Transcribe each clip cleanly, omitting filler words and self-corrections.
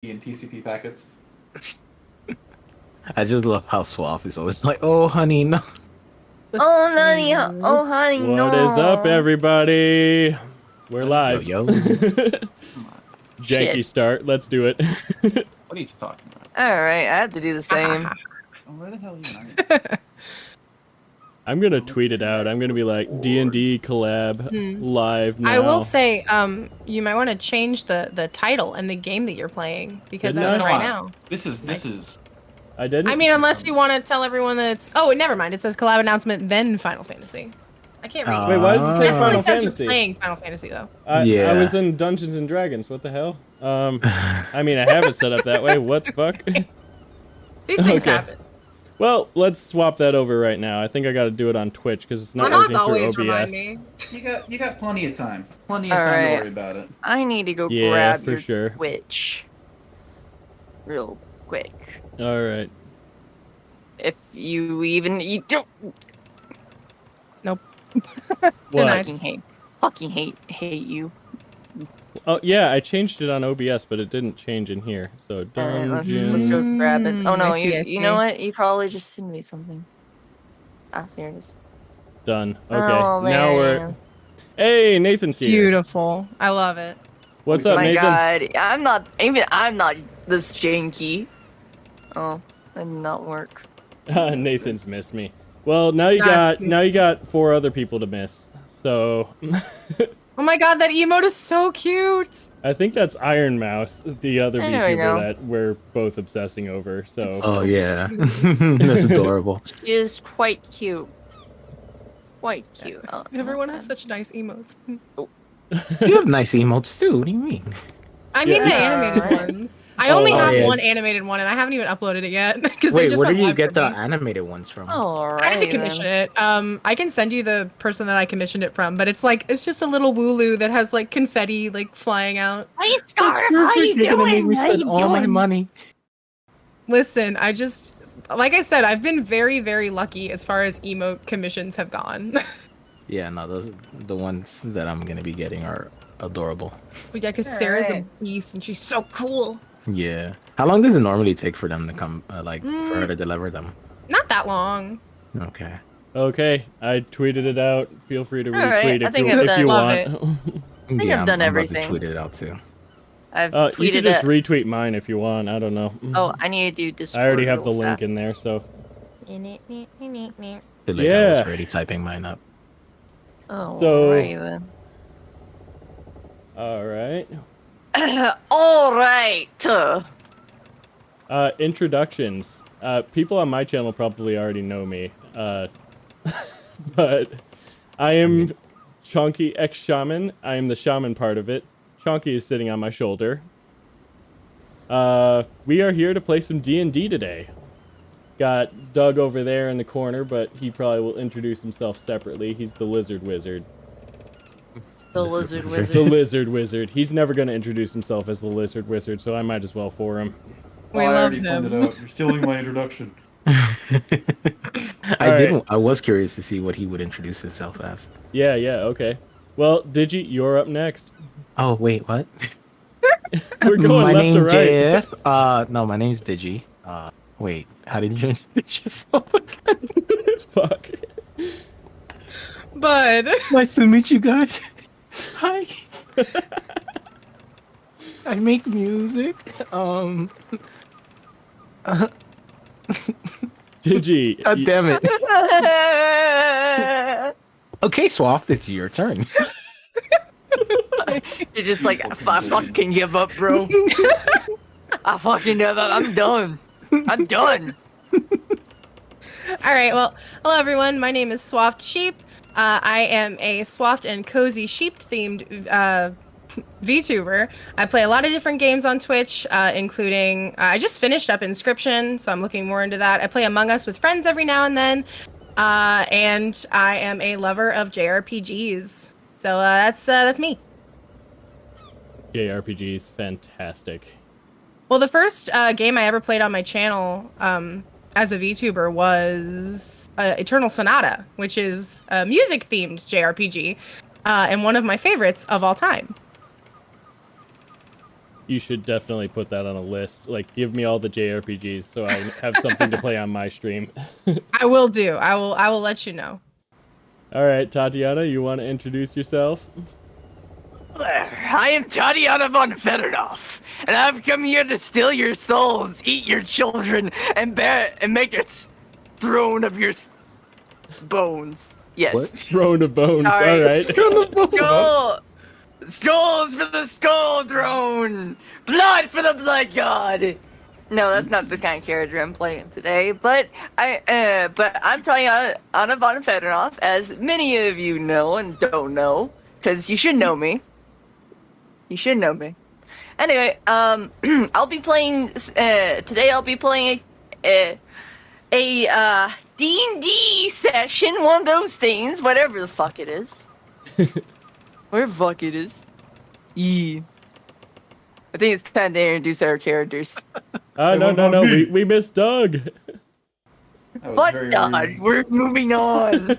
and TCP packets. I just love how Suave is always like, "Oh, honey, no." Oh, honey, oh, honey, no. What is up, everybody? We're live. Yo. Janky start. Let's do it. What are you talking about? All right, I have to do the same. Oh, where the hell are you? I'm gonna tweet it out. I'm gonna be like DnD Collab live now. I will say, you might want to change the title and the game that you're playing because Didn't as of I? right now. This is. I didn't. I mean, unless you want to tell everyone that it's. Oh, never mind. It says collab announcement, then Final Fantasy. I can't read. Wait, why does it say It definitely Final says Fantasy? you're playing Final Fantasy though. I was in Dungeons and Dragons. What the hell? I mean, I have it set up that way. What the fuck? These things happen. Well, let's swap that over right now. I think I got to do it on Twitch because it's not working always through remind OBS. me. You got plenty of time. Plenty of time to worry about it. I need to go Yeah, grab for your sure. Twitch real quick. All right. If you don't Nope. What? fucking hate you. Oh yeah, I changed it on OBS, but it didn't change in here. So All right, let's Dungeons. go grab it. Oh no, I see. you know what? You probably just sent me something. Ah, here it is. Done. Okay. Oh, Now we're. man. Hey, Nathan's here. Beautiful. I love it. What's up, My Nathan? God, I'm not this janky. Oh, that did not work. Nathan's missed me. Well, now you got 4 other people to miss. So Oh my God, that emote is so cute. I think that's Iron Mouse, the other There we go. VTuber that we're both obsessing over. So Oh yeah, that's adorable. She is quite cute. Quite cute. Oh, Everyone has such nice emotes. You have nice emotes too. What do you mean? I mean the Yeah. animated ones. I only Oh, have yeah. one animated one, and I haven't even uploaded it yet because they Wait, just where went do you live get for the me. animated ones from? I had to commission it. I can send you the person that I commissioned it from, but it's just a little wooloo that has like confetti like flying out. Hey, That's perfect. You're gonna make me spend all my money. Listen, like I said, I've been very, very lucky as far as emote commissions have gone. Yeah, no, those the ones that I'm gonna be getting are adorable. But yeah, because Sarah's a Alright. beast and she's so cool. Yeah. How long does it normally take for them to come, for her to deliver them? Not that long. Okay. okay, I tweeted it out. Feel free to Alright, retweet I if think you, I've if done- you love want. think Yeah, I've done I'm everything. about to tweet it out too. I've You tweeted can just it. retweet mine if you want. I don't know. Oh, I need to do Discord. I already have the real link fast. in there, so Too late, I Yeah. was already typing mine up. Oh, So- alright then. all right. All right. Introductions. People on my channel probably already know me, but I am ChonkyxShaman. I am the shaman part of it. Chonky is sitting on my shoulder. We are here to play some D&D today. Got Doug over there in the corner, but he probably will introduce himself separately. He's the lizard wizard. The Lizard lizard wizard. The wizard. lizard wizard. He's never going to introduce himself as the lizard wizard, so I might as well for him. We I love already planned him. it out. You're stealing my introduction. I was curious to see what he would introduce himself as. Yeah, okay. Well, Digi, you're up next. Oh wait, what? We're going my left name's to right. JF. No, my name's Digi. Wait, how did you introduce yourself again? Fuck. Bud. Nice to meet you guys. Hi. I make music. Digi. God damn it. Okay, Swaft, it's your turn. You're just like, I fucking give up, bro. I fucking give up. I'm done. I'm done. All right, well, hello everyone. My name is Swaft Sheep. I am a Swaft and Cozy Sheep-themed VTuber. I play a lot of different games on Twitch, including... I just finished up Inscription, so I'm looking more into that. I play Among Us with friends every now and then, and I am a lover of JRPGs. So that's me. JRPG is fantastic. Well, the first game I ever played on my channel as a VTuber was Eternal Sonata, which is a music-themed JRPG, and one of my favorites of all time. You should definitely put that on a list. Like, give me all the JRPGs so I have something to play on my stream. I will do. I will let you know. All right, Tatiana, you want to introduce yourself? I am Tatiana von Fedorov, and I've come here to steal your souls, eat your children, and make a throne of your bones. Yes. What? Throne of Bones. Sorry. All right. Skull! Skulls for the skull throne! Blood for the blood god! No, that's not the kind of character I'm playing today, but I'm Tatiana von Fedorov, as many of you know and don't know, because you should know me. You should know me. Anyway, I'll be playing, today I'll be playing a D&D session, one of those things, whatever the fuck it is. Whatever the fuck it is. Yeah. I think it's time to introduce our characters. No, we missed Doug. But Doug, we're moving on.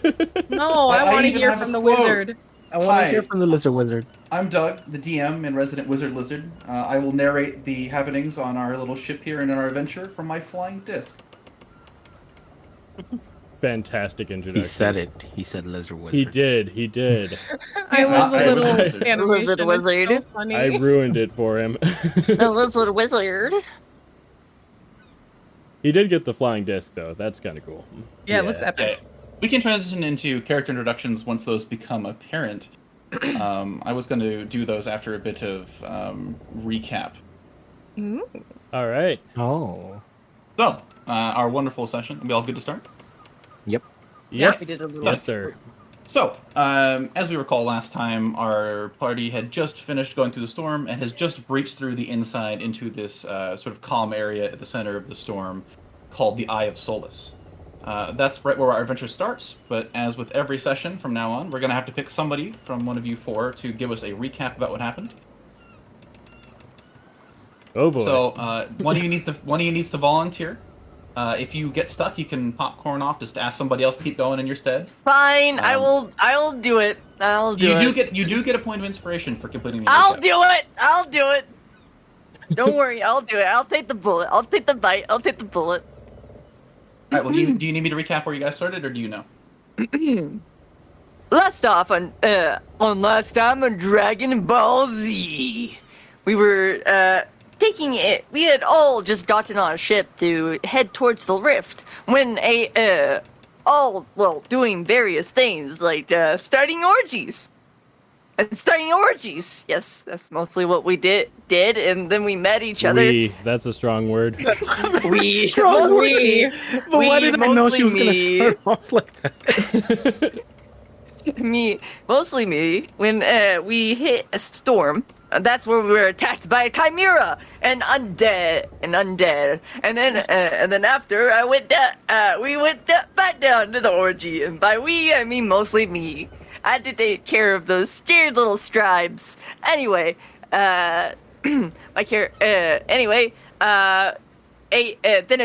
No, I want to hear from the wizard. I want to hear from the Lizard Wizard. I'm Doug, the DM and resident wizard lizard. I will narrate the happenings on our little ship here and in our adventure from my flying disc. Fantastic introduction. He said it. He said Lizard Wizard. He did. I love the little Lizard. animation. Lizard It's wizard. so funny. I ruined it for him. The lizard wizard. He did get the flying disc, though. That's kind of cool. Yeah, it looks epic. Okay. We can transition into character introductions once those become apparent. I was going to do those after a bit of recap. Ooh. All right. Oh. So, our wonderful session. Are we all good to start? Yep. Yes. We did a little- Yes, sir. So, as we recall last time, our party had just finished going through the storm and has just breached through the inside into this sort of calm area at the center of the storm called the Eye of Solace. That's right where our adventure starts, but as with every session from now on, we're going to have to pick somebody from one of you four to give us a recap about what happened. Oh boy. So, one of you needs to volunteer. If you get stuck, you can popcorn off. Just ask somebody else to keep going in your stead. Fine, I will do it. You do get a point of inspiration for completing the I'll recap. do it. Don't worry, I'll do it. I'll take the bullet. I'll take the bite. I'll take the bullet. All right. Well, do you need me to recap where you guys started, or do you know? Last time on Dragon Ball Z, we were taking it. We had all just gotten on a ship to head towards the rift when doing various things like starting orgies. Yes, that's mostly what we did, and then we met each other. That's a strong word. We, But why did I know she was going to start off like that? mostly me, when we hit a storm. That's where we were attacked by a chimera and undead, and then after we went back down to the orgy, and by we I mean mostly me. I had to take care of those scared little scribes. Anyway, then a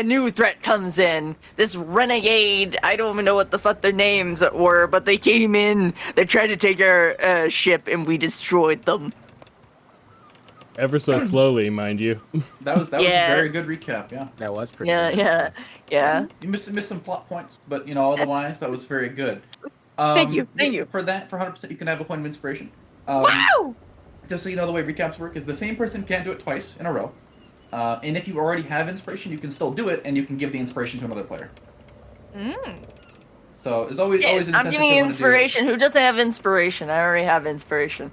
new threat comes in. This renegade, I don't even know what the fuck their names were, but they came in, they tried to take our ship, and we destroyed them. Ever so slowly, mind you. That was a very good recap. Yeah. That was pretty good. Yeah. You missed some plot points, but otherwise that was very good. Thank you. For 100%, you can have a point of inspiration. Wow! Just so you know, the way recaps work is the same person can't do it twice in a row. And if you already have inspiration, you can still do it, and you can give the inspiration to another player. So there's always an incentive I'm giving to wanna inspiration. Who doesn't have inspiration? I already have inspiration.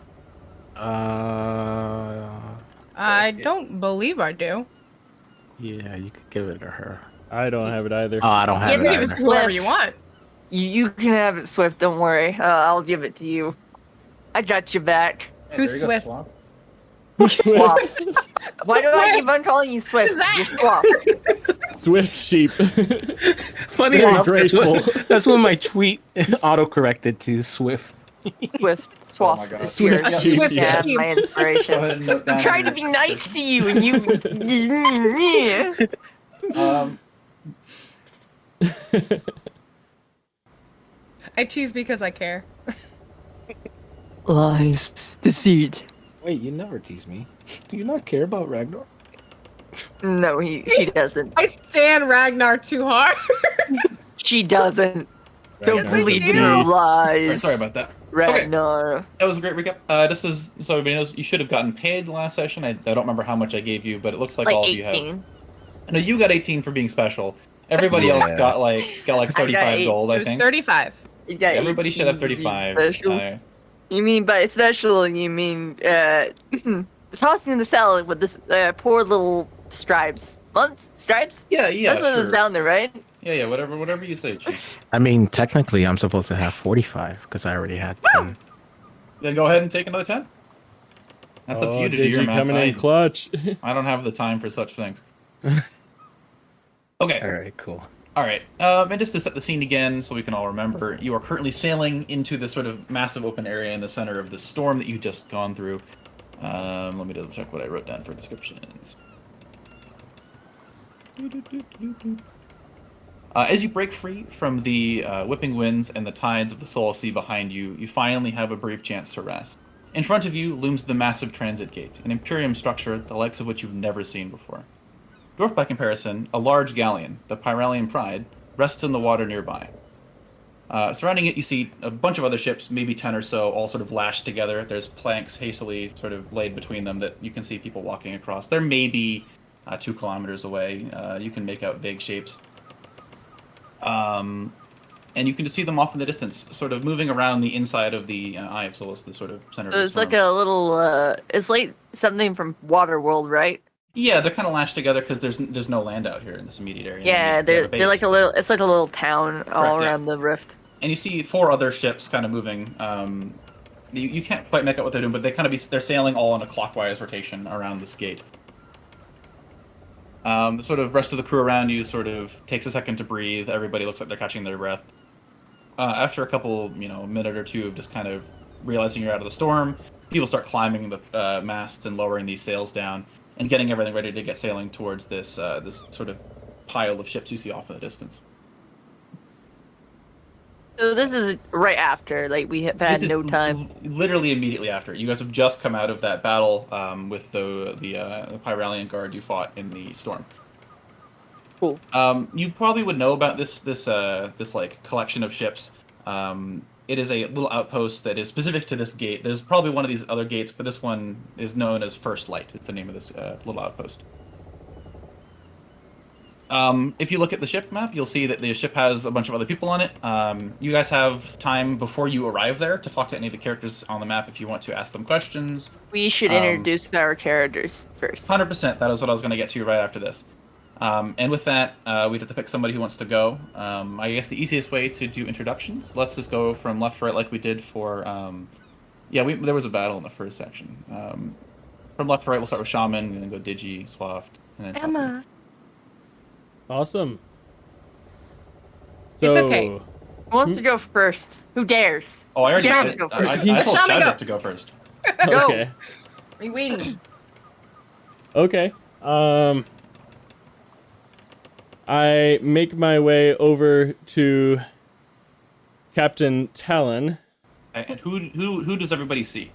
I don't believe I do. Yeah, you could give it to her. I don't have it either. Oh, I don't have it Give it either. to whoever you want. You can have it, Swift. Don't worry. I'll give it to you. I got you back. Hey, Who's there you go, Swift? Swamp. Swap. Why do I keep on calling you Swift? Who's that? You're Swap. Swift sheep. Funny Very enough, graceful. That's when my tweet auto-corrected to Swift. Swift. Swap. Oh my God. is Swift here. sheep, Swift Yeah, sheep. my Go ahead inspiration. and note down I'm trying to your be nice to you, and you. I tease because I care. Lies. Deceit. Wait, you never tease me. Do you not care about Ragnar? No, he doesn't. I stand Ragnar too hard. She doesn't. Don't Ragnar's a believe in beast. her Alright, lies. sorry about that. Ragnar. That was a great recap. This is so everybody knows you should have gotten paid last session. I don't remember how much I gave you, but it looks like Like all of you 18. have. No, you got 18 for being special. Everybody else Yeah. got like 35 8. gold, It I was think. 35. You got Everybody should have 18 for being 35. special. You mean by special, you mean tossing the salad with this poor little stripes. Stripes? Yeah, That's what sure. it sounded, right? Yeah, whatever you say, Chief. I mean, technically, I'm supposed to have 45 because I already had 10. Then go ahead and take another 10. That's up to you to do your Digi math. coming in clutch. I don't have the time for such things. Okay. All right, cool. All right. And just to set the scene again, so we can all remember, you are currently sailing into this sort of massive open area in the center of the storm that you've just gone through. Let me double check what I wrote down for descriptions. As you break free from the whipping winds and the tides of the Soul Sea behind you, you finally have a brief chance to rest. In front of you looms the massive transit gate, an Imperium structure the likes of which you've never seen before. Dwarfed by comparison, a large galleon, the Pyralian Pride, rests in the water nearby. Surrounding it, you see a bunch of other ships, maybe 10 or so, all sort of lashed together. There's planks hastily sort of laid between them that you can see people walking across. They're maybe 2 kilometers away. You can make out vague shapes. And you can just see them off in the distance, sort of moving around the inside of the Eye of Solus, the sort of center of the It's storm. like a little, it's like something from Waterworld, right? Yeah, they're kind of lashed together because there's no land out here in this immediate area. Yeah, they're like a little, it's like a little town all Correct, yeah. around the rift. And you see 4 other ships kind of moving. You can't quite make out what they're doing, but they're sailing all in a clockwise rotation around this gate. The sort of rest of the crew around you sort of takes a second to breathe. Everybody looks like they're catching their breath. After a couple, a minute or two of just kind of realizing you're out of the storm, people start climbing the masts and lowering these sails down and getting everything ready to get sailing towards this this sort of pile of ships you see off in the distance. So this is right after, like we have had This is no time. Literally immediately after. You guys have just come out of that battle with the Pyralian Guard you fought in the storm. Cool. You probably would know about this like collection of ships. It is a little outpost that is specific to this gate. There's probably one of these other gates, but this one is known as First Light. It's the name of this little outpost. If you look at the ship map, you'll see that the ship has a bunch of other people on it. You guys have time before you arrive there to talk to any of the characters on the map if you want to ask them questions. We should introduce our characters first. 100%. That is what I was going to get to right after this. And with that, we'd have to pick somebody who wants to go. I guess the easiest way to do introductions, let's just go from left to right like we did for... there was a battle in the first section. From left to right, we'll start with Shaman, and then go Digi, Swaft, and then Emma. Awesome. It's okay. Who wants to go first? Who dares? Oh, I already Shaman did. go I first. told Shaman, go. Shadrick to go first. Go. Okay. Are you waiting? Okay. I make my way over to Captain Talon. And who does everybody see?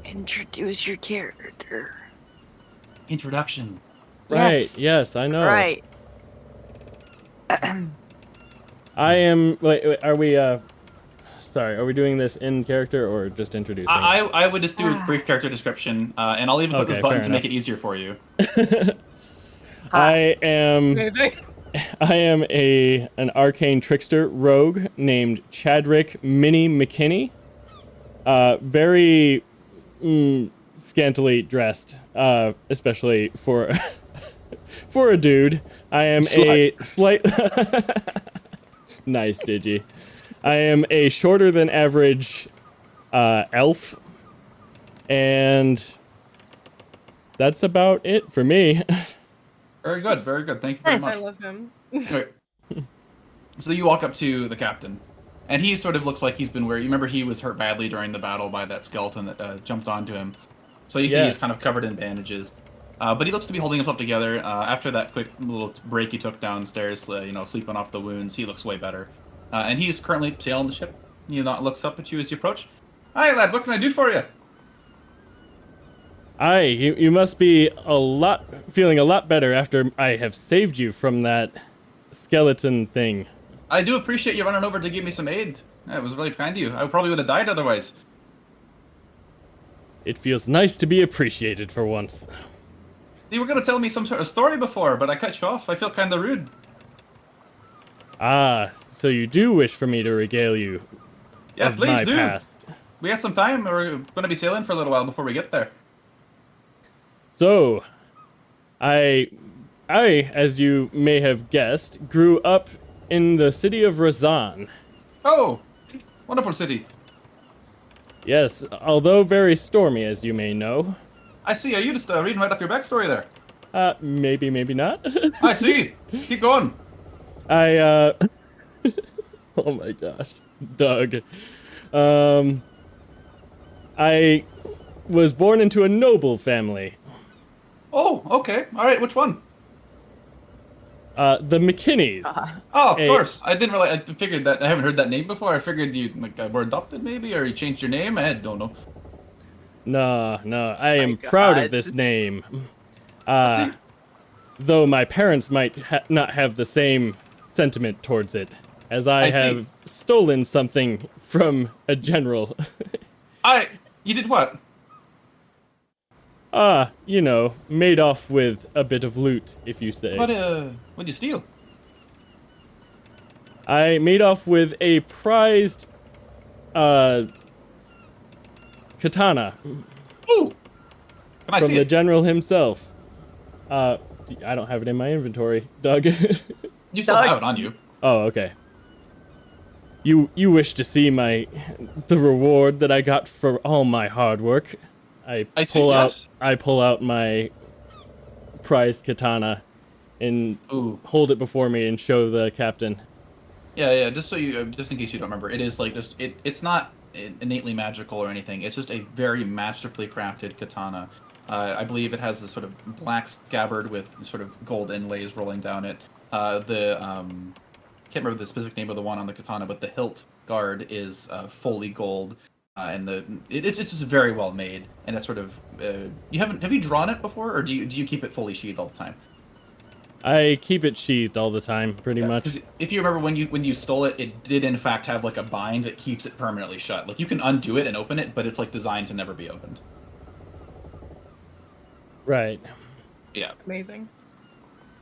Introduce your character. Introduction. Right. Yes, I know. Right. I am. Wait, are we? Sorry. Are we doing this in character or just introducing? I would just do a brief character description, and I'll even put this Okay, button fair to make it easier for you. I am an arcane trickster rogue named Chadrick Minnie McKinney. Very scantily dressed, especially for for a dude. I am a slight nice Digi. I am a shorter than average elf, and that's about it for me. Very good, very good. Thank you very Nice. much. I love him. Right. So you walk up to the captain, and he sort of looks like he's been where you remember he was hurt badly during the battle by that skeleton that jumped onto him. So you see he's kind of covered in bandages, but he looks to be holding himself together. After that quick little break he took downstairs, sleeping off the wounds, he looks way better. And he is currently sailing the ship. He looks up at you as you approach. Hi, lad. What can I do for you? You must be feeling a lot better after I have saved you from that skeleton thing. I do appreciate you running over to give me some aid. That was really kind of you. I probably would have died otherwise. It feels nice to be appreciated for once. You were going to tell me some sort of story before, but I cut you off. I feel kind of rude. Ah, so you do wish for me to regale you Yeah, of please my do. past. We got some time. We're going to be sailing for a little while before we get there. So, I, as you may have guessed, grew up in the city of Razan. Oh, wonderful city. Yes, although very stormy, as you may know. I see. Are you just reading right off your backstory there? Maybe, maybe not. I see. Keep going. oh my gosh, Doug. I was born into a noble family. Oh, okay. All right. Which one? The McKinneys. Oh, of Hey. course. I didn't really. I figured that. I haven't heard that name before. I figured you were adopted, maybe, or you changed your name. I don't know. No, I am My proud God. of this name. See? Though my parents might not have the same sentiment towards it, as I I see. have stolen something from a general. You did what? Made off with a bit of loot, if you say. What'd you steal? I made off with a prized, katana Ooh. Can I from see the it? general himself. I don't have it in my inventory, Doug. You still Doug. have it on you. Oh, okay. You wish to see the reward that I got for all my hard work? I see, yes. pull out my prized katana and Ooh. hold it before me and show the captain. Yeah. Just so you, just in case you don't remember, it is like just it's not innately magical or anything. It's just a very masterfully crafted katana. I believe it has this sort of black scabbard with sort of gold inlays rolling down it. Can't remember the specific name of the one on the katana, but the hilt guard is fully gold, and it's just very well made. And it's sort of have you drawn it before, or do you keep it fully sheathed all the time? I keep it sheathed all the time, pretty much. 'Cause if you remember when you stole it, it did in fact have like a bind that keeps it permanently shut. Like you can undo it and open it, but it's like designed to never be opened. Right. Yeah. Amazing.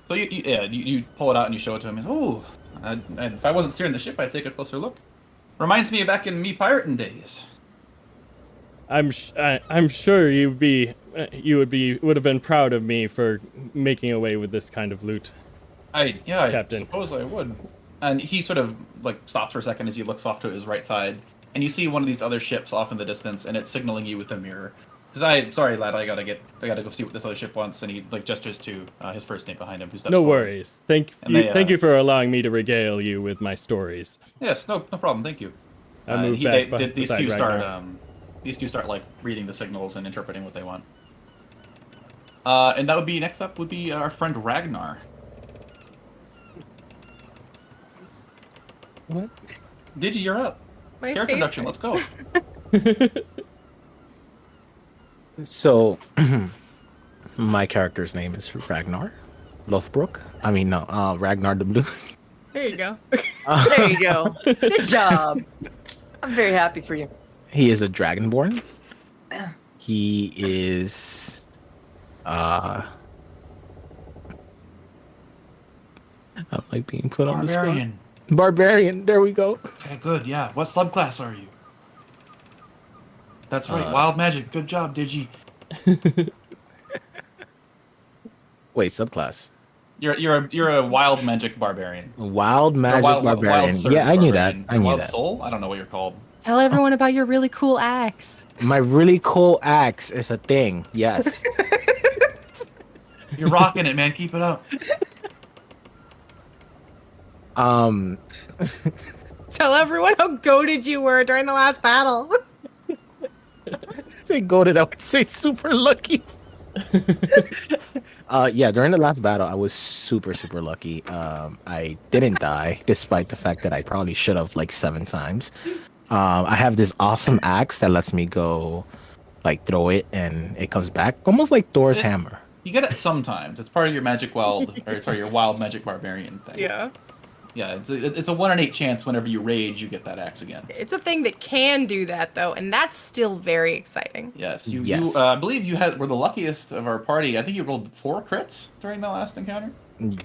So you pull it out and you show it to him. He's, oh, and if I wasn't steering the ship, I'd take a closer look. Reminds me of back in me pirating days. I'm sure would have been proud of me for making away with this kind of loot. I Captain. suppose I would. And he sort of like stops for a second as he looks off to his right side, and you see one of these other ships off in the distance, and it's signaling you with a mirror. Sorry lad, I gotta go see what this other ship wants, and he like gestures to his first mate behind him, who steps No forward. worries. Thank they, you for allowing me to regale you with my stories. Yes, no problem, thank you. I move back These beside two Ragnar. start like reading the signals and interpreting what they want. And that would be next up would be our friend Ragnar. What? Digi, you're up. My Character favorite. introduction, let's go. So, my character's name is Ragnar Lothbrok. I mean, no, Ragnar the Blue. There you go. There you go. Good job. I'm very happy for you. He is a dragonborn. He is, I'm like being put on the spot. Barbarian. Barbarian. There we go. Okay, good. Yeah. What subclass are you? That's right. Wild magic. Good job, Digi. Wait, subclass. You're a wild magic barbarian. Wild magic Wild barbarian. surge Yeah, I knew that. barbarian. I knew Wild that. soul. I don't know what you're called. Tell everyone about your really cool axe. My really cool axe is a thing. Yes. You're rocking it, man. Keep it up. Tell everyone how goated you were during the last battle. Say goated, I would say super lucky. Yeah, during the last battle, I was super lucky. I didn't die, despite the fact that I probably should have like 7 times. I have this awesome axe that lets me go like throw it and it comes back, almost like Thor's It's- hammer. You get it sometimes. It's part of your magic wild, or sorry, your wild magic barbarian thing. Yeah. Yeah, it's a 1 in 8 chance whenever you rage, you get that axe again. It's a thing that can do that though, and that's still very exciting. Yes, Yes. I believe you were the luckiest of our party. I think you rolled 4 crits during the last encounter.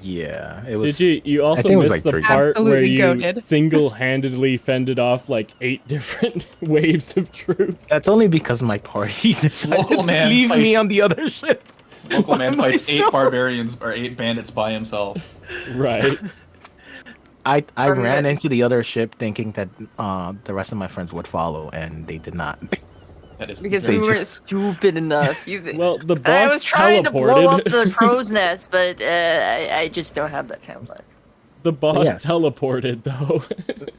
Yeah, it was. Did you also think it was miss like the 3. part where Absolutely you goated. single-handedly fended off like 8 different waves of troops? That's only because my party decided Local to man leave me fights- on the other ship. Local man by fights 8 myself. barbarians or 8 bandits by himself. Right. I I'm ran gonna- into the other ship thinking that the rest of my friends would follow, and they did not. That is Because very we They weren't just- stupid enough. Well, the boss I was trying to blow up teleported. the crow's nest, but I just don't have that kind of luck. The boss Yes. teleported though.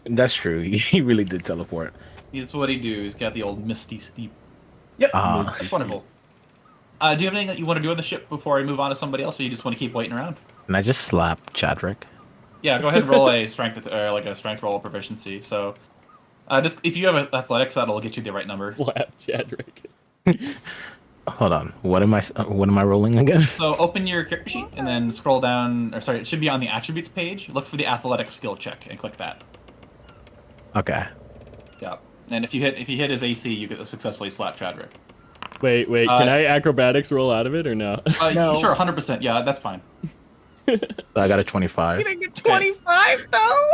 That's true. He really did teleport. That's what he do. He's got the old misty steep. Yep, Ah. that's wonderful. Do you have anything that you want to do on the ship before I move on to somebody else, or you just want to keep waiting around? And I just slapped Chadrick. Yeah, go ahead and roll a strength, like a strength roll of proficiency. So, just if you have athletics, that'll get you the right number. Slap Chadrick. Hold on. What am I rolling again? So open your character sheet and then scroll down. Or sorry, it should be on the attributes page. Look for the athletics skill check and click that. Okay. Yeah. And if you hit his AC, you could successfully slap Chadrick. Wait, can I acrobatics roll out of it or no? No. Sure, 100%. Yeah, that's fine. I got a 25. You didn't get 25 though.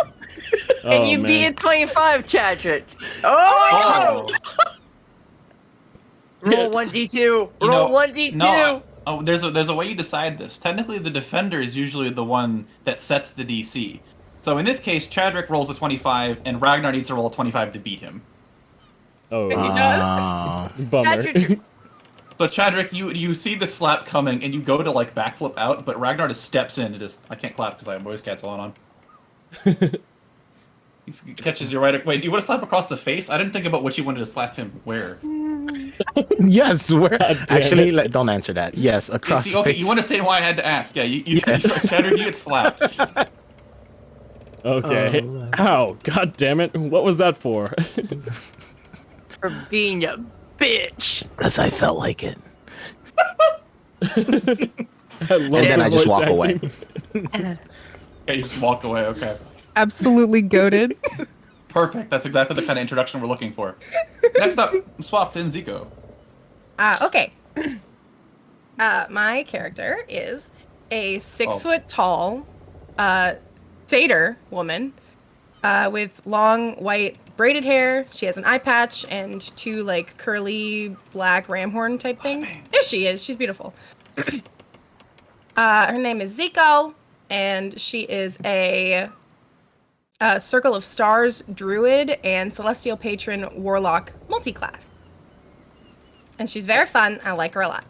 And you man. beat a 25, Chadrick. Oh! Roll 1d2. You Roll know, 1d2. No, there's a way you decide this. Technically, the defender is usually the one that sets the DC. So in this case, Chadrick rolls a 25, and Ragnar needs to roll a 25 to beat him. Oh, He does. bummer. Chadrick- So Chadrick, you see the slap coming, and you go to like backflip out, but Ragnar just steps in and just I can't clap because I have voice cancel on. He catches you right. Wait, do you want to slap across the face? I didn't think about what you wanted to slap him where. Yes, where? God damn Actually, it. don't answer that. Yes, across See, the okay, face. you understand why I had to ask? Yeah, you Yeah. Chadrick, you get slapped. Okay. Oh. Ow, god damn it. What was that for? For being a bitch. Because I felt like it. I love And then the I just voice walk acting. away. Okay, you just walk away. Okay, Absolutely goaded. perfect. That's exactly the kind of introduction we're looking for. Next up, Swaft and Zico. Okay. My character is a 6 Oh. foot tall satyr woman with long white braided hair. She has an eye patch and 2 like curly black ram horn type things. There she is. She's beautiful. Her name is Zico, and she is a Circle of Stars druid and celestial patron warlock multi-class. And she's very fun. I like her a lot.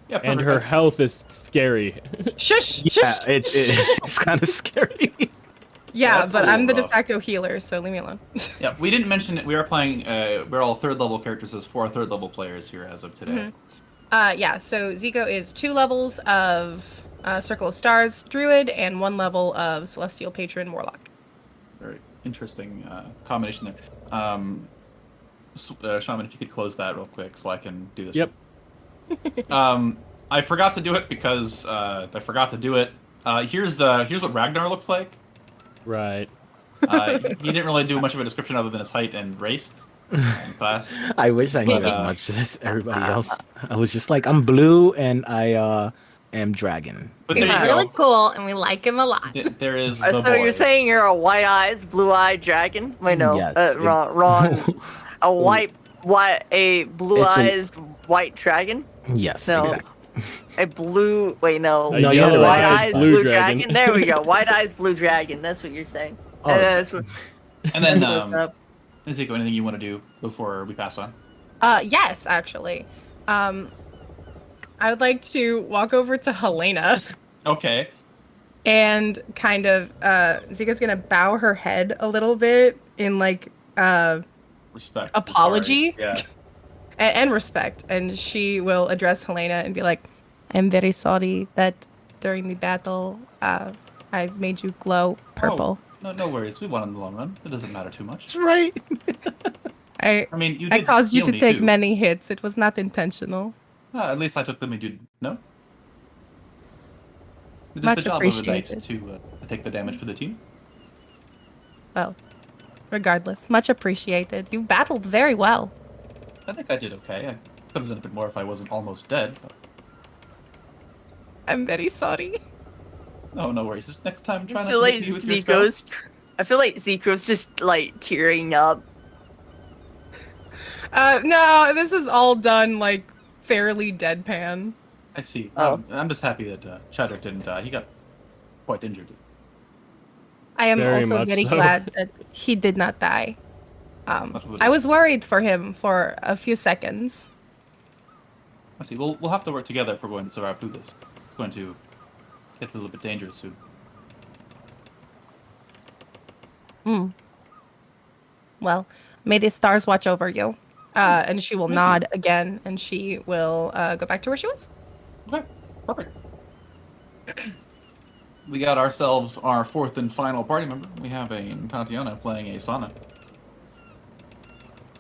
Yeah, And perfect. her health is scary. Shush! Yeah, Shush! it's kind of scary. Yeah, That's a but I'm the little de rough. facto healer, so leave me alone. Yeah, we didn't mention it. We are playing. We're all 3rd level characters. There's 4 3rd level players here as of today. Yeah, so Zico is 2 levels of Circle of Stars druid and 1 level of celestial patron warlock. Very interesting combination there. Shaman, if you could close that real quick so I can do this. Yep. I forgot to do it because I forgot to do it. Here's what Ragnar looks like. Right. He didn't really do much of a description other than his height and race and class. I wish I knew But, as much as everybody else. I was just like, I'm blue and I am dragon. But He's there you really go. cool, and we like him a lot. There is the So boy. you're saying you're a white eyes, blue eyed dragon? Wait, no. Yes, Wrong. A blue It's an- eyes white dragon? Yes, No. exactly. A blue. Wait, no. A No, you had it yellow right. White eyed eyes, blue blue dragon. dragon. There we go. White eyes, blue dragon. That's what you're saying. Oh, That's what, And then, that's what's up. Zico, anything you want to do before we pass on? Yes, actually. I would like to walk over to Helena Okay. and kind of Zico's gonna bow her head a little bit in like Respect. Apology? Sorry. Yeah. and respect, and she will address Helena and be like, "I'm very sorry that during the battle, I made you glow purple. Oh, no worries. We won in the long run. It doesn't matter too much. Right. I mean, you I did caused you heal to me, take too. many hits. It was not intentional. At least I took them and you no? It is Much the job of a knight appreciated. to take the damage for the team. Well, regardless, much appreciated. You battled very well. I think I did okay. I could have done a bit more if I wasn't almost dead. So. I'm very sorry. No, no worries. Just next time, try I not feel to like hit me with your spell. Zico's just like tearing up. No, this is all done like fairly deadpan. I see. Oh. I'm just happy that Chadwick didn't die. He got quite injured. I am Very also much very so. glad that he did not die. Much would I was worried for him for a few seconds. I see. We'll have to work together if we're going to survive through this. It's going to get a little bit dangerous soon. Hmm. Well, may the stars watch over you. And she will nod again, and she will go back to where she was. Okay, perfect. We got ourselves our fourth and final party member. We have a Tatiana playing a Sana.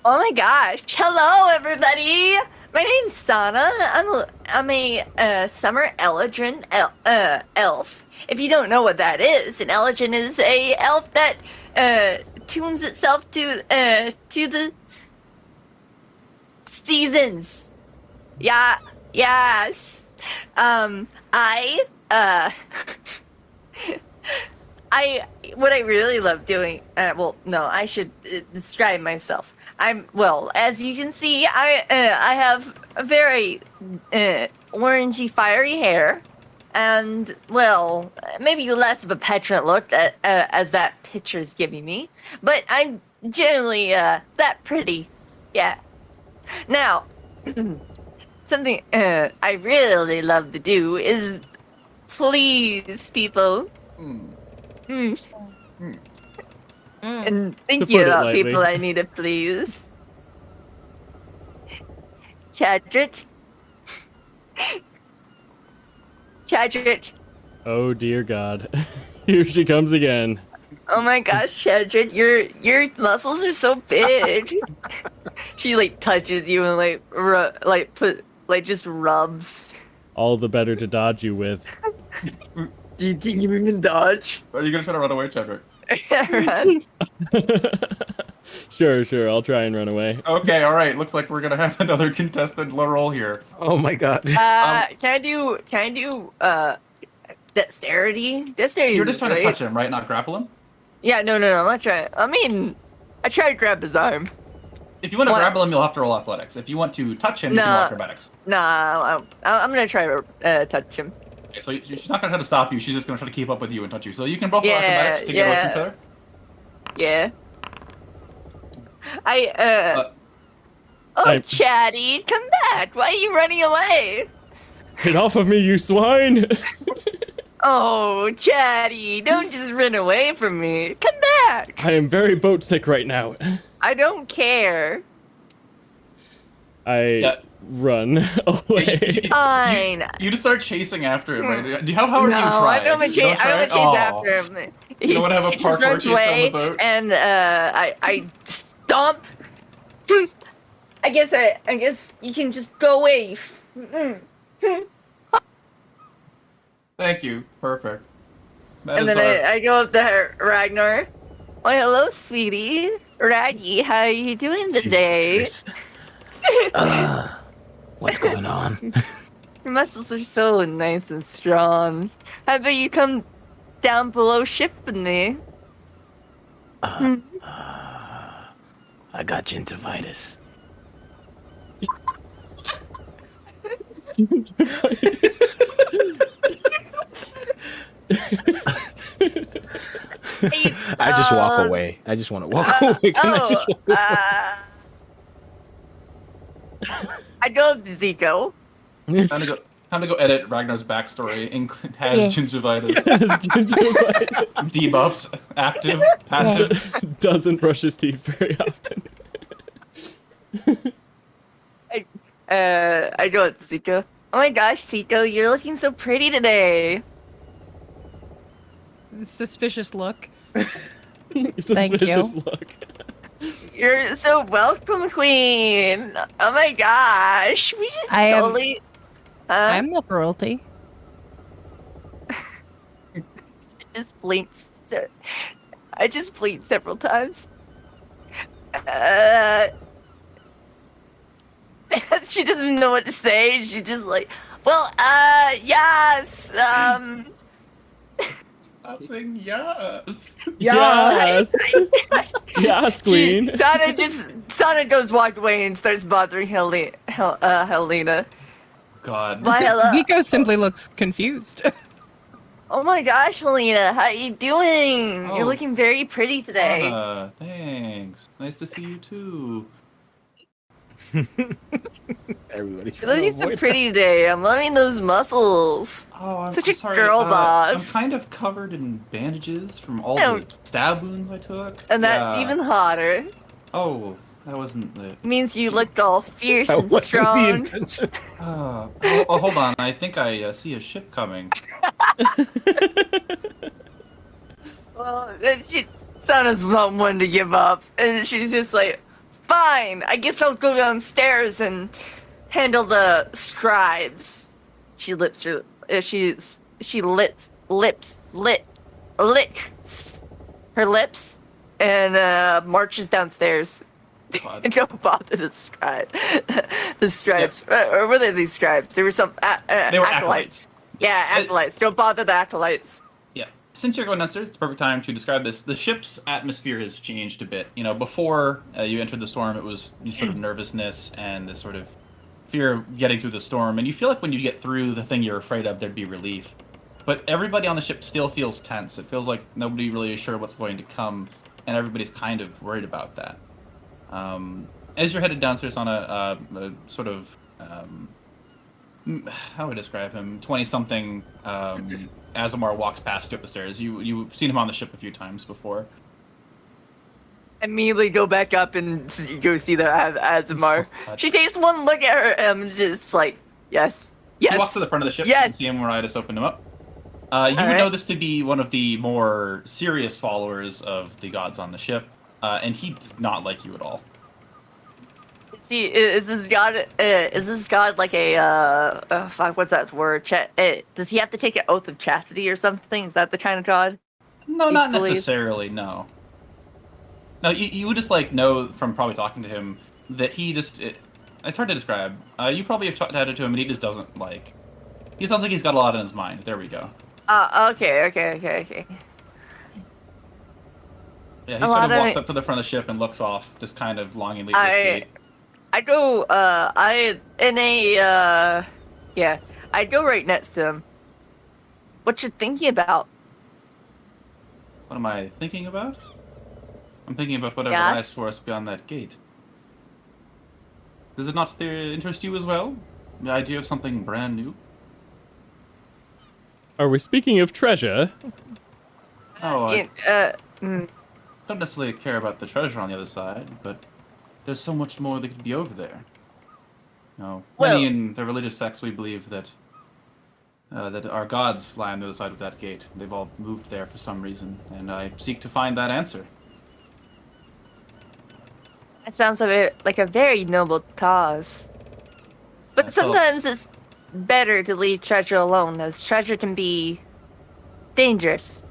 Oh my gosh! Hello, everybody. My name's Sana. I'm a summer Eldrin elf. If you don't know what that is, an Eldrin is a elf that tunes itself to the seasons. Yeah. Yes. What I really love doing. Well, no, I should describe myself. As you can see, I have a very orangey, fiery hair, and well, maybe less of a petulant look as that picture's giving me. But I'm generally that pretty. Yeah. Now, something I really love to do is please people. And To thinking put it about lightly. people I need to please. Chadrick. Chadrick. Oh dear God. Here she comes again. Oh my gosh, Chadrick, your muscles are so big. She like touches you and just rubs. All the better to dodge you with. Do you think you even dodge? Are you gonna try to run away, Chadwick? Run. Sure, I'll try and run away. Okay, all right. Looks like we're gonna have another contested roll here. Oh my god. Can I do dexterity? Dexterity. You're just trying to right? touch him, right? Not grapple him. Yeah, no, I'm not trying. I mean, I tried to grab his arm. If you want to What? grapple him, you'll have to roll athletics. If you want to touch him, you can roll Nah. acrobatics. Nah, I'm gonna try to touch him. Okay, so she's not gonna try to stop you. She's just gonna try to keep up with you and touch you. So you can both roll Yeah, acrobatics to get away from yeah. each other. Yeah. Oh, I- Chatty, come back! Why are you running away? Get off of me, you swine! Oh, Chatty, don't just run away from me. Come back! I am very boat sick right now. I don't care. I run away. Fine. You just start chasing after him, right? How hard do you No, try? I don't want to You chase. I don't want to chase Aw. after him. You don't wanna have a He just parkour runs chase down the away, boat? and I stomp. I guess you can just go away. Thank you. Perfect. That And is then our... I go up to Ragnar. Why, hello, sweetie. Raggy, how are you doing today? Jesus Christ. What's going on? Your muscles are so nice and strong. How about you come down below ship with me? I got gingivitis. I just walk away. I just want to walk away. Can I just walk away? I go up to Zico. Time to go edit Ragnar's backstory. Has Yeah. gingivitis. Gingivitis. Debuffs. Active. Passive. Doesn't brush his teeth very often. I go up to Zico. Oh my gosh, Zico, you're looking so pretty today. Suspicious look. Suspicious you. look. You're so welcome, Queen. Oh my gosh, we should I am- totally. I'm not royalty. Just blinked. I just blinked several times. She doesn't even know what to say. She just like, well, yes. I'm saying yes. Yes. Yes, Queen. Sana goes walk away and starts bothering Helena. God. Why, hello? Zico simply looks confused. Oh my gosh, Helena, how you doing? Oh. You're looking very pretty today. Thanks. Nice to see you too. Everybody's You're looking so pretty today. I'm loving those muscles. Oh, I'm Such a sorry. girl boss. I'm kind of covered in bandages from all Oh. the stab wounds I took. And that's Yeah. even hotter. Oh, that wasn't the. It means you look all fierce That and wasn't the strong. intention. Oh, hold on. I think I see a ship coming. Well, Sana's not one to give up, and she's just like, "Fine, I guess I'll go downstairs and handle the scribes." She licks her lips and marches downstairs. God. Don't bother the scribe. The scribes, or were they these scribes? There were some They were acolytes. Yeah, Yes. acolytes. Don't bother the acolytes. Yeah. Since you're going downstairs, it's the perfect time to describe this. The ship's atmosphere has changed a bit. You know, before you entered the storm, it was sort of nervousness and this sort of fear of getting through the storm. And you feel like when you get through the thing you're afraid of, there'd be relief. But everybody on the ship still feels tense. It feels like nobody really is sure what's going to come, and everybody's kind of worried about that. As you're headed downstairs on a sort of, how would I describe him? 20-something Azamar walks past you up the stairs. You've seen him on the ship a few times before. Immediately go back up and go see the Azamar. God. She takes one look at her and just like, yes, yes. You walk to the front of the ship Yes. and see him where I just opened him up. You would Alright. know this to be one of the more serious followers of the gods on the ship, and he does not like you at all. See, is this god like a fuck? What's that word? Does he have to take an oath of chastity or something? Is that the kind of god? No, not Equally. necessarily, no. No, you would just, like, know from probably talking to him that he just... it's hard to describe. You probably have chatted to him, and he just doesn't, like... He sounds like he's got a lot on his mind. There we go. Okay. Yeah, he A sort lot of of walks it- up to the front of the ship and looks off, just kind of longingly at this gate. I go, I go right next to him. What you thinking about? What am I thinking about? I'm thinking about whatever Yes? lies for us beyond that gate. Does it not interest you as well? The idea of something brand new? Are we speaking of treasure? Oh, I Mm, don't necessarily care about the treasure on the other side, but there's so much more that could be over there. No, Well- many in the religious sects we believe that that our gods lie on the other side of that gate. They've all moved there for some reason, and I seek to find that answer. that sounds like a very noble cause. But I felt- sometimes it's better to leave treasure alone, as treasure can be dangerous.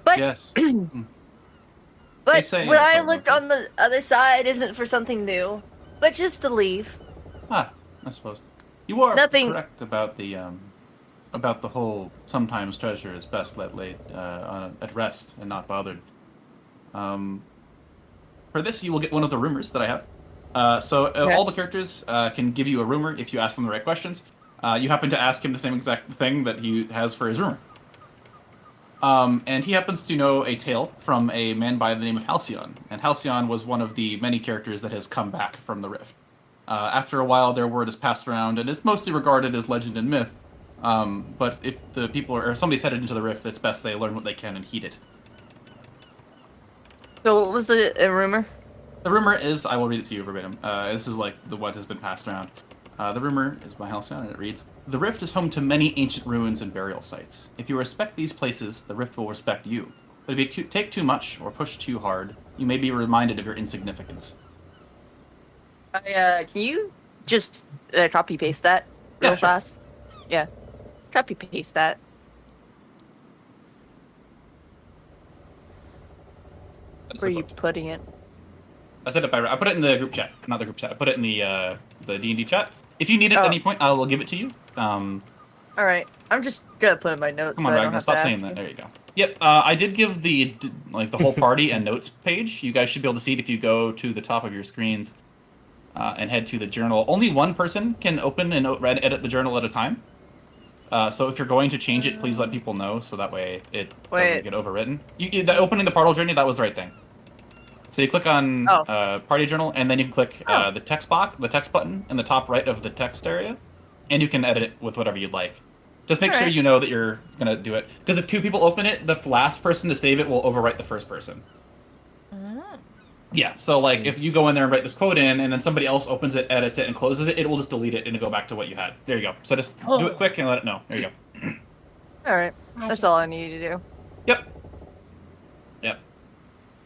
But Yes. They but say when it's I all looked worth on the other side isn't for something new, but just to leave. Ah, I suppose. You are Nothing- correct about the whole sometimes treasure is best let laid at rest and not bothered. For this, you will get one of the rumors that I have. Okay. All the characters can give you a rumor if you ask them the right questions. You happen to ask him the same exact thing that he has for his rumor. And he happens to know a tale from a man by the name of Halcyon. And Halcyon was one of the many characters that has come back from the Rift. After a while, their word is passed around, and it's mostly regarded as legend and myth. But if the people or somebody's headed into the Rift, it's best they learn what they can and heed it. So what was the rumor? The rumor is, I will read it to you verbatim. This is like what has been passed around. The rumor is by Halcyon, and it reads, "The Rift is home to many ancient ruins and burial sites. If you respect these places, the Rift will respect you. But if you take too much or push too hard, you may be reminded of your insignificance. Can you just copy paste that real Yeah, sure. fast? Yeah, copy paste that. Where are you putting it? I set it by. I put it in the group chat, not the group chat. I put it in the D&D chat. If you need it at any point, I will give it to you. All right, I'm just gonna put it in my notes. Come on, so Ragnar, stop saying that. There you go. Yep, I did give the whole party a notes page. You guys should be able to see it if you go to the top of your screens and head to the journal. Only one person can open and edit the journal at a time. So if you're going to change it, please let people know so that way it doesn't get overwritten. Opening the portal journey, that was the right thing. So you click on party journal, and then you can click the text box, the text button in the top right of the text area, and you can edit it with whatever you'd like. Just make sure you know that you're gonna do it, because if two people open it, the last person to save it will overwrite the first person. Yeah, so like if you go in there and write this quote in, and then somebody else opens it, edits it, and closes it, it will just delete it and it'll go back to what you had. There you go. So just do it quick and let it know. There you go. All right, that's all I need to do. Yep.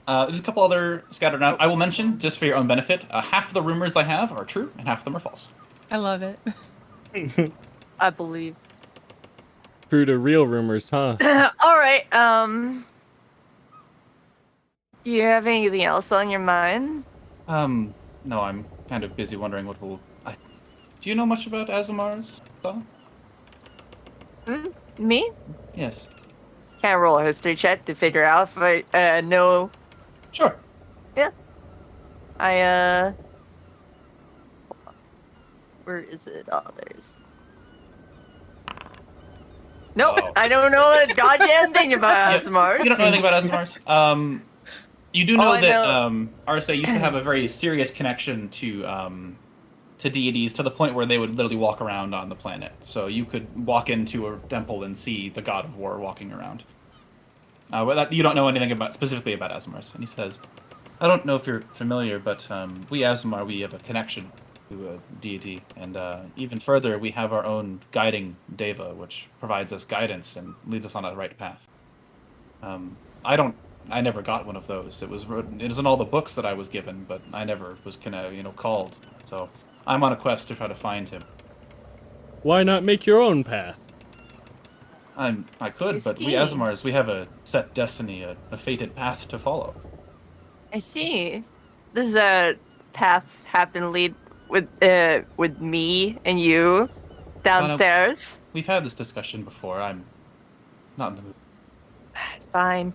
There's a couple other scattered out. I will mention, just for your own benefit, half of the rumors I have are true, and half of them are false. I love it. I believe. True to real rumors, huh? All right. Do you have anything else on your mind? No, I'm kind of busy wondering what will. Do you know much about Azamar's song? Me? Yes. Can I roll a history check to figure out if I know? Sure. Yeah. Where is it? Oh, there's. Nope, I don't know a goddamn thing about Azamar's. You don't know anything about Azamar's? You do know that RSA used to have a very serious connection to deities, to the point where they would literally walk around on the planet. So you could walk into a temple and see the god of war walking around. But you don't know anything specifically about Azamar's. And he says, I don't know if you're familiar, but we Azamar, we have a connection to a deity. And even further, we have our own guiding deva, which provides us guidance and leads us on a right path. I never got one of those. It was in all the books that I was given, but I never was called. So I'm on a quest to try to find him. Why not make your own path? I could, but we Azamars, we have a set destiny, a fated path to follow. I see. Does that path happen to lead with me and you downstairs? We've had this discussion before. I'm not in the mood. Fine.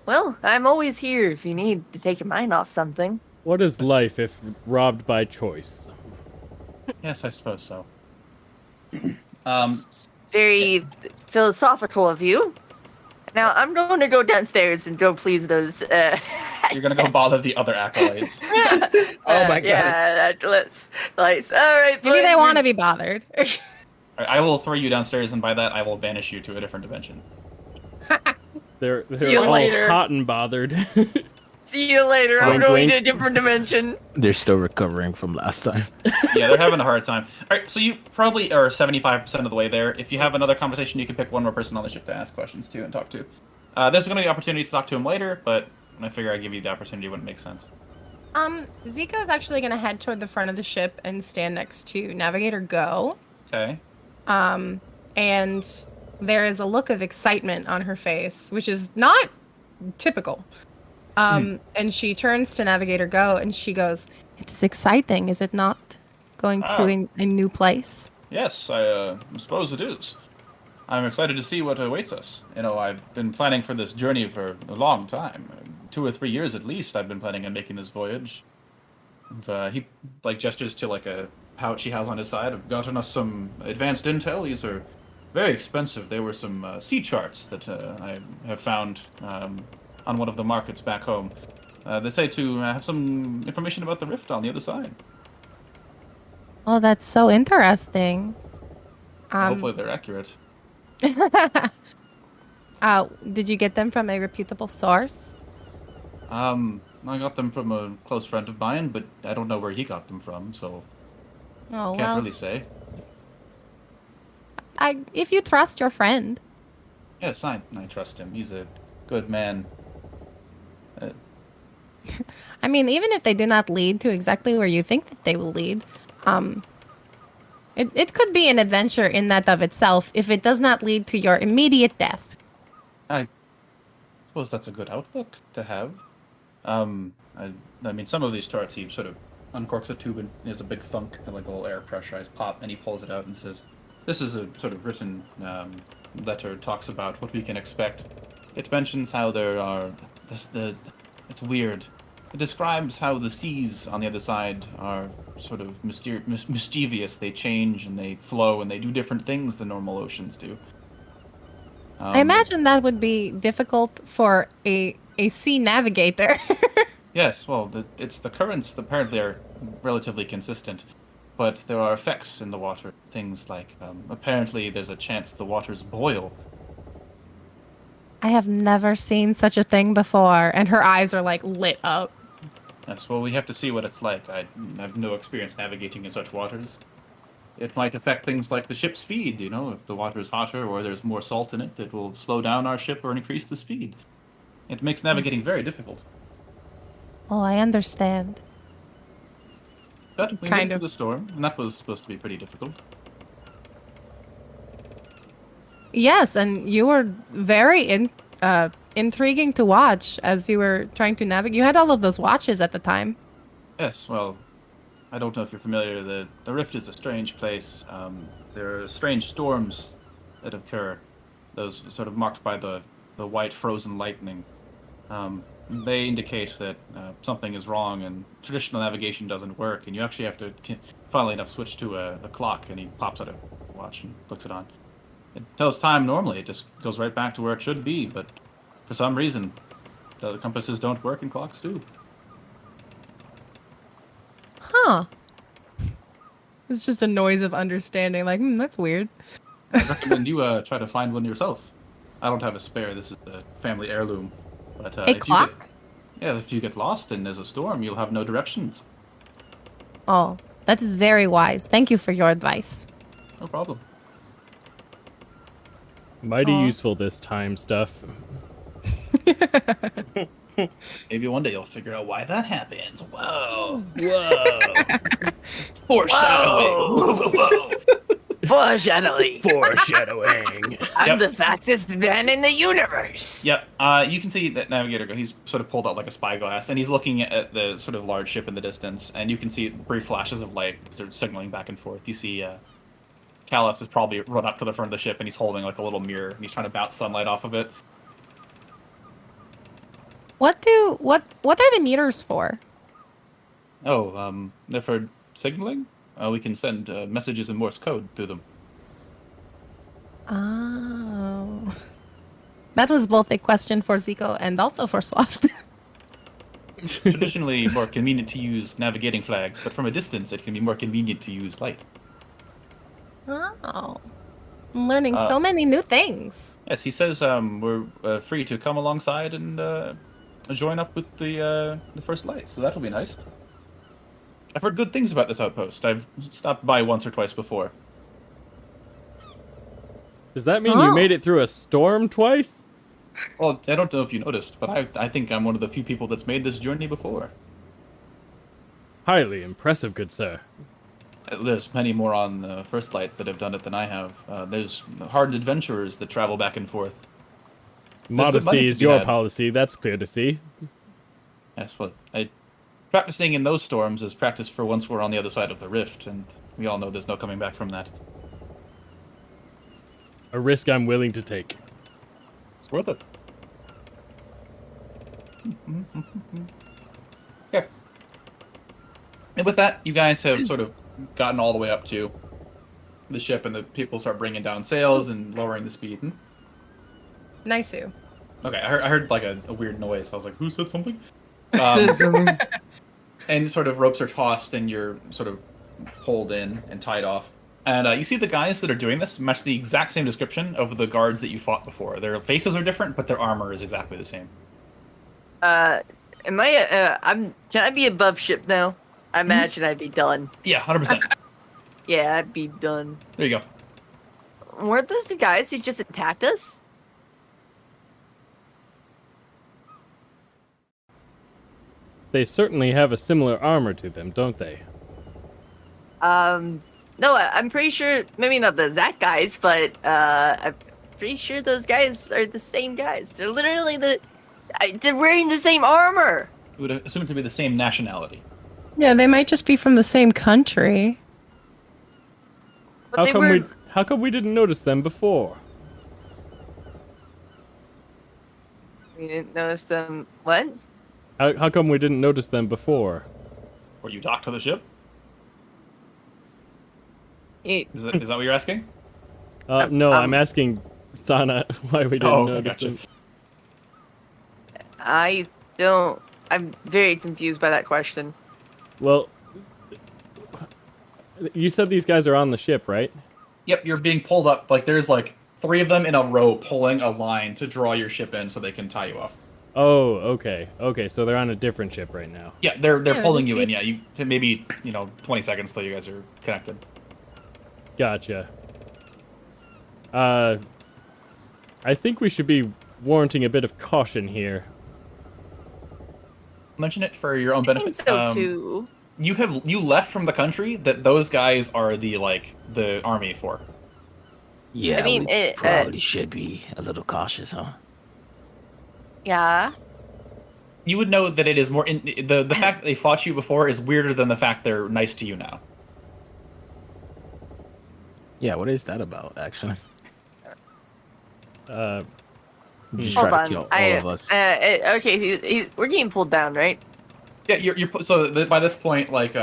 Well, I'm always here if you need to take your mind off something. What is life if robbed by choice? Yes, I suppose so. Very philosophical of you. Now, I'm going to go downstairs and go please those... You're going to go bother the other acolytes. Oh my god. Yeah, let's... All right, Maybe they want to be bothered. I will throw you downstairs, and by that, I will banish you to a different dimension. They're you all later. hot and bothered. See you later. I'm Wink, going wink. to a different dimension. They're still recovering from last time. Yeah, they're having a hard time. All right, so you probably are 75% of the way there. If you have another conversation, you can pick one more person on the ship to ask questions to and talk to. There's going to be opportunities to talk to him later, but I figure I'd give you the opportunity when it makes sense. Zico's actually gonna head toward the front of the ship and stand next to Navigator Go. Okay. And there is a look of excitement on her face, which is not typical. And she turns to Navigator Go and she goes, "It is exciting, is it not? Going to a new place?" Yes, I suppose it is. I'm excited to see what awaits us. You know, I've been planning for this journey for a long time. 2 or 3 years at least I've been planning on making this voyage. He gestures to a pouch he has on his side. I've gotten us some advanced intel. These are very expensive. They were some sea charts that I have found on one of the markets back home. They say to have some information about the rift on the other side. Oh, that's so interesting. Hopefully they're accurate. Did you get them from a reputable source? I got them from a close friend of mine, but I don't know where he got them from, so can't really say. If you trust your friend. Yes, I trust him. He's a good man. I mean, even if they do not lead to exactly where you think that they will lead, it could be an adventure in that of itself if it does not lead to your immediate death. I suppose that's a good outlook to have. I mean, some of these turrets, he sort of uncorks a tube and there's a big thunk and like a little air pressurized pop, and he pulls it out and says, "This is a sort of written letter. Talks about what we can expect. It mentions how there are it's weird. It describes how the seas on the other side are sort of mischievous. They change and they flow and they do different things than normal oceans do." I imagine that would be difficult for a sea navigator. Yes, well, it's the currents apparently are relatively consistent, but there are effects in the water. Things like, apparently there's a chance the waters boil. I have never seen such a thing before, and her eyes are like lit up. Yes, well, we have to see what it's like. I have no experience navigating in such waters. It might affect things like the ship's speed, you know, if the water is hotter or there's more salt in it, it will slow down our ship or increase the speed. It makes navigating very difficult. Oh, I understand. But we made it through the storm, and that was supposed to be pretty difficult. Yes, and you were very intriguing to watch as you were trying to navigate. You had all of those watches at the time. Yes, well, I don't know if you're familiar. The Rift is a strange place. There are strange storms that occur. Those sort of marked by the white frozen lightning. They indicate that something is wrong and traditional navigation doesn't work, and you actually have to, funnily enough, switch to a clock, and he pops out a watch and flicks it on. It tells time normally, it just goes right back to where it should be, but for some reason, the compasses don't work and clocks do. Huh. It's just a noise of understanding, like, that's weird. I recommend you try to find one yourself. I don't have a spare, this is a family heirloom. But, a clock? If you get lost and there's a storm, you'll have no directions. Oh, that is very wise. Thank you for your advice. No problem. Mighty useful this time stuff. Maybe one day you'll figure out why that happens. Whoa. Whoa. Foreshadowing. Whoa. Whoa. Foreshadowing. Foreshadowing. I'm the fastest man in the universe. Yep. You can see that navigator he's sort of pulled out like a spyglass, and he's looking at the sort of large ship in the distance, and you can see brief flashes of light. They're signaling back and forth. You see Callus has probably run up to the front of the ship, and he's holding like a little mirror, and he's trying to bounce sunlight off of it. What are the meters for? Oh, they're for signaling. We can send messages in Morse code through them. Oh. That was both a question for Zico and also for Swaft. It's traditionally more convenient to use navigating flags, but from a distance it can be more convenient to use light. Oh. I'm learning so many new things. Yes, he says we're free to come alongside and join up with the first light, so that'll be nice. I've heard good things about this outpost. I've stopped by once or twice before. Does that mean you made it through a storm twice? Well, I don't know if you noticed, but I think I'm one of the few people that's made this journey before. Highly impressive, good sir. There's many more on the First Light that have done it than I have. There's hardened adventurers that travel back and forth. Modesty is your policy, that's clear to see. Yes, well, practicing in those storms is practice for once we're on the other side of the rift, and we all know there's no coming back from that. A risk I'm willing to take. It's worth it. Yeah. And with that, you guys have sort of gotten all the way up to the ship, and the people start bringing down sails and lowering the speed. Nice-oo. Okay, I heard like a weird noise. I was like, who said something? And sort of ropes are tossed, and you're sort of pulled in and tied off. And you see the guys that are doing this match the exact same description of the guards that you fought before. Their faces are different, but their armor is exactly the same. Can I be above ship now? I imagine I'd be done. Yeah, 100%. Yeah, I'd be done. There you go. Weren't those the guys who just attacked us? They certainly have a similar armor to them, don't they? No, I'm pretty sure, maybe not the exact guys, but I'm pretty sure those guys are the same guys. They're literally they're wearing the same armor. You would assume it to be the same nationality. Yeah, they might just be from the same country. But How come we didn't notice them before? We didn't notice them. What? How come we didn't notice them before? Were you docked to the ship? You- Is that what you're asking? No, I'm asking Sana why we didn't notice gotcha. them. I'm very confused by that question. Well, you said these guys are on the ship, right? Yep, you're being pulled up. Like there's like 3 of them in a row pulling a line to draw your ship in so they can tie you off. Oh, okay. Okay, so they're on a different ship right now. Yeah, they're pulling just you be- in. Yeah, you to maybe 20 seconds till you guys are connected. Gotcha. I think we should be warranting a bit of caution here. Mention it for your own I think benefit. so too. You left from the country that those guys are the army for. Yeah, I mean, we probably should be a little cautious, huh? Yeah. You would know that it is more the fact that they fought you before is weirder than the fact they're nice to you now. Yeah, what is that about, actually? Just Hold try to on. kill all of us. Okay, we're getting pulled down, right? Yeah, by this point, like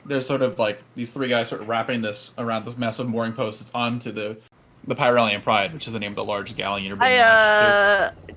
there's sort of like these 3 guys sort of wrapping this around this massive mooring post. It's onto the Pyralian Pride, which is the name of the large galleon you're being lashed to.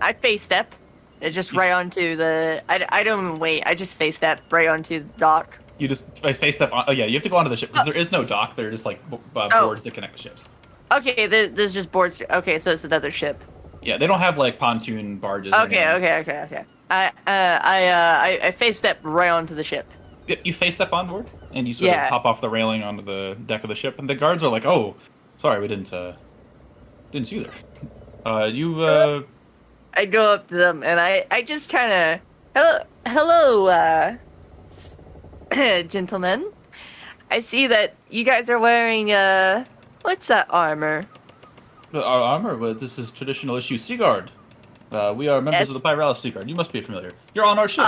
I face step. It's just right onto the. I don't wait. I just face step right onto the dock. You just face step on. Oh yeah, you have to go onto the ship because there is no dock. They're just like boards that connect the ships. Okay, there's just boards. Okay, so it's another ship. Yeah, they don't have like pontoon barges. or Okay. anything. I face step right onto the ship. You face step on board and you sort of Yeah. hop off the railing onto the deck of the ship, and the guards are like, "Oh, sorry, we didn't see you there." I go up to them and I just kind of hello, gentlemen. I see that you guys are wearing what's that armor? Our armor, but this is traditional issue Sea Guard. We are members of the Pyralis Sea Guard. You must be familiar. You're on our ship.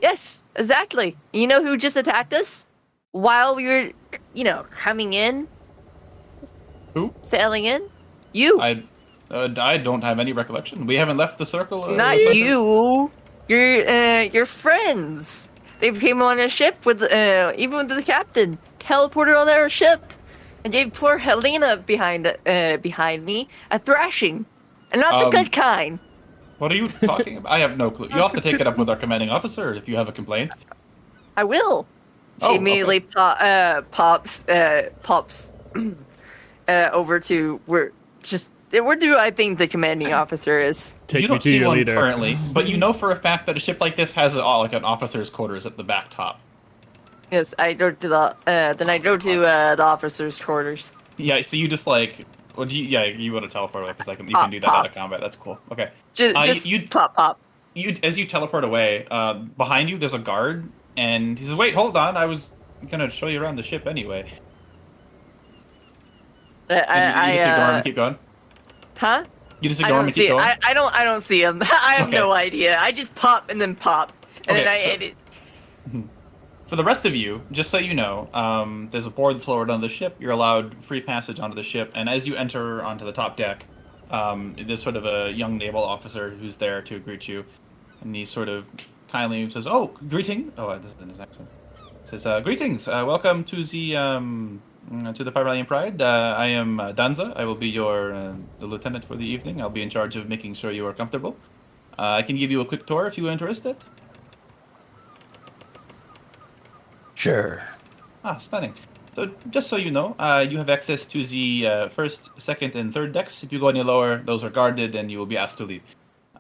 Yes, exactly. You know who just attacked us while we were, coming in, Who? sailing in? You. I don't have any recollection. We haven't left the circle. Not the circle. you. Your friends. They came on a ship with even with the captain. Teleported on their ship, and gave poor Helena behind me a thrashing, and not the good kind. What are you talking about? I have no clue. You have to take it up with our commanding officer if you have a complaint. I will. She Oh, immediately pops over to where do I think the commanding officer is? Take You me don't to see your one leader. currently, but you know for a fact that a ship like this has like an officer's quarters at the back top. Yes, I go to the officer's quarters. Yeah, so you just like, you want to teleport away because you can do that out of combat. That's cool. Okay. Just you pop. as you teleport away, behind you there's a guard, and he says, "Wait, hold on. I was gonna show you around the ship anyway." And you just ignore him and keep going. Huh? You just I ignore him don't and see keep it. going. I don't see him. I have Okay. no idea. I just pop and then pop, and Okay, then I so- hit it. For the rest of you, just so you know, there's a board that's lowered on the ship. You're allowed free passage onto the ship, and as you enter onto the top deck, there's sort of a young naval officer who's there to greet you, and he sort of kindly says, "Oh, greeting." Oh, this is in his accent. He says, "Greetings. Welcome to the Pyralian Pride. I am Danza. I will be your the lieutenant for the evening. I'll be in charge of making sure you are comfortable. I can give you a quick tour if you're interested." Sure. Stunning. So, just so you know, you have access to the first, second, and third decks. If you go any lower, those are guarded, and you will be asked to leave.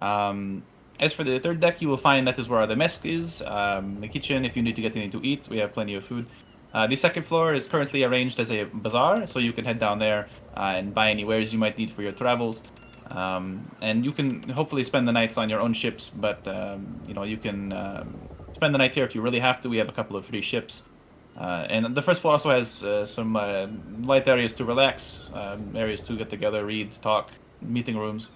As for the third deck, you will find that is where the mess is, the kitchen. If you need to get anything to eat, we have plenty of food. The second floor is currently arranged as a bazaar, so you can head down there and buy any wares you might need for your travels. And you can hopefully spend the nights on your own ships, but you can spend the night here if you really have to. We have a couple of free ships. And the first floor also has some light areas to relax, areas to get together, read, talk, meeting rooms.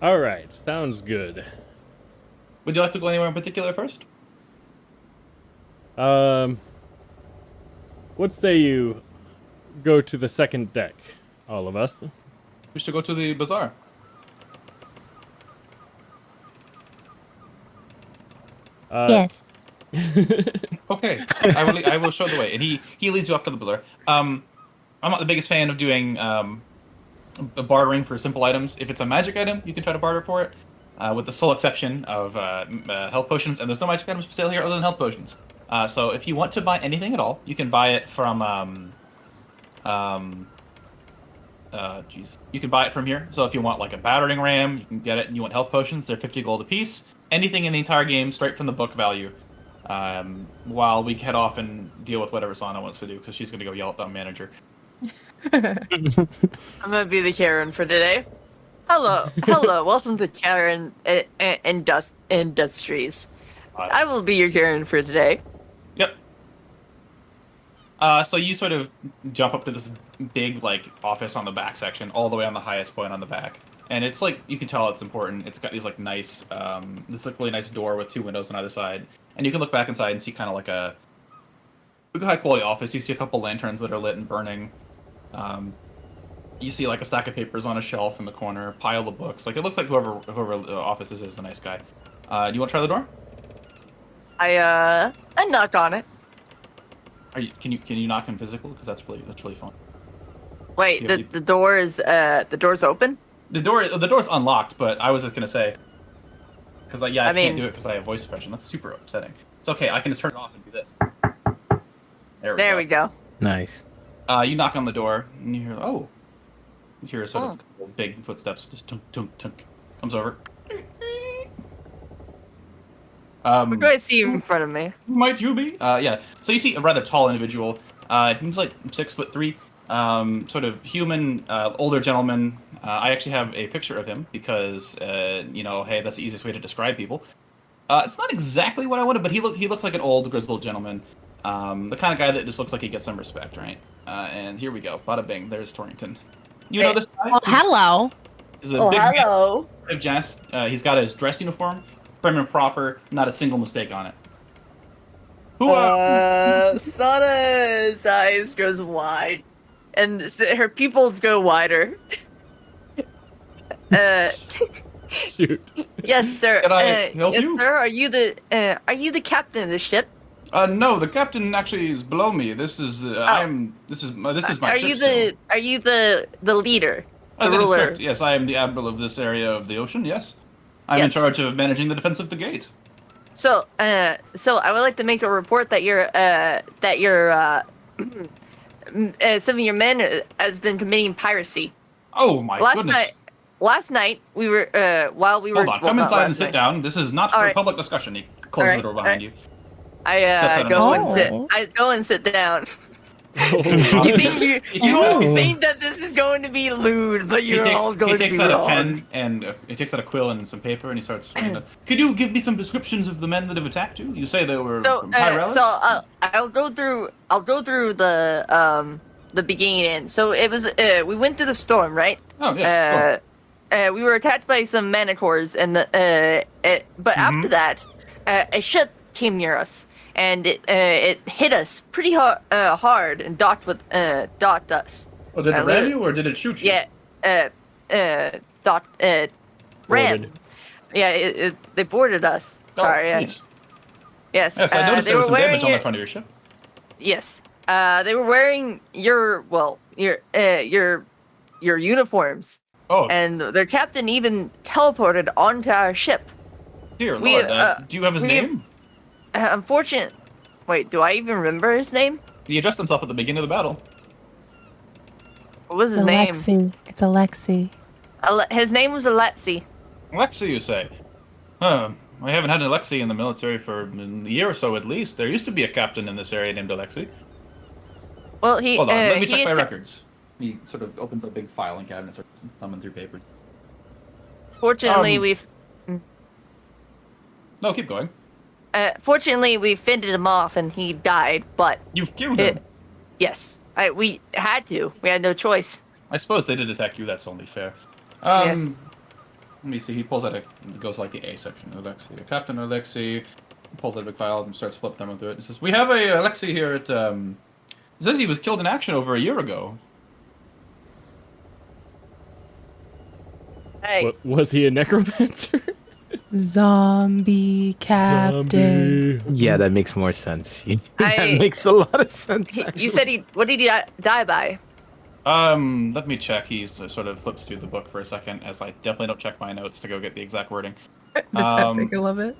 All right, sounds good. Would you like to go anywhere in particular first? What say you go to the second deck, all of us? We should go to the bazaar. Yes. Okay, I will show the way, and he leads you off to the bazaar. I'm not the biggest fan of doing bartering for simple items. If it's a magic item, you can try to barter for it, with the sole exception of health potions, and there's no magic items for sale here other than health potions. So if you want to buy anything at all, you can buy it from you can buy it from here. So if you want like a battering ram, you can get it, and you want health potions, they're 50 gold apiece. Anything in the entire game, straight from the book value. While we head off and deal with whatever Sana wants to do, because she's gonna go yell at the manager. I'm gonna be the Karen for today. Hello, welcome to Karen Industries. I will be your Karen for today. Yep. So you sort of jump up to this big like office on the back section, all the way on the highest point on the back, and it's like you can tell it's important. It's got these like nice, this like really nice door with 2 windows on either side, and you can look back inside and see kind of like a high quality office. You see a couple lanterns that are lit and burning. You see like a stack of papers on a shelf in the corner, a pile of books. Like it looks like whoever the office is a nice guy. Do you want to try the door? I knock on it. Can you knock in physical? Because that's really fun. Wait, the door's open? The door's unlocked, but I was just gonna say, because I can't do it because I have voice suppression. That's super upsetting. It's okay. I can just turn it off and do this. There we go. Nice. You knock on the door and you hear sort of big footsteps. Just tunk tunk tunk. Comes over. What do I see in front of me? Might you be? Yeah. So you see a rather tall individual. He's like 6'3", sort of human, older gentleman. I actually have a picture of him because, hey, that's the easiest way to describe people. It's not exactly what I wanted, but he looks like an old, grizzled gentleman. The kind of guy that just looks like he gets some respect, right? And here we go. Bada bing. There's Torrington. You know this guy? Well, hello. He's a big hello. He's got his dress uniform, prim and proper, not a single mistake on it. Sana's eyes goes wide, and her pupils go wider. Shoot. Yes, sir. Can I help yes, you? sir. Are you the captain of the ship? No, the captain actually is below me. This is this is my ship. Are you the leader? The That is ruler? correct. Yes, I am the admiral of this area of the ocean. Yes, I'm in Yes. charge of managing the defense of the gate. So I would like to make a report that some of your men has been committing piracy. Oh my goodness! Last night we were while we were. Hold on, come inside and sit down. This is not for Alright. public discussion. He closes the door behind you. I go and sit down. You think that this is going to be lewd, but you're all going to be He takes out wrong. a pen and he takes out a quill and some paper and he starts. Could you give me some descriptions of the men that have attacked you? You say they were from Pyrelis? I'll go through the beginning. So it was we went through the storm, right? Oh yes. We were attacked by some manticores, and but after that, a ship came near us, and it hit us pretty hard and docked us. Well, did it ram you or did it shoot you? Yeah, ram. Boarded. Yeah, they boarded us. Oh, Sorry. jeez. Yes. Yes, I noticed they there was were some damage wearing on the front of your ship. Yes. They were wearing your uniforms. Oh, And their captain even teleported onto our ship. dear we, Lord. Do you have his name? Unfortunate. Wait, do I even remember his name? He addressed himself at the beginning of the battle. What was his name? It's Alexi. His name was Alexi. Alexi, you say? I haven't had an Alexi in the military for a year or so at least. There used to be a captain in this area named Alexi. Well, he. Hold on, let me he check my atta- records. He sort of opens a big filing cabinet and starts thumbing through papers. Fortunately, we've No, keep going. fortunately we fended him off and he died. But You've killed him. yes, we had to. We had no choice. I suppose they did attack you. That's only fair. Yes. Let me see. He pulls out it goes like the A section. Alexi, Captain Alexi. He pulls out a big file and starts flipping them through it. He says, "We have a Alexi here at." It says he was killed in action over a year ago. Hey, Was he a necromancer? Zombie captain. Zombie. Yeah, that makes more sense. That I- makes a lot of sense. you actually. said what did he die by? Let me check. He sort of flips through the book for a second, as I definitely don't check my notes to go get the exact wording. That's epic. I love it.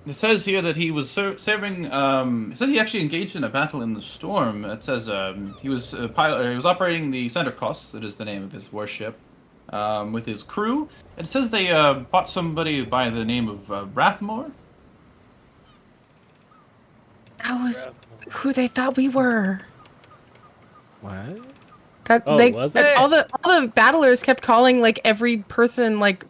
It says here that he was serving. It says he actually engaged in a battle in the storm. It says he was a pilot. He was operating the Santa Cross. That is the name of his warship. With his crew. It says they bought somebody by the name of Rathmore. That was who they thought we were. What? That Oh, they was said it? all the battlers kept calling like every person like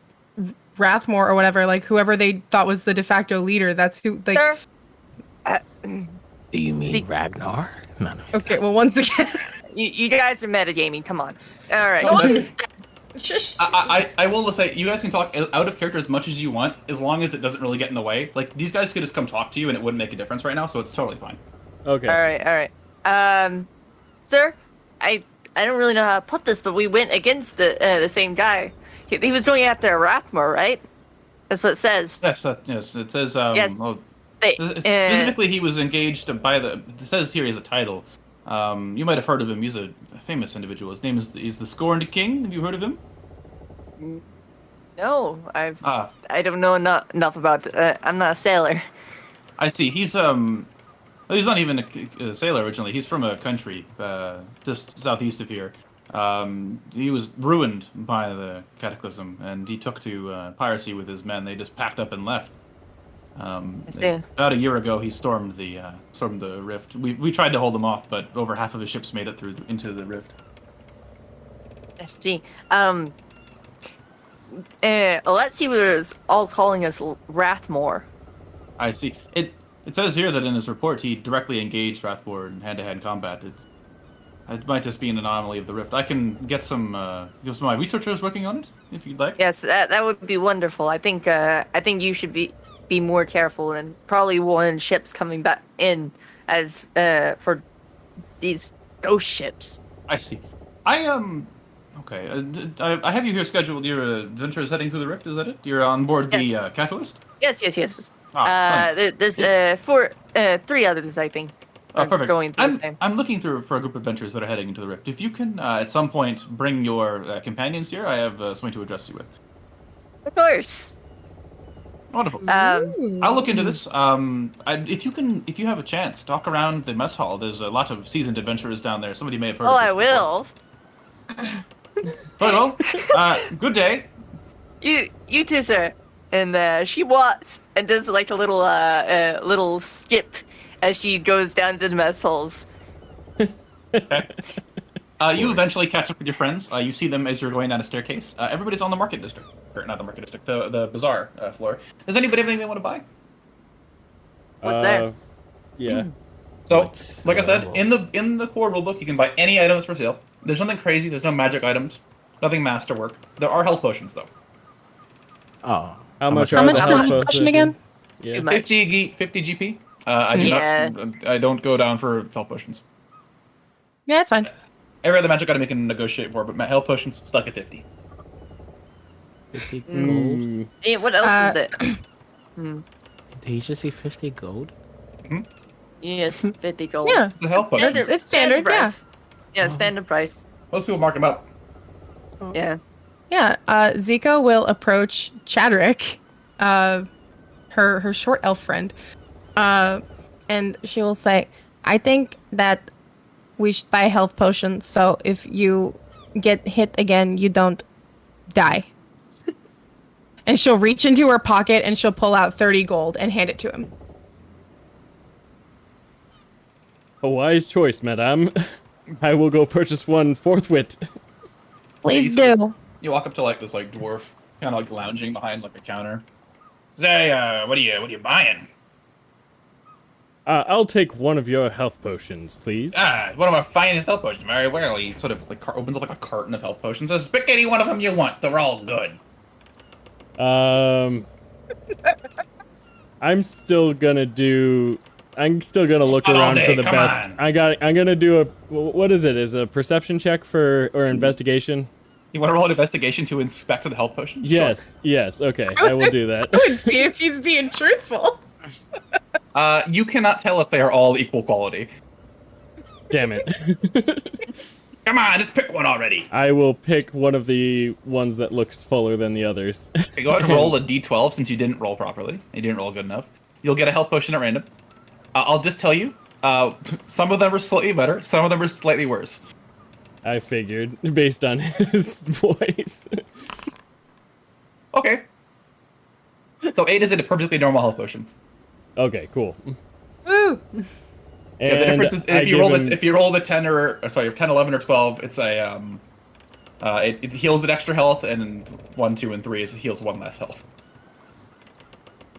Rathmore or whatever, like whoever they thought was the de facto leader. That's who like Sir? Do you mean See- Ragnar? No. okay, well once again You guys are metagaming. Come on. All right. No, that- Shush. I will say, you guys can talk out of character as much as you want, as long as it doesn't really get in the way. Like, these guys could just come talk to you and it wouldn't make a difference right now, so it's totally fine. Okay. All right. Sir, I don't really know how to put this, but we went against the same guy. He was going after Rathmore, right? That's what it says. Yes, yes, it says, Yes. well, They, specifically he was engaged by the, it says here he has a title. You might have heard of him, he's a famous individual. His name is the Scorned King, have you heard of him? no, I don't know enough about. I'm not a sailor. I see, he's not even a sailor originally, he's from a country, just southeast of here. He was ruined by the cataclysm, and he took to piracy with his men. They just packed up and left. see. About a year ago, he stormed the rift. We tried to hold him off, but over half of his ships made it through into the rift. I see. Alexi was all calling us Rathmore. I see. It says here that in his report he directly engaged Rathmore in hand-to-hand combat. It might just be an anomaly of the rift. I can get some of my researchers working on it if you'd like. Yes, that would be wonderful. I think you should be more careful and probably warn ships coming back in as for these ghost ships. I see. Okay. I have you here scheduled. Your adventure is heading through the rift. Is that it? You're on board the Yes. Catalyst. Yes. Ah, fun. There's 3 others, I think. Oh, are perfect. Going through the same. I'm looking through for a group of adventurers that are heading into the rift. If you can, at some point, bring your companions here, I have something to address you with. Of course. Wonderful. Um, I'll look into this. If you have a chance, talk around the mess hall. There's a lot of seasoned adventurers down there. Somebody may have heard. Oh, of this I will. Very well. Good day. You too, sir. And she walks and does like a little skip as she goes down to the mess halls. Okay. You eventually catch up with your friends. You see them as you're going down a staircase. Everybody's on the market district, or not the market district, the bazaar floor. Does anybody have anything they want to buy? What's there? Yeah. So, like I said, in the core rulebook, you can buy any items for sale. There's nothing crazy. There's no magic items. Nothing masterwork. There are health potions though. Oh. How much How are much the is health the potions? potion again? Yeah. Too much. 50 GP. I don't go down for health potions. Yeah, it's fine. Every other magic item you can negotiate for, but my health potions stuck at 50. 50 gold? Mm, Yeah, what else is it? Did he just say 50 gold? Yes, 50 gold. Yeah, It's a health potion. it's standard. Yeah, price. Yeah, standard price. Most people mark them up. Yeah. yeah. Zico will approach Chadrick, her short elf friend, and she will say, "I think that we should buy a health potion, so if you get hit again, you don't die." And she'll reach into her pocket and she'll pull out 30 gold and hand it to him. A wise choice, madame. I will go purchase one forthwith. Please do. You walk up to like this like dwarf, kind of like lounging behind like a counter. Say, what are you buying? I'll take one of your health potions, please. One of our finest health potions. Very well. He sort of like opens up like a carton of health potions. Says, pick any one of them you want. They're all good. I'm still gonna look around for the best. On. I'm gonna do what is it? Is a perception check or investigation? You want to roll an investigation to inspect the health potions? Yes, yes. Okay, I will do that. I would see if he's being truthful. You cannot tell if they are all equal quality. Damn it. Come on, just pick one already. I will pick one of the ones that looks fuller than the others. Okay, go ahead and roll a d12 since you didn't roll properly. You didn't roll good enough. You'll get a health potion at random. I'll just tell you, some of them are slightly better, some of them are slightly worse. I figured, based on his voice. Okay. So 8 is a perfectly normal health potion. Okay, cool. Woo! Yeah, the difference is if you roll the 10 10, 11, or 12, it's a it heals an extra health, and 1, 2, and 3 heals 1 less health.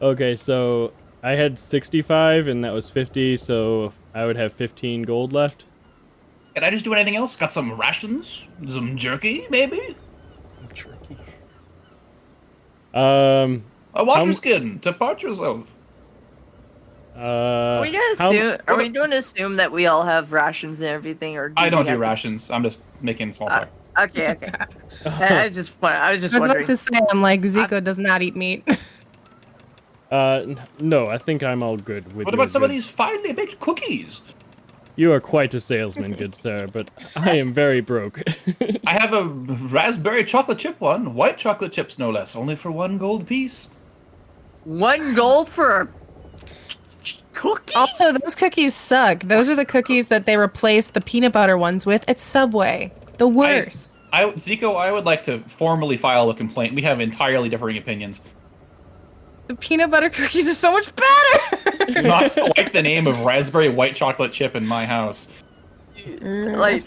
Okay, so I had 65 and that was 50, so I would have 15 gold left. Can I just do anything else? Got some rations? Some jerky, maybe? Jerky. A water skin to part yourself. Are we going to assume that we all have rations and everything, or I don't do rations. I'm just making small talk. Okay. I was just wondering. about to say, I'm like, Zico does not eat meat. No, I think I'm all good with What about some of these finely baked cookies? You are quite a salesman, good sir, but I am very broke. I have a raspberry chocolate chip one, white chocolate chips no less, only for 1 gold piece. 1 gold for a cookie? Also, those cookies suck. Those are the cookies that they replaced the peanut butter ones with at Subway. The worst. Zico, I would like to formally file a complaint. We have entirely differing opinions. The peanut butter cookies are so much better! Do not select the name of raspberry white chocolate chip in my house. Like,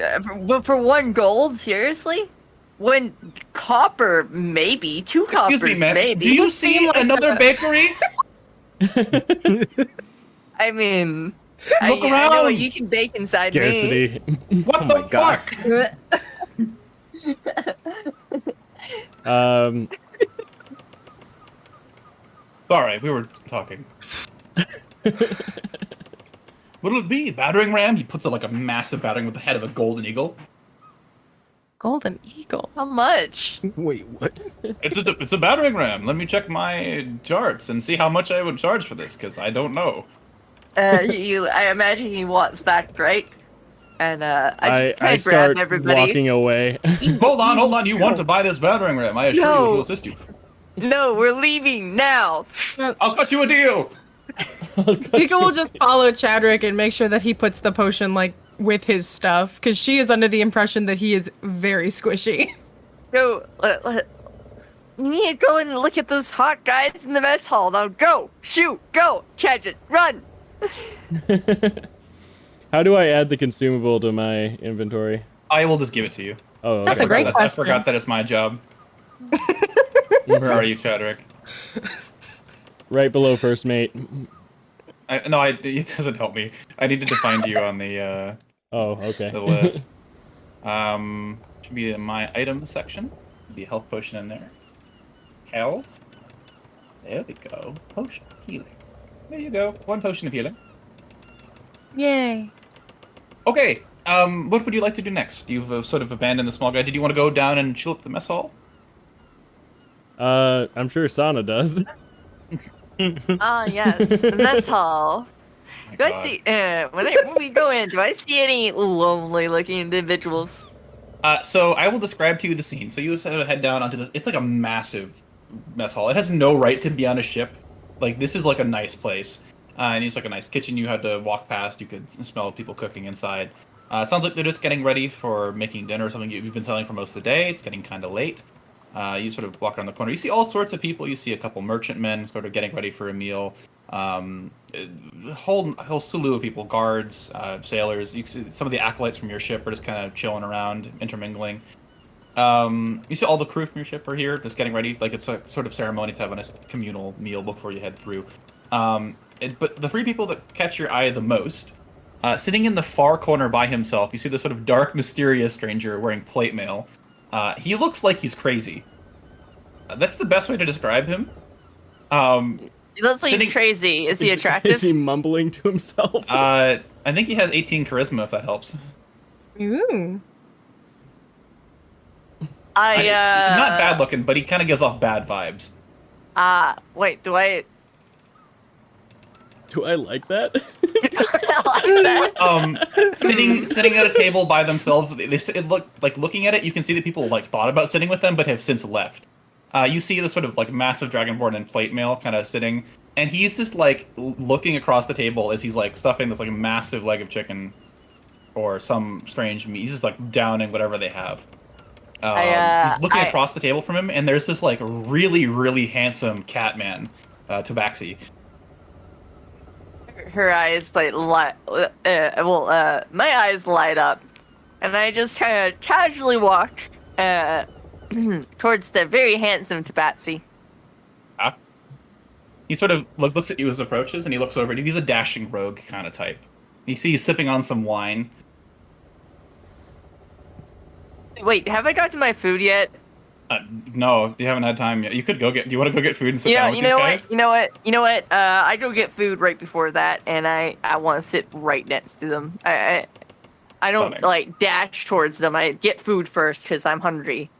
for 1 gold? Seriously? 1 copper, maybe. 2 coppers, Excuse me, man. maybe. Do you see like another bakery? I mean, Look I around. know what you can bake inside Scarcity. What the fuck? Sorry, we were talking. What'll it be? Battering ram? He puts like a massive battering with the head of a golden eagle. Golden eagle. How much? Wait, what? It's a battering ram. Let me check my charts and see how much I would charge for this, because I don't know. I imagine he wants back, right? And I just I grab start everybody. walking away. Hold on. You want to buy this battering ram? I assure you, No. it will assist you. No, we're leaving now. I'll cut you a deal. Zico will just follow Chadrick and make sure that he puts the potion, like, with his stuff, because she is under the impression that he is very squishy. So, you need to go and look at those hot guys in the mess hall. Now go! Shoot! Go! Chadrick, run! How do I add the consumable to my inventory? I will just give it to you. Oh, That's okay. a great I question. forgot that it's my job. Where are you, Chadrick? Right below first mate. It doesn't help me. I needed to find you on the Oh, okay. the list. Should be in my items section. Be a health potion in there. Health. There we go. Potion of healing. There you go. 1 potion of healing. Yay. Okay. What would you like to do next? You've sort of abandoned the small guy. Did you want to go down and chill at the mess hall? I'm sure Sana does. Ah, yes, the mess hall. My Do I God. see, when we go in, do I see any lonely-looking individuals? So I will describe to you the scene. So you sort of head down onto this. It's like a massive mess hall. It has no right to be on a ship. Like, this is like a nice place. And it's like a nice kitchen you had to walk past. You could smell people cooking inside. It sounds like they're just getting ready for making dinner or something you've been selling for most of the day. It's getting kind of late. You sort of walk around the corner. You see all sorts of people. You see a couple merchantmen sort of getting ready for a meal. A whole slew of people, guards, sailors. You see some of the acolytes from your ship are just kind of chilling around, intermingling. You see all the crew from your ship are here, just getting ready. Like it's a sort of ceremony to have a nice communal meal before you head through. But the 3 people that catch your eye the most, sitting in the far corner by himself, you see this sort of dark, mysterious stranger wearing plate mail. He looks like he's crazy. That's the best way to describe him. He looks like he's crazy. Is he attractive? Is he mumbling to himself? I think he has 18 charisma, if that helps. Ooh. I not bad looking, but he kind of gives off bad vibes. Wait, do I Do I like that? Sitting at a table by themselves, it looked like, looking at it, you can see that people like thought about sitting with them, but have since left. You see this sort of like massive dragonborn in plate mail kind of sitting, and he's just like looking across the table as he's like stuffing this like massive leg of chicken or some strange meat. He's just like downing whatever they have. He's looking across the table from him, and there's this like really, really handsome cat man, Tabaxi. Her eyes like my eyes light up, and I just kind of casually walk towards the very handsome Tabaxi. He sort of looks at you as he approaches, and he looks over at you. He's a dashing rogue kind of type. You see he's sipping on some wine. Wait, have I gotten my food yet? No, you haven't had time yet. You could go get. Do you want to go get food and sit down with these guys? You know what? I go get food right before that, and I want to sit right next to them. I don't like dash towards them. I get food first because I'm hungry.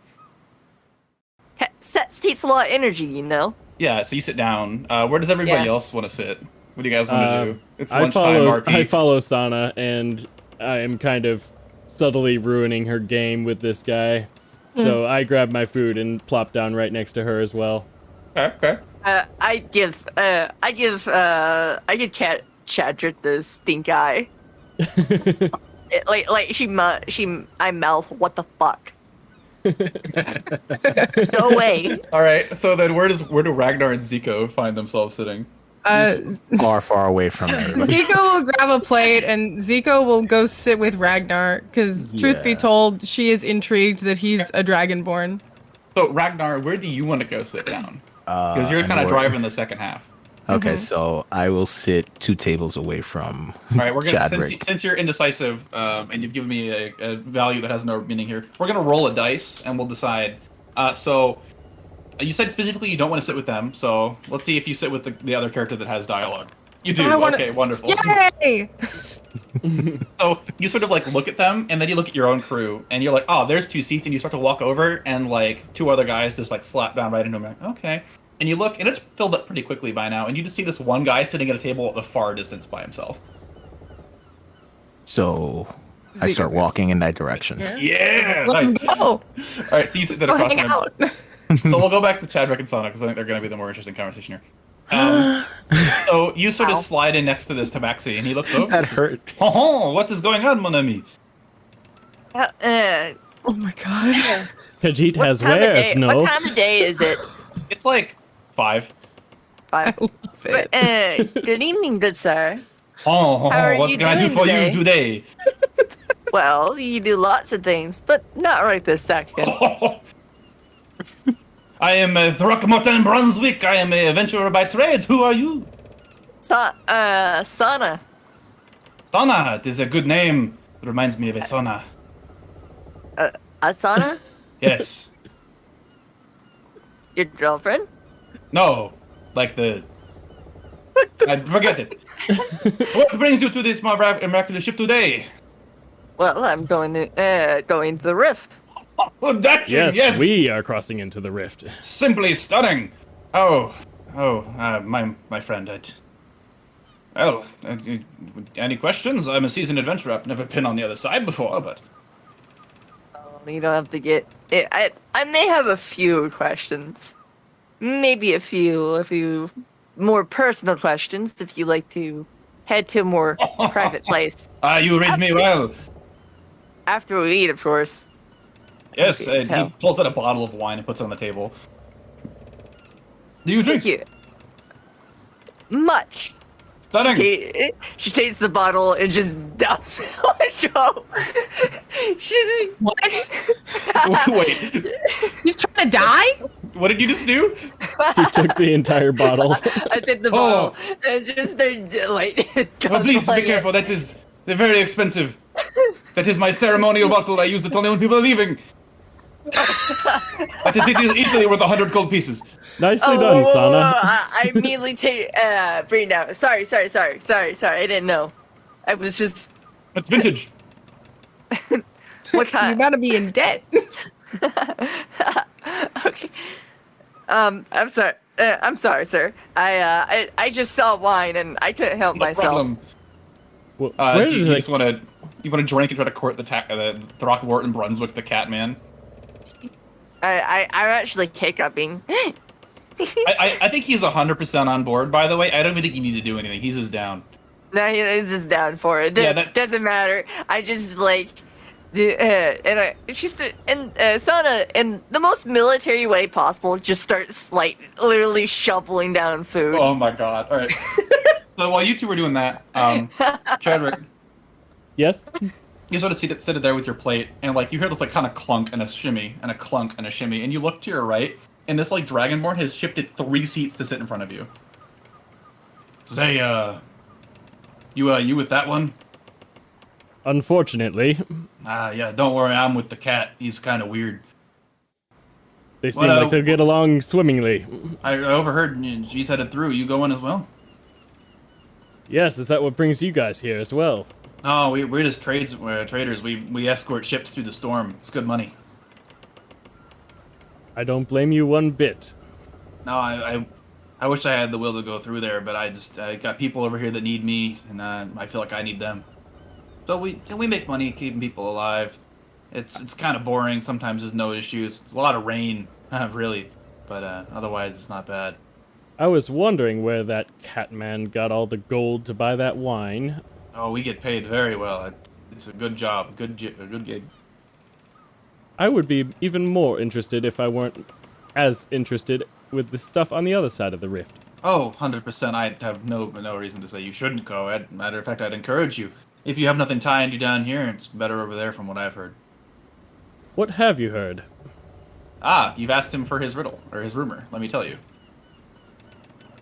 Sets takes a lot of energy, you know. Yeah, so you sit down. Where does everybody else want to sit? What do you guys want to do? It's lunchtime, RP. I follow Sana, and I am kind of subtly ruining her game with this guy. So I grab my food and plop down right next to her as well. Okay. I give Chadrick the stink eye. I mouth, what the fuck? No way. All right. So then, where do Ragnar and Zico find themselves sitting? Far away from everybody. Zico will grab a plate, and Zico will go sit with Ragnar, because truth be told, she is intrigued that he's a dragonborn. So Ragnar, where do you want to go sit down? Because you're kind of driving the second half. Okay, so I will sit 2 tables away from. All right, we're gonna since you're indecisive, and you've given me a value that has no meaning here. We're gonna roll a dice, and we'll decide. So you said specifically you don't want to sit with them, so let's see if you sit with the other character that has dialogue. You do. Okay, wonderful. Yay! So you sort of like look at them, and then you look at your own crew, and you're like, oh, there's 2 seats, and you start to walk over, and like 2 other guys just like slap down right into them. Like, okay. And you look, and it's filled up pretty quickly by now, and you just see this one guy sitting at a table at the far distance by himself. So I start walking in that direction. Yeah! Let's Nice. go! All right, so you sit there across Hang out. So we'll go back to Chadwick and Sonic, because I think they're going to be the more interesting conversation here. So you sort of slide in next to this Tabaxi, and he looks over. That hurt. Oh, what is going on, mon ami? Oh my god. Khajiit has What wares, no? What time of day is it? It's like 5. 5. I love it. Good evening, good sir. Oh, How are what you can I do doing for today? you today? Well, you do lots of things, but not right this second. I am Throckmorton Brunswick. I am a adventurer by trade. Who are you? Sana. Sana. It is a good name. It reminds me of a sauna. Asana? Yes. Your girlfriend? No. Like the... I forget it. What brings you to this miraculous ship today? Well, I'm going to the rift. Oh, that Yes, yes. we are crossing into the rift. Simply stunning. My friend. Any questions? I'm a seasoned adventurer. I've never been on the other side before, but... You don't have to get... I may have a few questions. Maybe a few more personal questions if you like to head to a more private place. You read me well. After we eat, of course. Yes, Okay, and he pulls out a bottle of wine and puts it on the table. Do you drink? Thank you. Much. Stunning. Okay, she takes the bottle and just dumps it on Joe. She's What? Wait, You trying to die? what did you just do? He took the entire bottle. I take the bottle and just started like. Oh, please be careful. They're very expensive. That is my ceremonial bottle. I use it only when people are leaving. That is easily worth 100 gold pieces. Nicely done, Sana. I immediately bring it down. Sorry. I didn't know. I was just. It's vintage. What You're time? about to be in debt. Okay. I'm sorry. I'm sorry, sir. I just saw wine and I couldn't help No myself. problem. Well, where Do you does just want to drink and try to court the Throckmorton Brunswick, the cat man? I'm actually hiccuping. I think he's 100% on board. By the way, I don't even think you need to do anything. He's just down. No, he's just down for it. Yeah, that doesn't matter. I just like, Sana, in the most military way possible, just starts like literally shoveling down food. Oh my god! All right. So while you two were doing that, Chadwick, Yes? you sort of sit there with your plate, and like you hear this like kind of clunk and a shimmy, and a clunk and a shimmy, and you look to your right, and this like dragonborn has shifted 3 seats to sit in front of you. Say, you with that one? Unfortunately, Yeah, don't worry, I'm with the cat. He's kind of weird. they seem Well, like they'll get along swimmingly. I overheard she's headed through. You going as well? Yes, is that what brings you guys here as well? No, we're just traders. We escort ships through the storm. It's good money. I don't blame you one bit. No, I wish I had the will to go through there, but I got people over here that need me, and I feel like I need them. So we make money keeping people alive. It's kind of boring. Sometimes there's no issues. It's a lot of rain, really, but otherwise it's not bad. I was wondering where that catman got all the gold to buy that wine. Oh, we get paid very well. It's a good job, a good gig. I would be even more interested if I weren't as interested with the stuff on the other side of the rift. Oh, 100%. I have no reason to say you shouldn't go. Matter of fact, I'd encourage you. If you have nothing tying you down here, it's better over there from what I've heard. What have you heard? You've asked him for his riddle, or his rumor, let me tell you.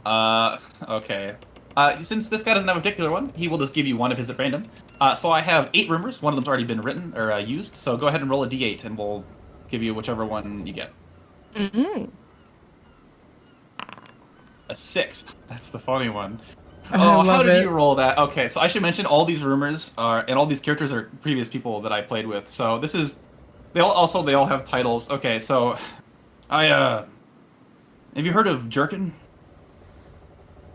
Okay. Since this guy doesn't have a particular one, he will just give you one of his at random. So I have 8 rumors. One of them's already been written, or used, so go ahead and roll a d8, and we'll give you whichever one you get. Mm-hmm. A 6. That's the funny one. I Oh, how love did it. you roll that? Okay, so I should mention all these rumors are, and all these characters are previous people that I played with. So this is, they all have titles. Okay, so have you heard of Jerkin?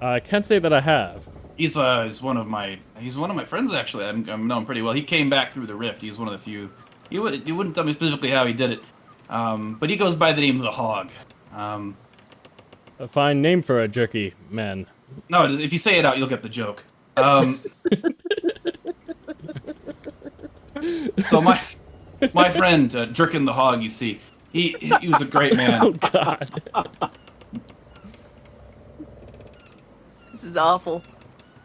I can't say that I have. He's one of my friends actually. I know him pretty well. He came back through the rift. He's one of the few. You wouldn't tell me specifically how he did it, but he goes by the name of the Hog. A fine name for a jerky man. No, if you say it out, you'll get the joke. So my friend Jerkin the Hog, you see, he was a great man. Oh God. This is awful.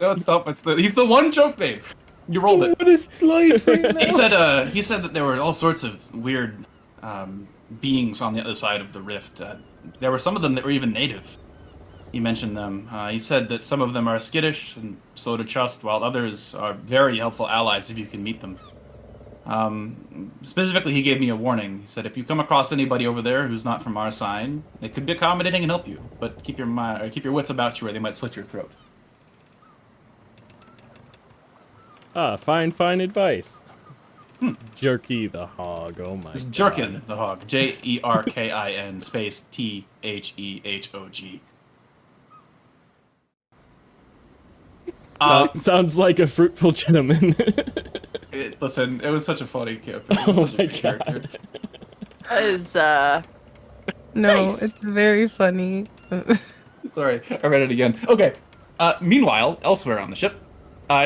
No, stop! He's the one joke name. You rolled it. What is life right now? He said that there were all sorts of weird beings on the other side of the rift. There were some of them that were even native. He mentioned them. He said that some of them are skittish and slow to trust, while others are very helpful allies if you can meet them. Specifically, he gave me a warning. He said if you come across anybody over there who's not from our side, they could be accommodating and help you, but keep your wits about you, or they might slit your throat. Fine advice. Jerky the Hog, oh my It's God. Jerkin the Hog. Jerkin space THEHOG. Sounds like a fruitful gentleman. Listen, it was such a funny character. Oh my God. That is No, Nice. it's very funny. Sorry, I read it again. Okay. Meanwhile, elsewhere on the ship,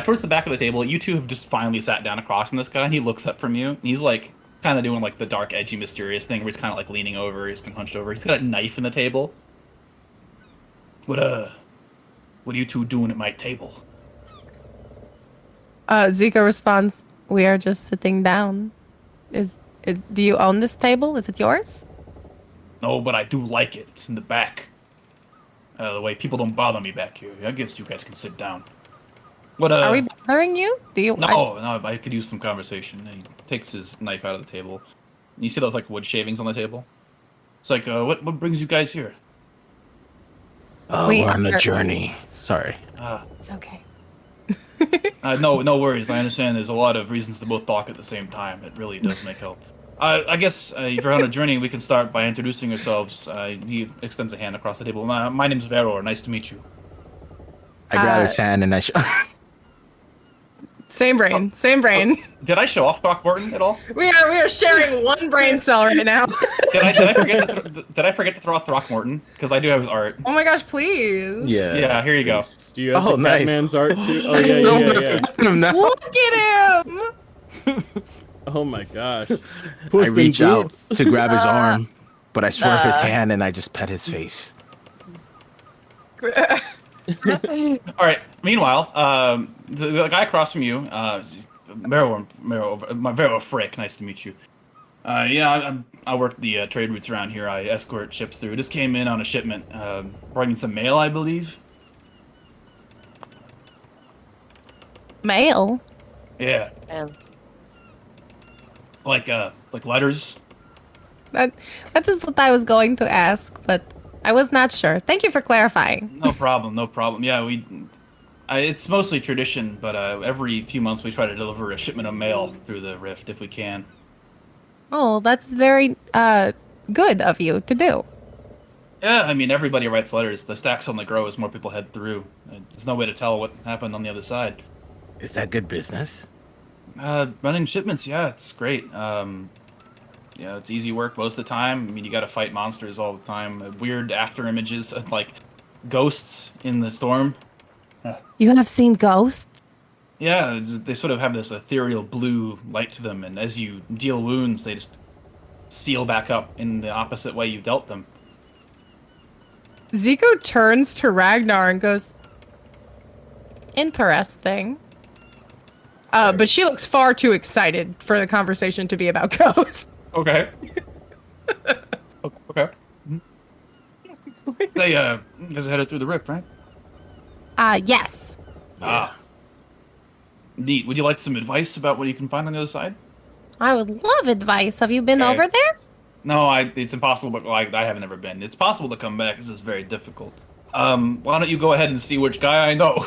towards the back of the table, you two have just finally sat down across from this guy, and he looks up from you, and he's like kind of doing like the dark, edgy, mysterious thing where he's kind of like leaning over, he's kind of hunched over. He's got a knife in the table. What are you two doing at my table? Zico responds, "We are just sitting down. Do you own this table? Is it yours?" No, but I do like it. It's in the back. The way people don't bother me back here. I guess you guys can sit down. What Are we bothering you? Do you? No, I could use some conversation. He takes his knife out of the table. You see those like wood shavings on the table? It's like, what brings you guys here? Oh, we're on a journey. Sorry. It's okay. No worries. I understand there's a lot of reasons to both talk at the same time. It really does make help. I guess if you're on a journey, we can start by introducing ourselves. He extends a hand across the table. My name's Veror. Nice to meet you. I grab his hand and I Same brain. Same brain. Did I show off Throckmorton at all? We are sharing one brain cell right now. Did I forget to throw off Throckmorton? Because I do have his art. Oh my gosh, please. Yeah, here you go. Do you have the nice. Batman's art too? Oh yeah. Look at him! Oh my gosh. I reach out to grab his arm, but I swerve his hand and I just pet his face. All right. Meanwhile, the guy across from you, Vero Frick. Nice to meet you. I work the trade routes around here. I escort ships through. Just came in on a shipment, bringing some mail, I believe. Mail? Yeah. Like letters. That is what I was going to ask, but I was not sure. Thank you for clarifying. No problem. Yeah, it's mostly tradition, but every few months we try to deliver a shipment of mail through the rift if we can. Oh, that's very good of you to do. Yeah, I mean, everybody writes letters. The stacks only grow as more people head through. There's no way to tell what happened on the other side. Is that good business? Running shipments, yeah, it's great. Yeah, it's easy work most of the time. I mean, you got to fight monsters all the time. Weird after images of like ghosts in the storm. You have seen ghosts? Yeah, they sort of have this ethereal blue light to them, and as you deal wounds, they just seal back up in the opposite way you dealt them. Zico turns to Ragnar and goes, "Interesting." But she looks far too excited for the conversation to be about ghosts. Okay. Okay. They, you guys are headed through the rift, right? Yes. Neat. Would you like some advice about what you can find on the other side? I would love advice. Have you been over there? No, it's impossible. I haven't ever been. It's possible to come back. This is very difficult. Why don't you go ahead and see which guy I know?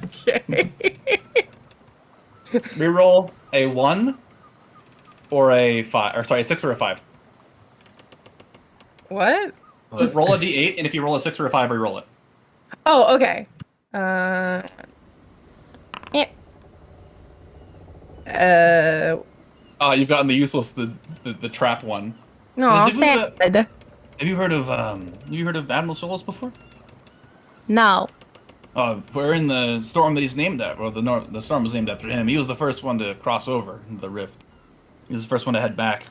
Okay. Reroll a 1 or a 5. Or sorry, a 6 or a 5. What? Roll a d8, and if you roll a 6 or a 5, reroll it. Oh, okay. Yeah. You've gotten the useless, the trap one. No, Have you heard of Admiral Solos before? No. We're in the storm that he's named after. Well, the storm was named after him. He was the first one to cross over the rift. He was the first one to head back.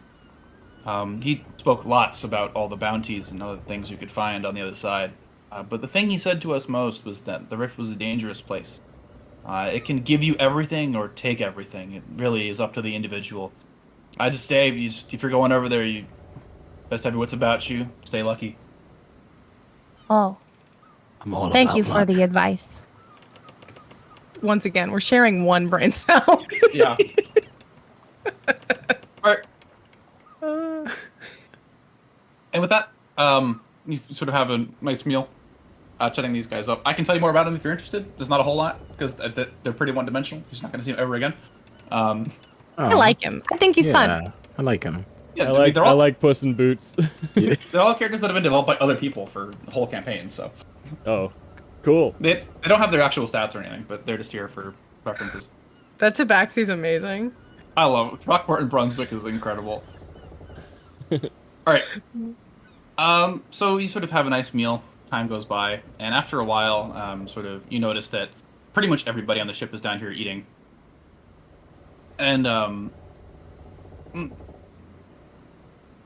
He spoke lots about all the bounties and other things you could find on the other side. But the thing he said to us most was that the rift was a dangerous place. It can give you everything or take everything. It really is up to the individual. I just say, if you're going over there, you best have your wits about you. Stay lucky. Oh. Thank you for the advice. Once again, we're sharing one brain cell. Yeah. All right. And with that, you sort of have a nice meal, chatting these guys up. I can tell you more about them if you're interested. There's not a whole lot, because they're pretty one-dimensional. You're just not going to see them ever again. I like him. I think he's fun. I like him. Yeah, I like Puss in Boots. They're all characters that have been developed by other people for the whole campaign, so... Oh, cool. They don't have their actual stats or anything, but they're just here for references. That Tabaxi's amazing. I love it. Throckmorton Brunswick is incredible. Alright. So you sort of have a nice meal, time goes by, and after a while, you notice that pretty much everybody on the ship is down here eating. And Need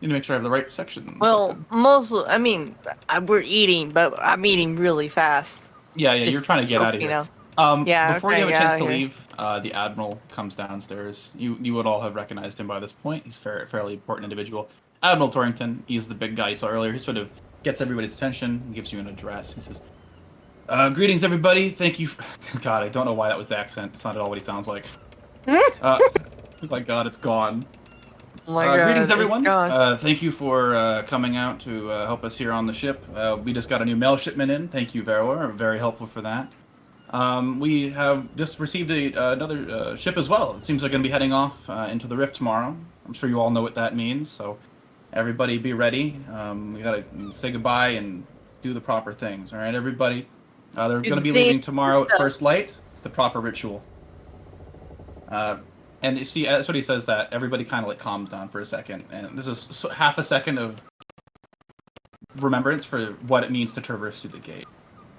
to make sure I have the right section. Well, mostly, I mean, we're eating, but I'm eating really fast. Yeah, Just you're trying to get out of you here. know. Yeah, Before okay, you have a get chance out to of here. leave, the Admiral comes downstairs. You would all have recognized him by this point. He's a fairly important individual. Admiral Torrington, he's the big guy you saw earlier. He sort of gets everybody's attention, gives you an address. He says, greetings, everybody. Thank you. God, I don't know why that was the accent. It's not at all what he sounds like. Oh my God, it's gone. Oh my God, Greetings, it's everyone. gone. Thank you for coming out to help us here on the ship. We just got a new mail shipment in. Thank you, Verwar. Very helpful for that. We have just received another ship as well. It seems they're going to be heading off into the Rift tomorrow. I'm sure you all know what that means, so everybody be ready. We got to say goodbye and do the proper things. All right, everybody? They're going to be leaving tomorrow at first light. It's the proper ritual. And you see, as what he says that, everybody kind of like calms down for a second. And this is half a second of remembrance for what it means to traverse through the gate.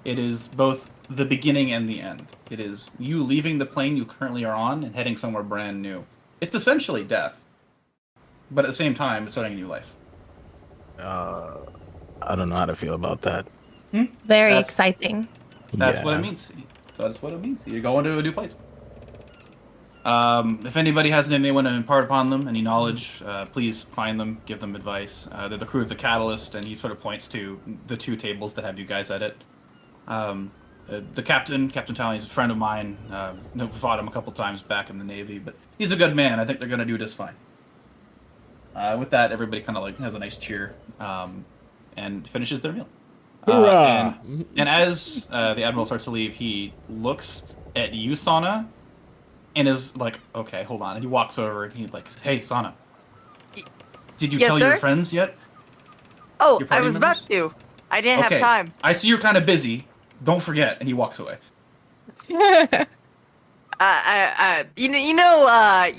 It is both the beginning and the end. It is you leaving the plane you currently are on and heading somewhere brand new. It's essentially death. But at the same time, it's starting a new life. I don't know how to feel about that. Very That's- exciting. That's Yeah. what it means. That's what it means. You're going to a new place. If anybody has anything they want to impart upon them, any knowledge, please find them, give them advice. They're the crew of the Catalyst, and he sort of points to the two tables that have you guys at it. The captain, Captain Talley, is a friend of mine. We fought him a couple times back in the Navy, but he's a good man. I think they're going to do just fine. With that, everybody kind of like has a nice cheer and finishes their meal. Hoorah! And as the Admiral starts to leave, he looks at you, Sana, and is like, okay, hold on. And he walks over and he's like, hey, Sana, did you Yes, tell your sir? friends yet? Oh, Your I party was about members? to. I didn't have time. I see you're kind of busy. Don't forget. And he walks away. You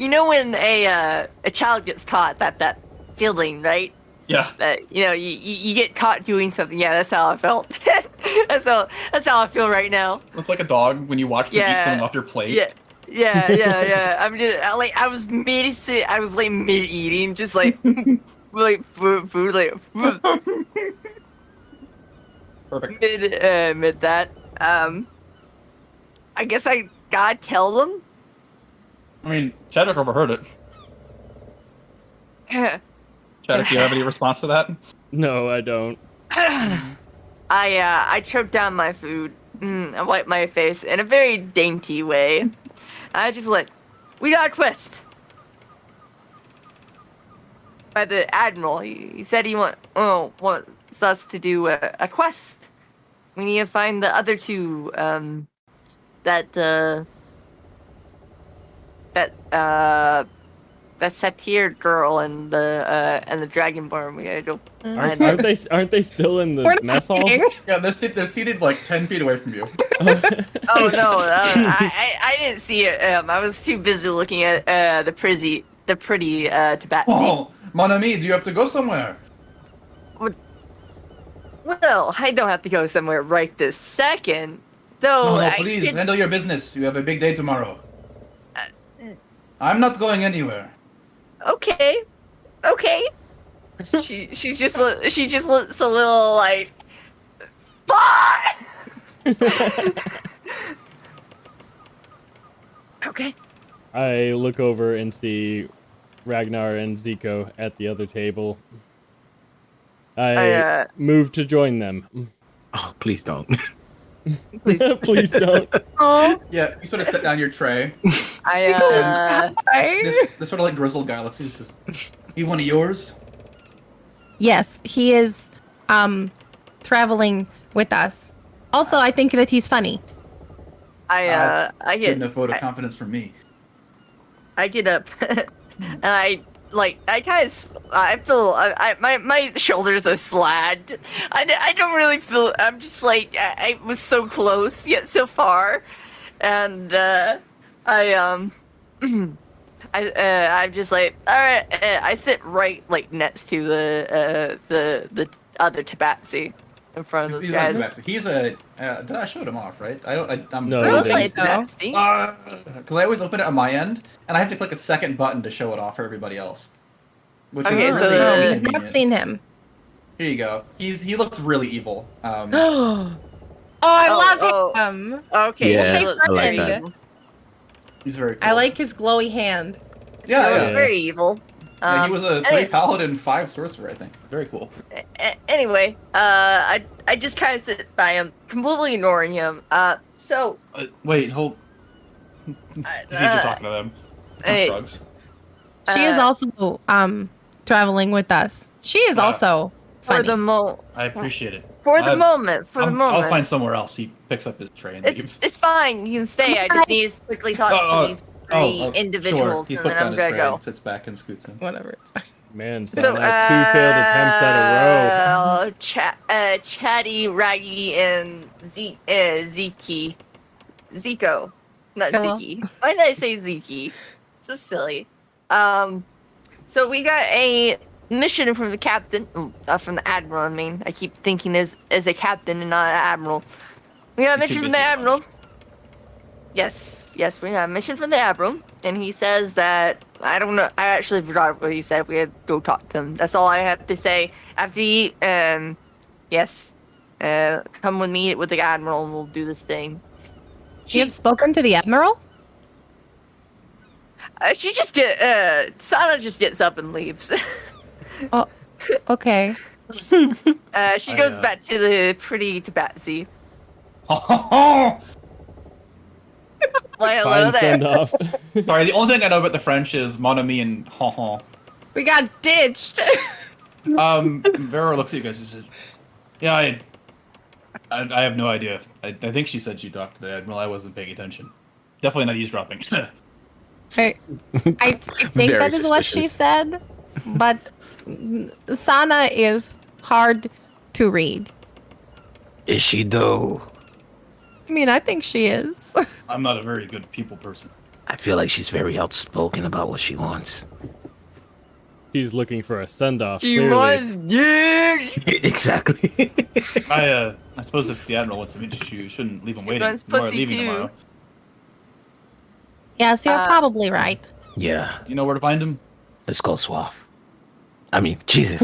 know when a child gets caught, that feeling, right? Yeah. That you get caught doing something. Yeah, that's how I felt. that's how I feel right now. It's like a dog when you watch them eat Yeah. something off your plate. Yeah. I'm just I was mid eating, just like like food like Perfect. mid that. I guess I gotta tell them. I mean, Chadwick overheard it. Chadwick, do you have any response to that? No, I don't. I choked down my food. I wiped my face in a very dainty way. I just we got a quest by the Admiral. He said he wants us to do a quest. We need to find the other two. That satyr girl and the Dragonborn. We gotta go. Aren't they still in the We're mess not hall? kidding. Yeah, they're seated like 10 feet away from you. Oh no, I didn't see it. I was too busy looking at the pretty Tabaxi. Oh, mon ami, do you have to go somewhere? Well, I don't have to go somewhere right this second. Though No, I please, did- handle your business. You have a big day tomorrow. I'm not going anywhere. Okay. she just looks a little like. Okay. I look over and see Ragnar and Zico at the other table. I move to join them. Oh, please don't. Please don't. Oh, Yeah, you sort of set down your tray. This sort of like grizzled guy looks at you and says, "He one of yours?" yes, he is traveling with us. Also, I think that he's funny. I Good get enough vote of confidence from me. I get up and I feel my shoulders are slagged. I don't really feel. I'm just like I was so close yet so far, and I'm just like, all right. I sit right like next to the other Tabaxi in front of those He's guys. like Tabaxi. He's a. Did I showed him off, right? I'm No, Girls you like didn't. though. Tabaxi. because I always open it on my end, and I have to click a second button to show it off for everybody else. which Okay, is so really the- No, we've inconvenient. not seen him. Here you go. He looks really evil. Oh, I Oh, love oh. him. Okay, Yeah, he looks I like very that. evil. He's very cool. I like his glowy hand. Yeah, He yeah. looks very evil. Yeah, he was a 3 anyway- paladin, 5 sorcerer, I think. Very cool. Anyway, I just kind of sit by him, completely ignoring him. So Wait, hold. He's talking to them. Hey. Shrugs. She is also traveling with us. She is also for funny. the I appreciate it. for the I'm- moment, for the moment, I'll find somewhere else. He picks up his tray and leaves. it's fine. You can stay. I just need to quickly talk to these three individuals, Sure. He and puts then down I'm his gonna tray go. and sits back and scoots in. Whatever. It's fine. Man, So, sound like 2 failed attempts at a row. Chatty, Raggy, and Zeke. Zico. Not Hello? Zeke. Why did I say Zeke? So silly. So we got a mission from the captain, from the admiral, I mean. I keep thinking as a captain and not an admiral. We got a He's too mission from the busy to admiral. watch. Yes, we got a mission from the admiral, and he says that, I don't know, I actually forgot what he said. We had to go talk to him. That's all I have to say. After he, yes, come with me with the admiral and we'll do this thing. You have spoken to the admiral? She just Sana just gets up and leaves. Okay. She goes back to the pretty Tabaxi. Why, hello Fine send there. off. Sorry, the only thing I know about the French is mon ami and ha ha. We got ditched. Vera looks at you guys and says, "Yeah, I have no idea. I think she said she talked to the admiral. I wasn't paying attention. Definitely not eavesdropping." I think Very that is what she suspicious. said, but Sana is hard to read. Is she though? I mean, I think she is. I'm not a very good people person. I feel like she's very outspoken about what she wants. He's looking for a send off. She was, dude. Exactly. I suppose if the admiral wants to meet you, shouldn't leave him waiting. wants Or pussy leaving too. tomorrow. Yes, you're probably right. Yeah. Do you know where to find him? Let's go, Swaff. I mean, Jesus.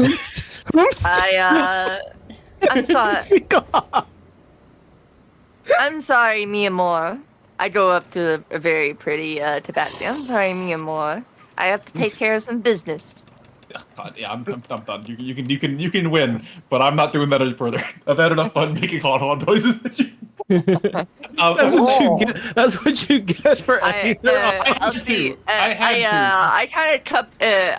Oops. I'm sorry. I'm sorry, Mia Moore. I go up to a very pretty Tabaxi. I'm sorry, Mia Moore. I have to take care of some business. Yeah, God, yeah, I'm done. You can win, but I'm not doing that any further. I've had enough fun making hot noises. That's what you get for either. I'll had see. to. I had to.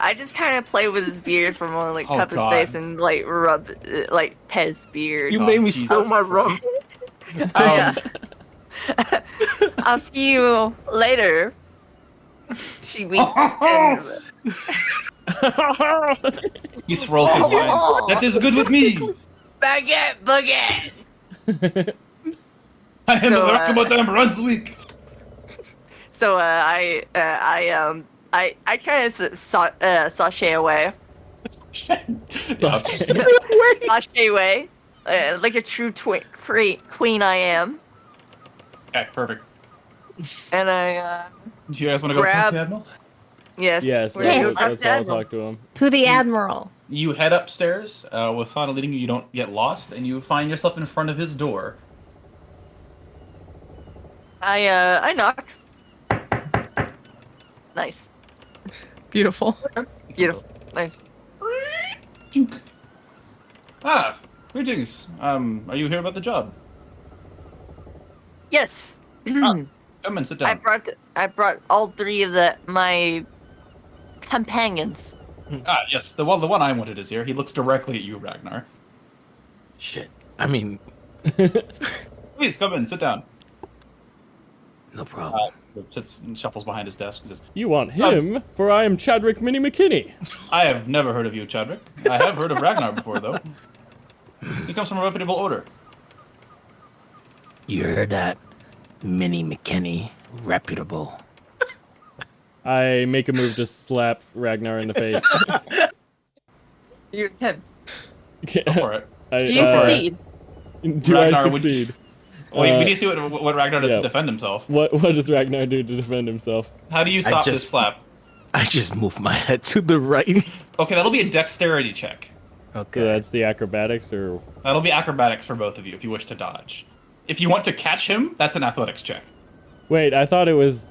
I just kind of play with his beard for a moment, like Oh, cup his God. face and like rub, like pet his beard. You made me Jesus spill my rum. I'll see you later. She winks. And, He swirls his lines. That is good with me. baguette, baguette. I am So, the Rakamotam Brunswick. So I kind of sashay away. Sashay away. Like a true queen I am. Okay, perfect. And I, Do you guys want to go talk Grab- to the admiral? yes. Yes, we're gonna go let's talk let's to all Admiral. talk to him. To the admiral. You head upstairs with Sana leading you. You don't get lost, and you find yourself in front of his door. I knock. Nice. Beautiful. Beautiful. Nice. Ah, greetings. Are you here about the job? Yes. Come and sit down. I brought all three of my companions. Ah, yes. The one I wanted is here. He looks directly at you, Ragnar. Shit. I mean, Please come in. Sit down. no problem. Sits and shuffles behind his desk and says, You want him, for I am Chadwick Minnie McKinney. "I have never heard of you, Chadwick. I have heard of Ragnar before, though. He comes from a reputable order." You heard that? Minnie McKinney, reputable. I make a move to slap Ragnar in the face. You can. Go for it. You succeed. Do Ragnar, I would you- succeed? Wait, we need to see what Ragnar does yeah. to defend himself. What does Ragnar do to defend himself? How do you stop this just- slap? I just move my head to the right. Okay, that'll be a dexterity check. Okay. So that's the acrobatics, or That'll be acrobatics for both of you if you wish to dodge. If you want to catch him, that's an athletics check. wait, I thought it was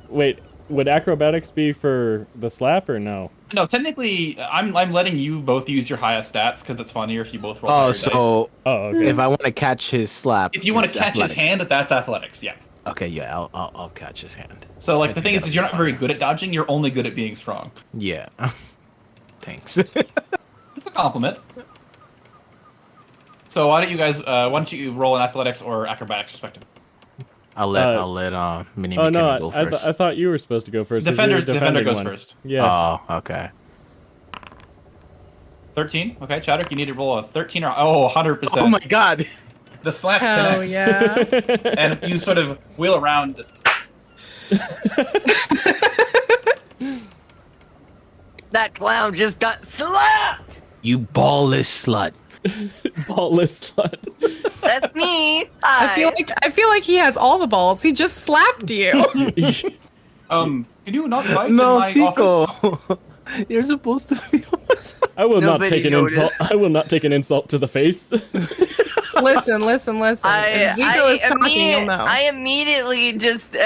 would acrobatics be for the slap or no? No, technically, I'm letting you both use your highest stats because it's funnier if you both roll higher Oh, dice. so Oh, okay. if I want to catch his slap, If you want it's to catch athletics. his hand, that's athletics, yeah. Okay, yeah, I'll catch his hand. So, like, I the think thing is that'll you're be not very fine. good at dodging, you're only good at being strong. Yeah. Thanks. It's a compliment. So why don't you roll an athletics or acrobatics respectively? I'll let Mini Oh no, go first. I thought you were supposed to go first. 'cause you were Defender defending goes one. first. Yeah. Oh, okay. 13. Okay, Chadwick, you need to roll a 13 or 100%. Oh my god. The slap Hell connects, yeah. and you sort of wheel around this. That clown just got slapped. You ballless slut. Ballless slut. That's me. I feel like he has all the balls. He just slapped you. Can you not fight in No, my office? Siko. You're supposed to be. I will not Nobody take an noticed. insult. I will not take an insult to the face. Listen. If Zico is talking, you'll know. I immediately just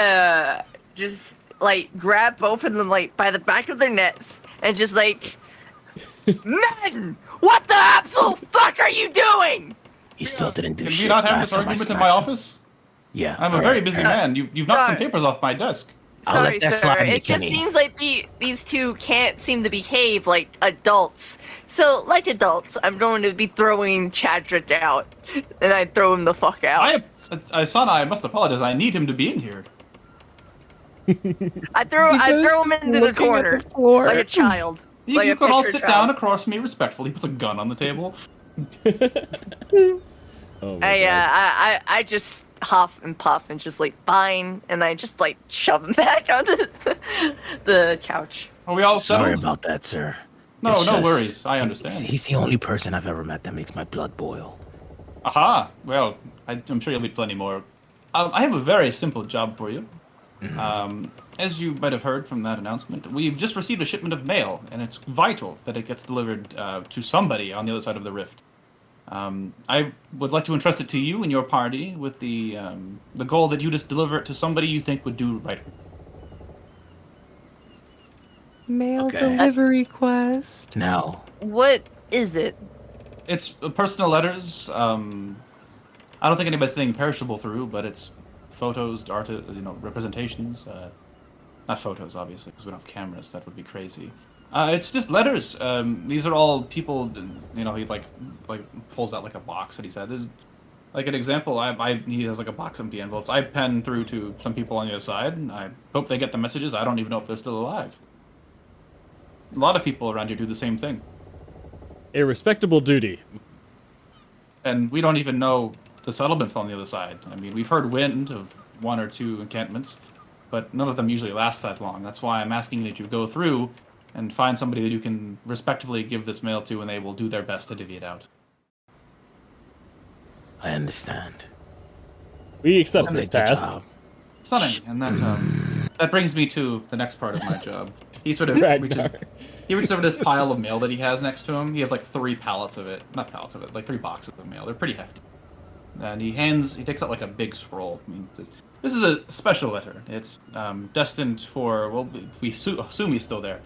like grab both of them like by the back of their necks and just like, men, what the absolute fuck are you doing? He still didn't do Can shit. we not have last this time I argument in smacked my him. office? Yeah. I'm a all very right. busy man. You've knocked some Sorry. papers off my desk. I'll Sorry, let that sir. slide, It just Kenny. seems like these two can't seem to behave like adults. So, like adults, I'm going to be throwing Chadrick out, and I throw him the fuck out. Son, I must apologize. I need him to be in here. I throw him into the corner like a child. You, Like you a can all picture sit child. down across me respectfully. He puts a gun on the table. Oh my God. I just huff and puff and just like fine, and I just like shove him back on the couch. Are we all Sorry settled? about that, sir. No, It's no just- worries. I understand. He's the only person I've ever met that makes my blood boil. Aha! Well, I'm sure you'll meet plenty more. I have a very simple job for you. As you might have heard from that announcement, we've just received a shipment of mail, and it's vital that it gets delivered to somebody on the other side of the rift. I would like to entrust it to you and your party with the goal that you just deliver it to somebody you think would do right. Mail Okay. delivery quest. Now, What is it? It's personal letters. I don't think anybody's saying perishable through, but it's photos, art, representations. Not photos, obviously, because we don't have cameras. That would be crazy. It's just letters. These are all people. He like pulls out like a box that he said. There's like an example. He has like a box of empty envelopes. I pen through to some people on the other side, and I hope they get the messages. I don't even know if they're still alive. A lot of people around here do the same thing. A respectable duty. And we don't even know the settlements on the other side. I mean, we've heard wind of 1 or 2 encampments, but none of them usually last that long. That's why I'm asking that you go through and find somebody that you can respectively give this mail to, and they will do their best to divvy it out. I understand. We accept I'll this take the task. job. Stunning, and that brings me to the next part of my job. He sort of Ragnar. reaches over this pile of mail that he has next to him. He has like 3 pallets of it, not pallets of it, like 3 boxes of mail. They're pretty hefty. And he takes out like a big scroll. I mean, this is a special letter. It's destined for, well, we assume he's still there.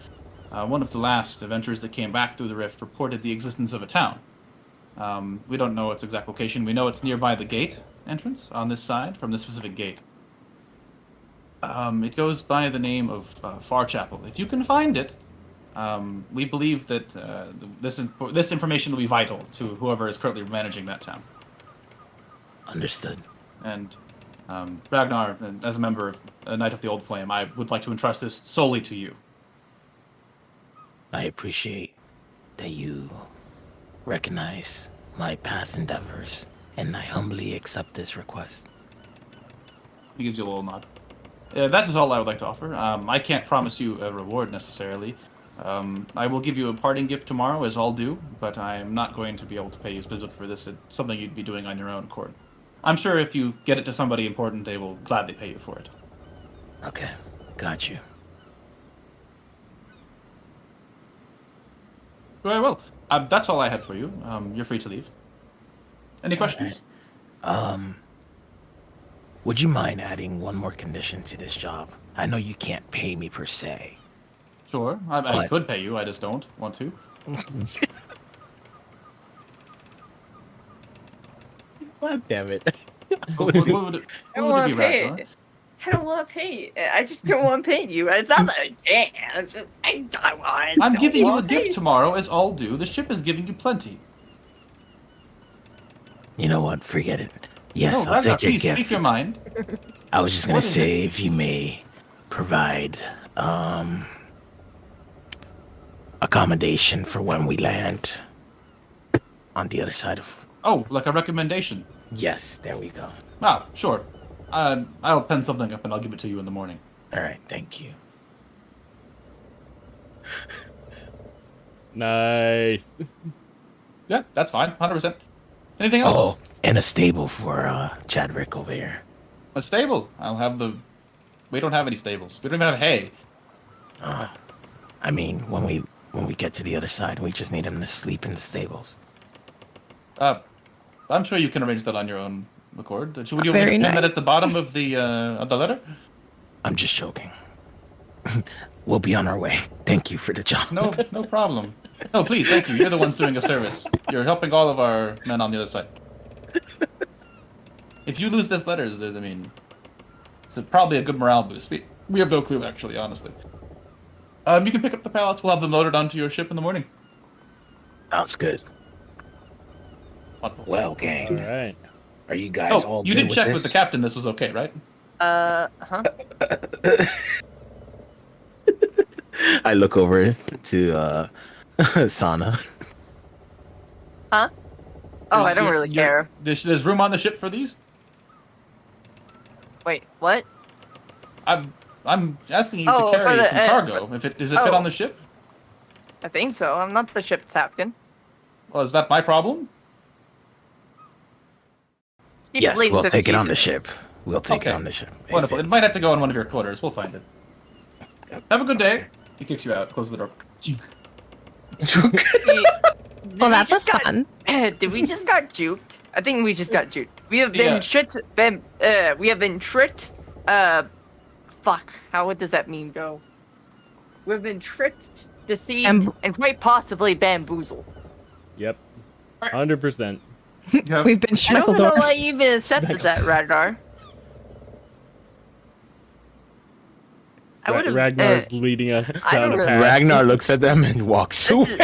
One of the last adventurers that came back through the rift reported the existence of a town. We don't know its exact location. We know it's nearby the gate entrance on this side, from this specific gate. It goes by the name of Far Chapel. If you can find it, we believe that this information will be vital to whoever is currently managing that town. Understood. And Ragnar, as a member of Knight of the Old Flame, I would like to entrust this solely to you. I appreciate that you recognize my past endeavors, and I humbly accept this request. He gives you a little nod. That is all I would like to offer. I can't promise you a reward necessarily. I will give you a parting gift tomorrow, as all do, but I am not going to be able to pay you specifically for this. It's something you'd be doing on your own accord. I'm sure if you get it to somebody important, they will gladly pay you for it. Okay, got you. Very well. That's all I had for you. You're free to leave. Any questions? Would you mind adding one more condition to this job? I know you can't pay me per se. Sure. I could pay you. I just don't want to. God damn it. What would it be, Ragnar? I don't want to pay. I just don't want to pay you. It's not like I don't want. I'm giving you a gift tomorrow as all due. The ship is giving you plenty. You know what? Forget it. Yes, No, I'll Ragnar, take your please gift. speak your mind. I was just gonna What is say, if you may provide accommodation for when we land on the other side of. Oh, like a recommendation. Yes, there we go. Ah, sure. I'll pen something up and I'll give it to you in the morning. All right, thank you. Nice. Yeah, that's fine. 100%. Anything else? Oh, and a stable for Chadwick over here. A stable. I'll have the... We don't have any stables. We don't even have hay. I mean, when we get to the other side, we just need him to sleep in the stables. I'm sure you can arrange that on your own accord. Would you Very pin that nice. at the bottom of the letter? I'm just joking. We'll be on our way. Thank you for the job. No problem. No, please, thank you. You're the ones doing a service. You're helping all of our men on the other side. If you lose this letters, I mean, it's probably a good morale boost. We have no clue, actually, honestly. You can pick up the pallets. We'll have them loaded onto your ship in the morning. Sounds good. Wonderful. Well, gang, All right. are you guys Oh, all you good did with check this? with the captain this was okay, right? Huh? I look over to Sana. Huh? Oh, I don't really care. There's room on the ship for these? Wait, what? I'm asking you Oh, to for carry the, some cargo. Does it fit oh. on the ship? I think so. I'm not the ship's captain. Well, is that my problem? Keep Yes, leads we'll if take it you- on the ship. We'll take Okay. it on the ship. Wonderful. It If might have to go in one of your quarters. We'll find it. Have a good day. He kicks you out. Closes the door. Well, that was fun. Did we just got juked? I think we just got juked. We have been Yeah. tricked. We have been tricked. Fuck. How does that meme go? We've been tricked, deceived, and quite possibly bamboozled. Yep. 100%. You have- We've been I don't know Schmeckledorf. why you even accepted that, Ragnar. I would have. Ragnar's leading us I down don't a really- path. Ragnar looks at them and walks away.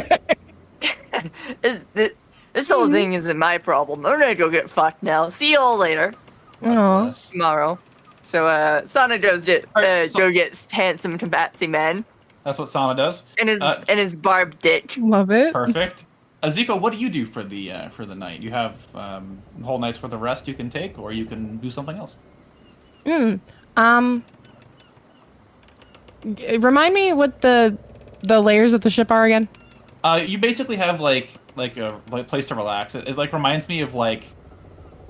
This whole thing isn't my problem. I'm gonna go get fucked now. See you all later Oh, tomorrow. So Sana goes get Alright, so- go get handsome combatsy man That's what Sana does. and his barbed dick. love it. Perfect. Aziko, what do you do for the night? You have whole nights for the rest you can take, or you can do something else. Remind me what the layers of the ship are again. You basically have like a place to relax. It like reminds me of like,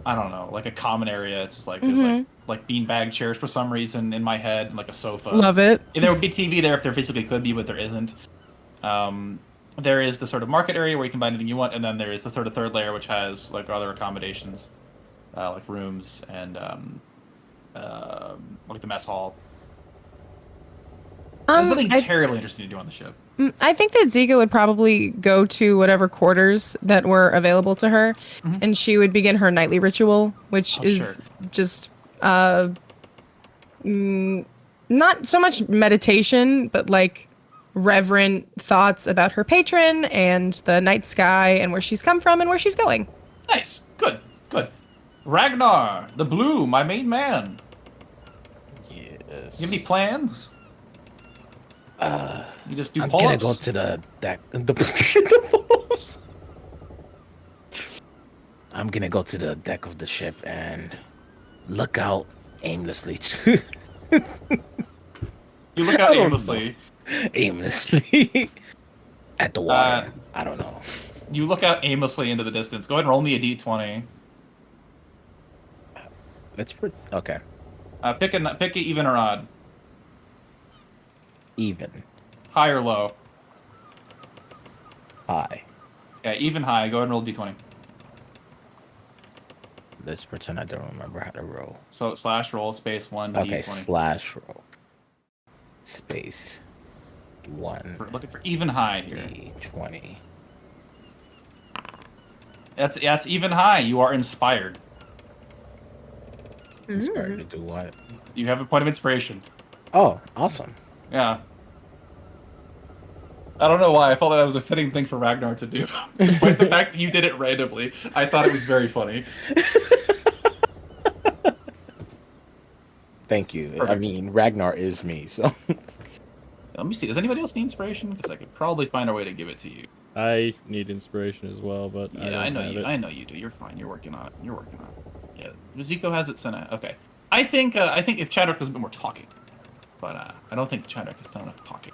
I don't know, like a common area. It's just like there's like beanbag chairs for some reason in my head, and like a sofa. Love it. There would be TV there if there physically could be, but there isn't. There is the sort of market area where you can buy anything you want, and then there is the third layer, which has like other accommodations, like rooms and like the mess hall. There's nothing terribly interesting to do on the ship. I think that Zika would probably go to whatever quarters that were available to her, and she would begin her nightly ritual, which is just not so much meditation, but like reverent thoughts about her patron and the night sky and where she's come from and where she's going. Nice. Good. Ragnar, the blue, my main man. Yes. You have any plans? You just do I'm pull-ups? gonna go to the deck. I'm gonna go to the deck of the ship and look out aimlessly too. You look out aimlessly. Aimlessly at the water. I don't know. You look out aimlessly into the distance. Go ahead and roll me a d20. That's pretty okay. Pick a even or odd. Even. High or low. high. Yeah, even high. Go ahead and roll d20. Let's pretend I don't remember how to roll. So slash roll space 1 Okay, d20. slash roll. Space 1 Looking for even high here. d20. That's even high. You are inspired. Inspired to do what? You have a point of inspiration. Oh, awesome. Yeah. I don't know why. I felt that was a fitting thing for Ragnar to do. Despite the fact that you did it randomly, I thought it was very funny. Thank you. Perfect. I mean, Ragnar is me, so. Let me see. Does anybody else need inspiration? Because I could probably find a way to give it to you. I need inspiration as well, but Yeah, I know you. It. I know you do. You're fine. You're working on it. You're working on it. Yeah, Zico has it sent out. Okay. I think if Chadwick was a bit more talking, but I don't think Chadwick has done enough talking.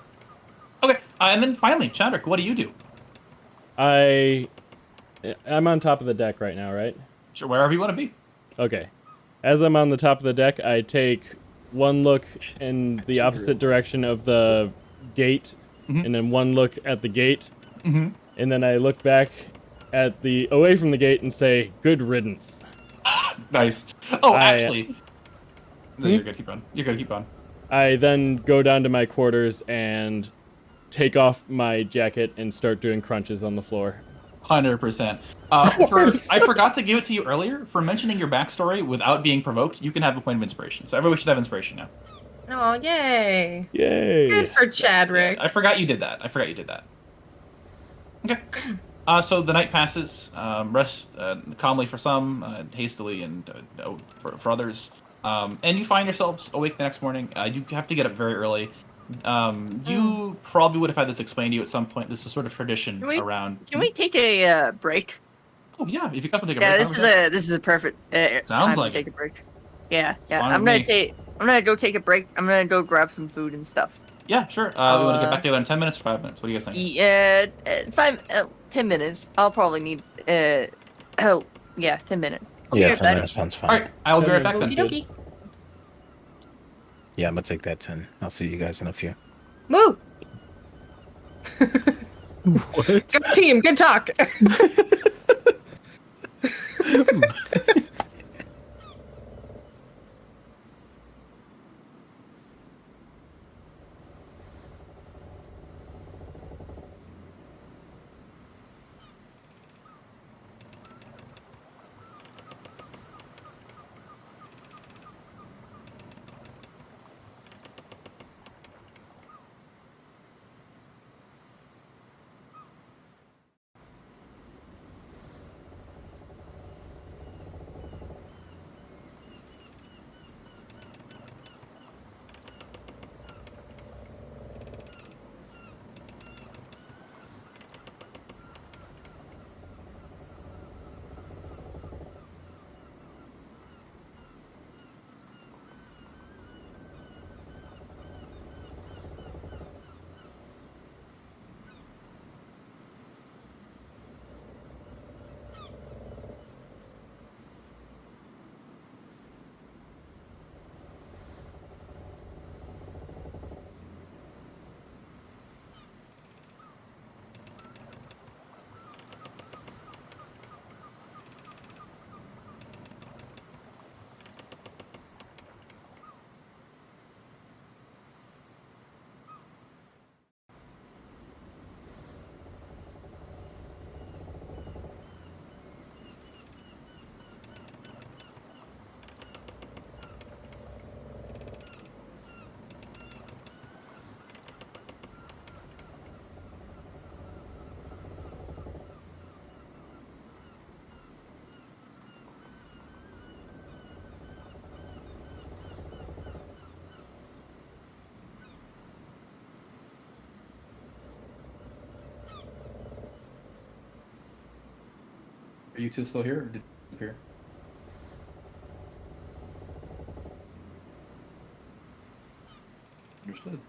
Okay, and then finally, Chadwick, what do you do? I'm on top of the deck right now, right? Sure, wherever you want to be. Okay. As I'm on the top of the deck, I take one look in the opposite direction of the gate, and then one look at the gate, and then I look back at away from the gate and say, "Good riddance." Nice. Oh, actually, no, you're good. Keep on. You're good. Keep on. I then go down to my quarters and take off my jacket and start doing crunches on the floor. 100%. I forgot to give it to you earlier. For mentioning your backstory without being provoked, you can have a point of inspiration. So everybody should have inspiration now. Oh, yay. Yay! Good for Chadwick. I forgot you did that. Okay. So the night passes. Rest calmly for some, hastily and for others. And you find yourselves awake the next morning. You have to get up very early. You probably would have had this explained to you at some point. This is sort of tradition around. Can we take a break? Oh yeah, if you come and take a Yeah, break. this is a perfect Sounds time like to take a break. Yeah, yeah. fine I'm with gonna go take a break. I'm gonna go grab some food and stuff. Yeah, sure. We want to get back together in 10 minutes or 5 minutes. What do you guys think? 10 minutes. I'll probably need 10 minutes. I'll be Yeah, right 10 back. minutes sounds fine. All right, I will be right back Okie then. dokie. Yeah, I'm gonna take that 10. I'll see you guys in a few. Woo! What? Good team. Good talk. Are you two still here, or did you disappear? Understood.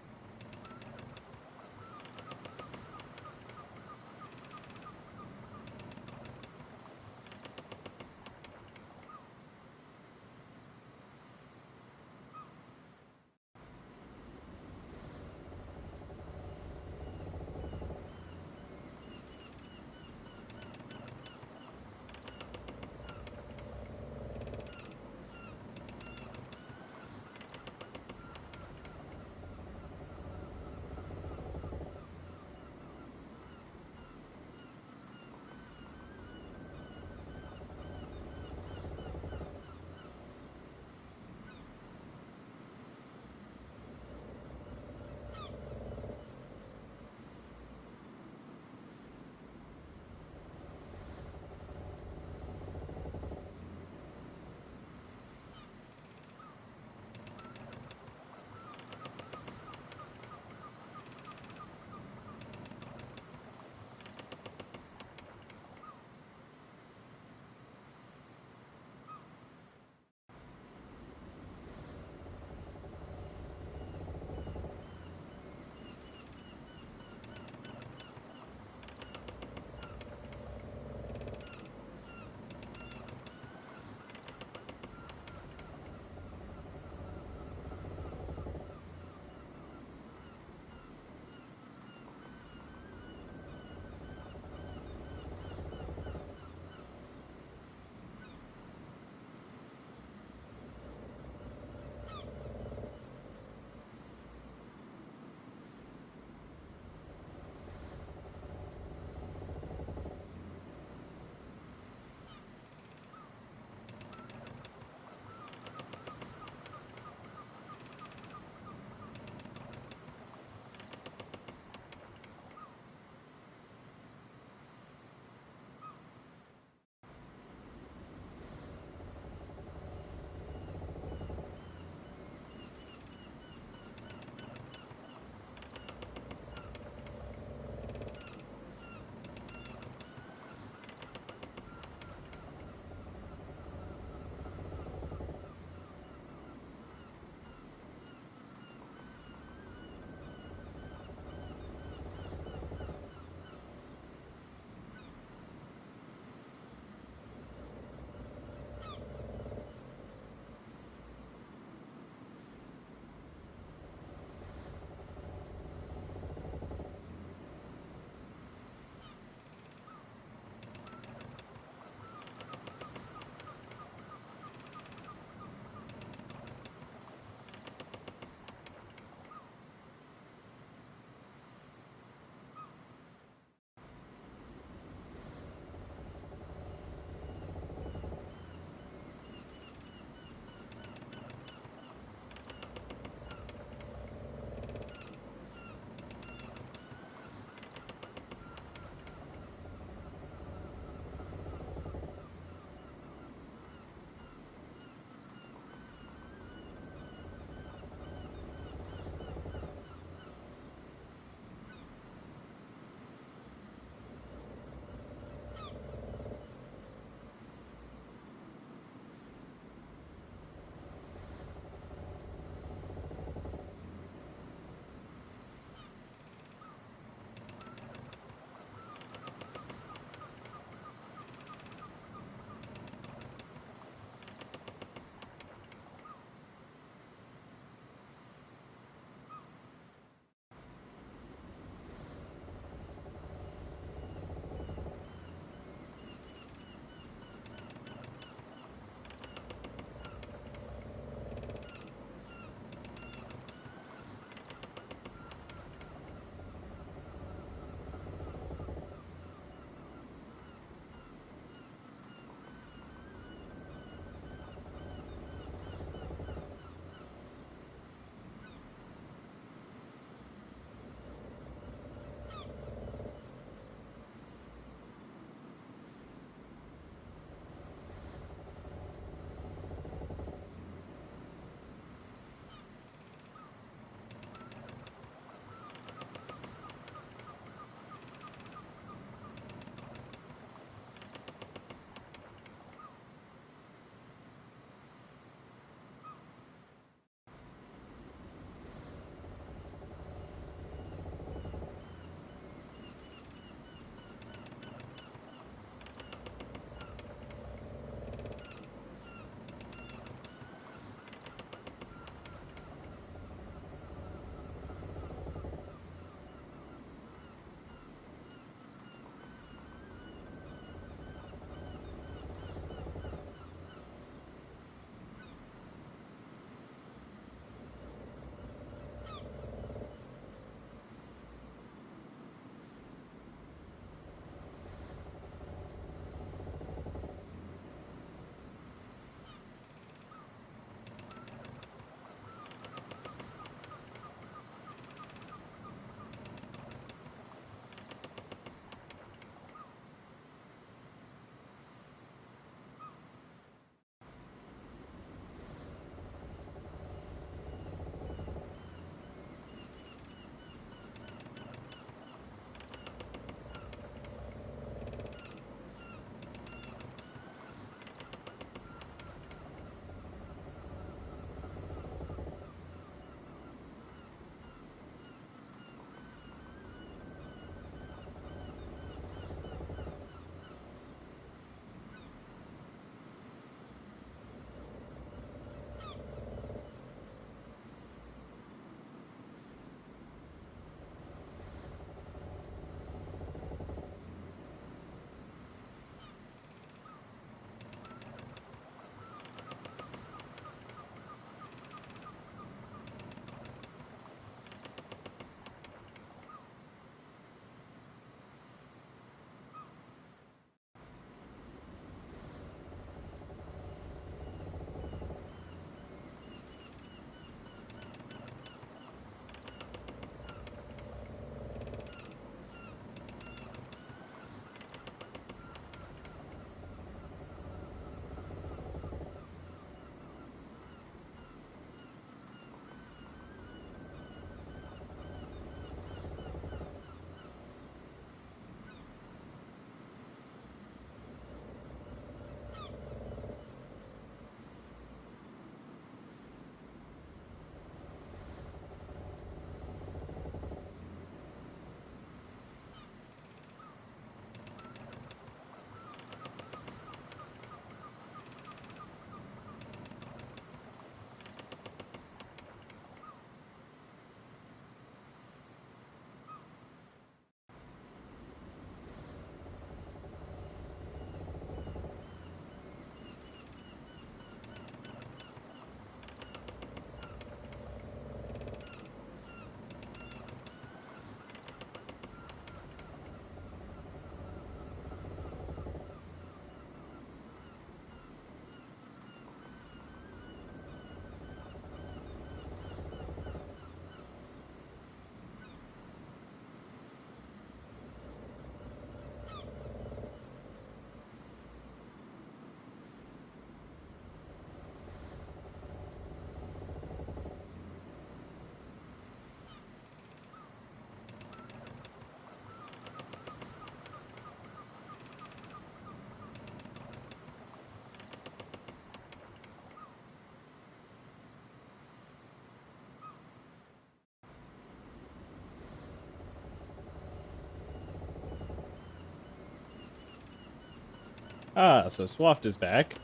Ah, so Swaft is back.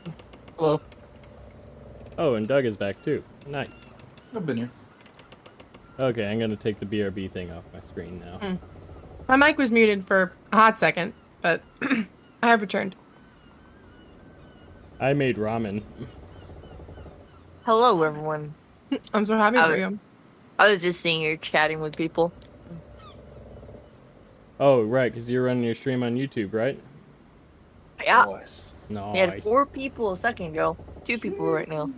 Hello. Oh, and Doug is back too. Nice. I've been here. Okay, I'm gonna take the BRB thing off my screen now. My mic was muted for a hot second, but I have returned. I made ramen. Hello, everyone. I'm so happy for you. I was just seeing you chatting with people. Oh, right, because you're running your stream on YouTube, right? Yeah. Nice. Nice. We had 4 people a second ago. 2 people right now.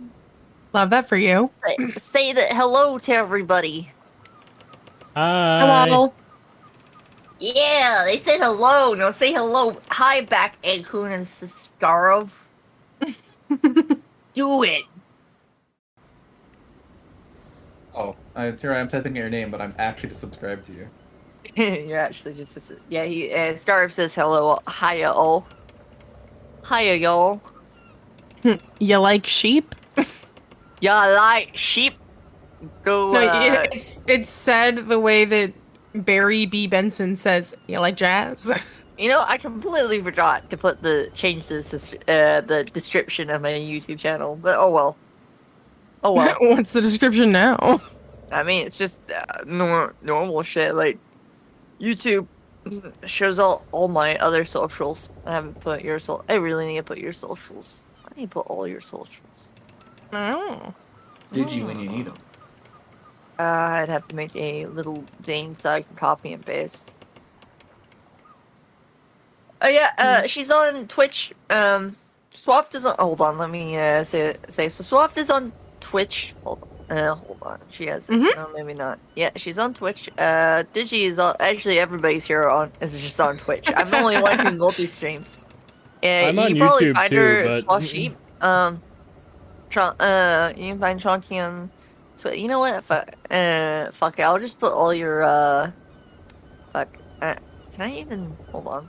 Love that for you. Say that hello to everybody. Hi. Hello. Yeah, they said hello. No, say hello. Hi back, Eggcoon and Scarov. Do it. Oh, here I am typing your name, but I'm actually subscribed to you. You're actually just yeah. Scarov says hello. Hiya all. Hiya y'all. You like sheep? Ya like sheep? Go. No, it's said the way that Barry B. Benson says, you like jazz? You know, I completely forgot to change the description of my YouTube channel, but oh well. Oh well. What's the description now? I mean, it's just normal shit. Like YouTube shows all my other socials. I haven't put your I really need to put your socials. I need to put all your socials. Oh. Did you when you need them? I'd have to make a little thing so I can copy and paste. Oh yeah, she's on Twitch. Swaft is on. Hold on, let me say. So Swaft is on Twitch. Hold on. She has. No, maybe not. Yeah, she's on Twitch. Digi is on. Actually, everybody's here is just on Twitch. I'm the only one who multi-streams. Yeah, I'm on you probably YouTube find too, her but- Swaft Sheep. You can find Chonky on. You know what? Fuck it. I'll just put all your Fuck. Can I even hold on?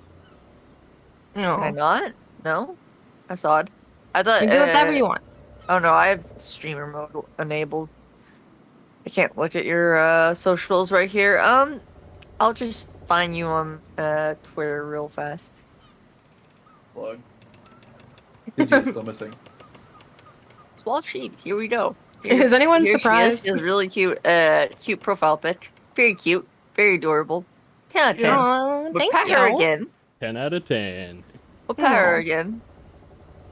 No. Can I not? No? That's odd. I thought You can do whatever you want. Oh no, I have streamer mode enabled. I can't look at your socials right here. I'll just find you on Twitter real fast. Slug. Digi's still missing. Swamp Sheep, here we go. Is anyone Here surprised? She is really cute, cute profile pic. Very cute, very adorable. 10 out of 10. Aw, We'll thank pet her you. again. 10 out of 10. We'll pet her Aw. again.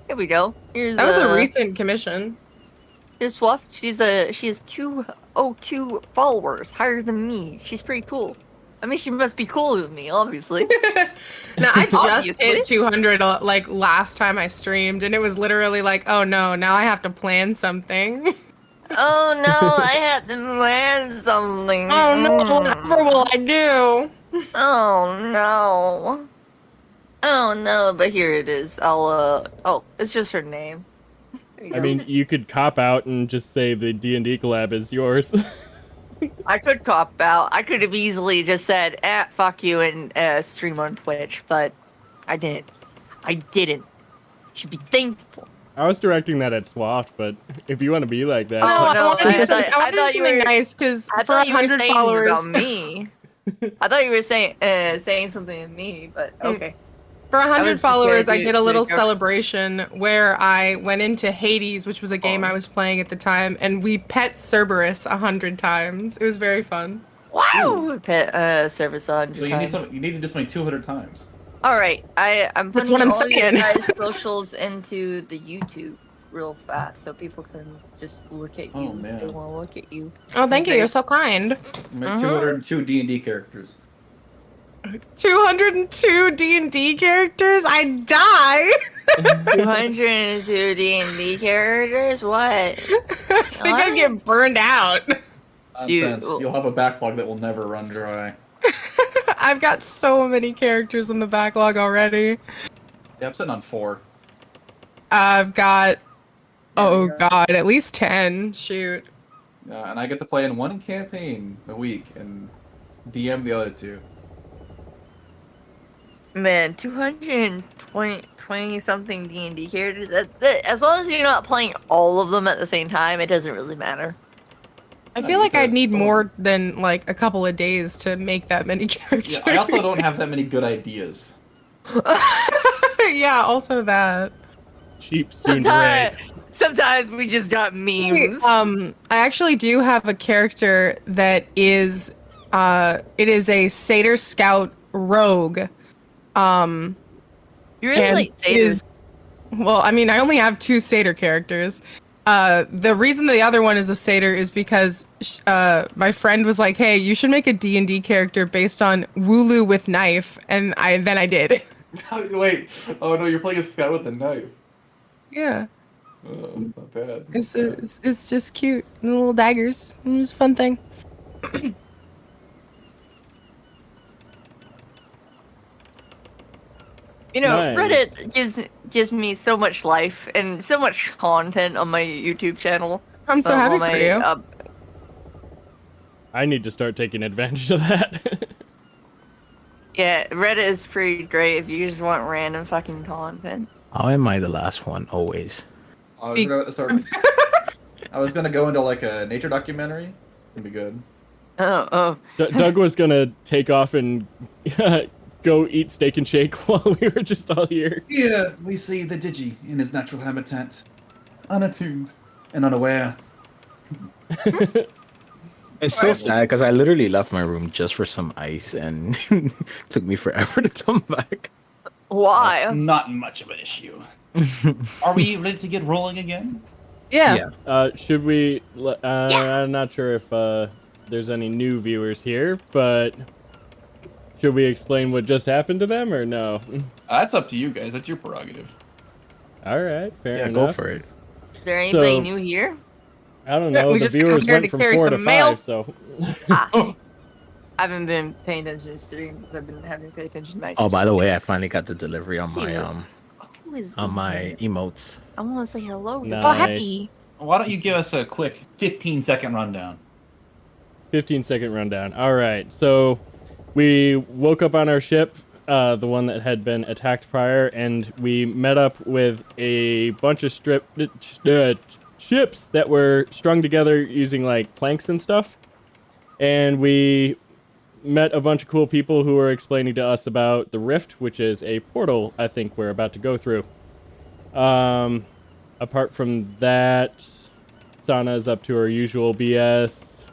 Here we go. Here's That was a recent commission. Here's Swuff. She has 202 followers, higher than me. She's pretty cool. I mean, she must be cooler than me, obviously. No, I just Obviously. hit 200 like last time I streamed, and it was literally like, oh no, now I have to plan something. Oh no, I had to plan something. Oh no, whatever will I do? Oh no. Oh no, but here it is. Oh, it's just her name. There you I go. mean, you could cop out and just say the D&D collab is yours. I could cop out. I could have easily just said, fuck you and stream on Twitch, but I didn't. I didn't. Should be thankful. I was directing that at Swaft, but if you want to be like that, Oh, I no, wanted to do I something, thought I wanted to do you something were- nice, because I for thought you were 100 saying followers, about me. I thought you were saying something to me, but okay. for I 100 was followers, prepared I to- did a little to go- celebration where I went into Hades, which was a game I was playing at the time, and we pet Cerberus 100 times. It was very fun. Wow! Pet service on So you need to do something 200 times. All right, I'm That's putting what I'm all your saying. guys' socials into the YouTube real fast, so people can just look at you Oh, man. if they want to look at you. Oh, thank you. Okay. You're so kind. Make 202 D&D characters. 202 D&D characters? I'd die. 202 D&D characters? What? I think I'd get burned out. Nonsense. Dude. You'll have a backlog that will never run dry. I've got so many characters in the backlog already. Yeah, I'm sitting on 4. I've got, oh god, at least 10. Shoot. And I get to play in one campaign a week and DM the other 2. Man, 220 something D&D characters. That, as long as you're not playing all of them at the same time, it doesn't really matter. I feel like I'd need because, more than like a couple of days to make that many characters. Yeah, I also don't have that many good ideas. Yeah, also that. Cheap tsundere. Sometimes we just got memes. I actually do have a character that is, it is a Satyr Scout rogue. You really and like satyrs. Well, I mean, I only have 2 satyr characters. The reason the other one is a satyr is because my friend was like, "Hey, you should make a D&D character based on Wooloo with knife," and then I did. Wait. Oh no, you're playing a scout with a knife. Yeah, Oh, not bad. it's just cute, the little daggers. It was a fun thing. You know, Nice. Reddit gives me so much life and so much content on my YouTube channel. I'm so happy for you. I need to start taking advantage of that. Yeah, Reddit is pretty great if you just want random fucking content. How am I the last one always? I was gonna go into like a nature documentary. It'd be good. Oh. Doug was gonna take off and go eat steak and shake while we were just all here. Here we see the Digi in his natural habitat, unattuned and unaware. It's so sad because I literally left my room just for some ice and took me forever to come back. Why? Not much of an issue. Are we ready to get rolling again? Yeah. Should we? I'm not sure if there's any new viewers here, but should we explain what just happened to them or no? That's up to you guys. That's your prerogative. All right, fair enough. Go for it. Is there anybody So- new here? I don't know. We The just viewers got here went to from carry 4 to some mail. 5, so. I haven't been paying attention to streams because I've been having to pay attention to my Oh, by the way, I finally got the delivery on See my what- Who is on in my here? emotes. I want to say hello. Nice. Oh, happy. Why don't you give us a quick 15-second rundown? 15-second rundown. All right, so we woke up on our ship, the one that had been attacked prior, and we met up with a bunch of ships that were strung together using like planks and stuff. And we met a bunch of cool people who were explaining to us about the Rift, which is a portal I think we're about to go through. Apart from that, Sana's up to her usual BS.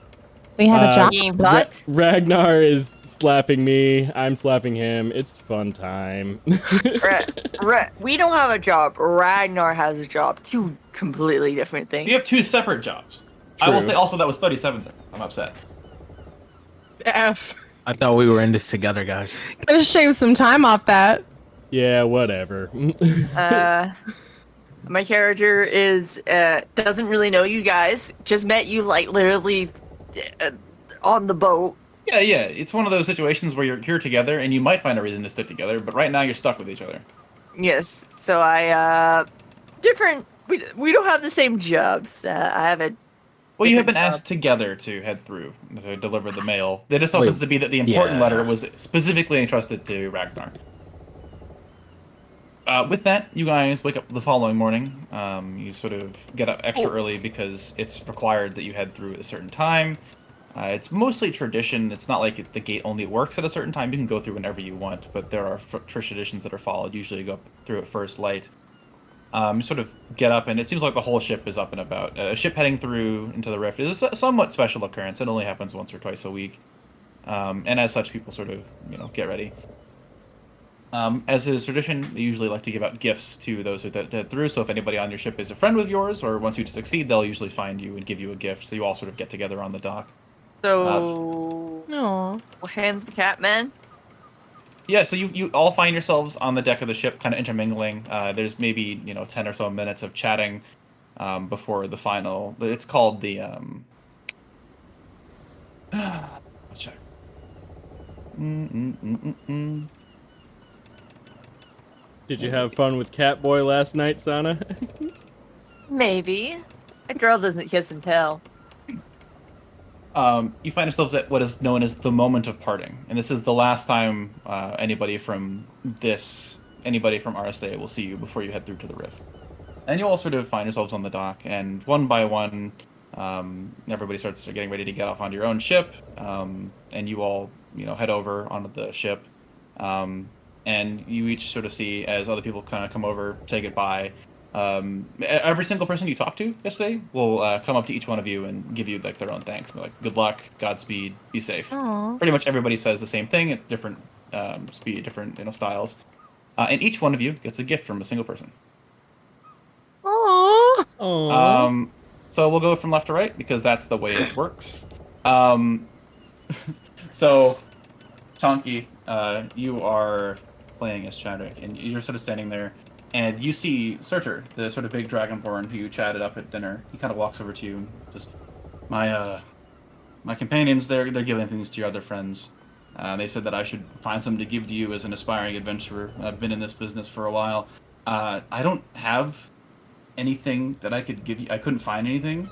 We have a job. Game butt. Ragnar is slapping me. I'm slapping him. It's fun time. We don't have a job. Ragnar has a job. 2 completely different things. You have 2 separate jobs. I will True. say also that was 37 seconds. I'm upset. F. I thought we were in this together, guys. Gotta shave some time off that. Yeah, whatever. My character is doesn't really know you guys. Just met you like literally on the boat. Yeah. It's one of those situations where you're here together and you might find a reason to stick together, but right now you're stuck with each other. Yes. So I different. We don't have the same jobs. I have a. Well, you have been different asked together to head through to deliver the mail. It just happens to be that the important yeah. letter was specifically entrusted to Ragnar. With that, you guys wake up the following morning. You sort of get up extra early because it's required that you head through at a certain time. It's mostly tradition. It's not like the gate only works at a certain time. You can go through whenever you want, but there are traditions that are followed. Usually you go through at first light. You sort of get up, and it seems like the whole ship is up and about. A ship heading through into the rift is a somewhat special occurrence. It only happens once or twice a week. And as such, people sort of, get ready. As is tradition, they usually like to give out gifts to those who head through. So if anybody on your ship is a friend with yours, or wants you to succeed, they'll usually find you and give you a gift. So you all sort of get together on the dock. So. Aw. Hands the cat man. Yeah, so you all find yourselves on the deck of the ship, kind of intermingling. There's maybe 10 or so minutes of chatting before the final. It's called the let's check. Did you have fun with Catboy last night, Sana? Maybe. A girl doesn't kiss and tell. You find yourselves at what is known as the moment of parting, and this is the last time anybody from RSA will see you before you head through to the Rift. And you all sort of find yourselves on the dock, and one by one, everybody starts getting ready to get off onto your own ship, and you all, head over onto the ship. and you each sort of see as other people kind of come over, say goodbye. Every single person you talked to yesterday will come up to each one of you and give you like their own thanks. Like, good luck, Godspeed, be safe. Aww. Pretty much everybody says the same thing at different speed, different styles. And each one of you gets a gift from a single person. Aww. So we'll go from left to right because that's the way it works. So, Chonky, you are playing as Chadwick, and you're sort of standing there, and you see Searcher, the sort of big dragonborn who you chatted up at dinner. He kind of walks over to you and just, my companions, they're giving things to your other friends. They said that I should find something to give to you as an aspiring adventurer. I've been in this business for a while. I don't have anything that I could give you. I couldn't find anything.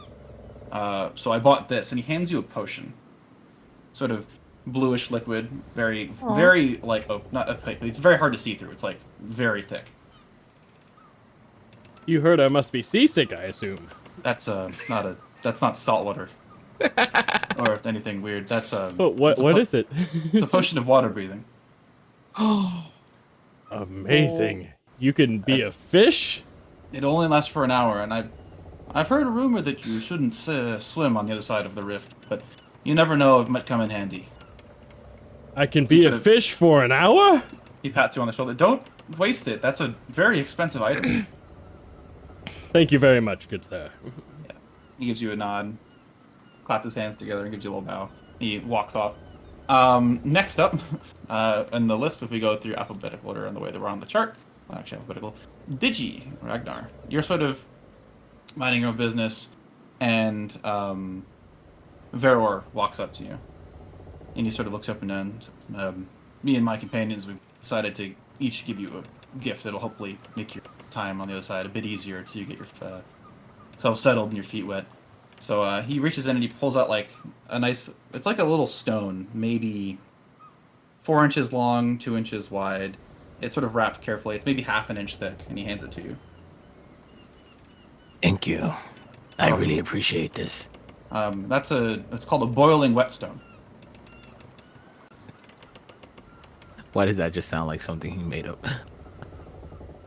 So I bought this, and he hands you a potion. Sort of bluish liquid, very, very, like, not opaque. It's very hard to see through. It's, like, very thick. You heard I must be seasick, I assume. That's not salt water. Or anything weird. That's But what is it? It's a potion of water breathing. Oh, amazing! You can be a fish. It only lasts for an hour, and I've heard a rumor that you shouldn't swim on the other side of the rift, but you never know, it might come in handy. I can be a fish for an hour? He pats you on the shoulder. Don't waste it. That's a very expensive item. Thank you very much, good sir. Yeah. He gives you a nod, claps his hands together, and gives you a little bow. He walks off. Next up, in the list, if we go through alphabetical order on the way that we're on the chart, well, actually alphabetical, Digi, Ragnar, you're sort of minding your own business, and Veror walks up to you. And he sort of looks up and down. Me and my companions, we decided to each give you a gift that'll hopefully make your time on the other side a bit easier until you get yourself settled and your feet wet. So he reaches in and he pulls out like a nice, it's like a little stone, maybe 4 inches long, 2 inches wide. It's sort of wrapped carefully. It's maybe half an inch thick, and he hands it to you. Thank you. I really appreciate this. It's called a boiling whetstone. Why does that just sound like something he made up?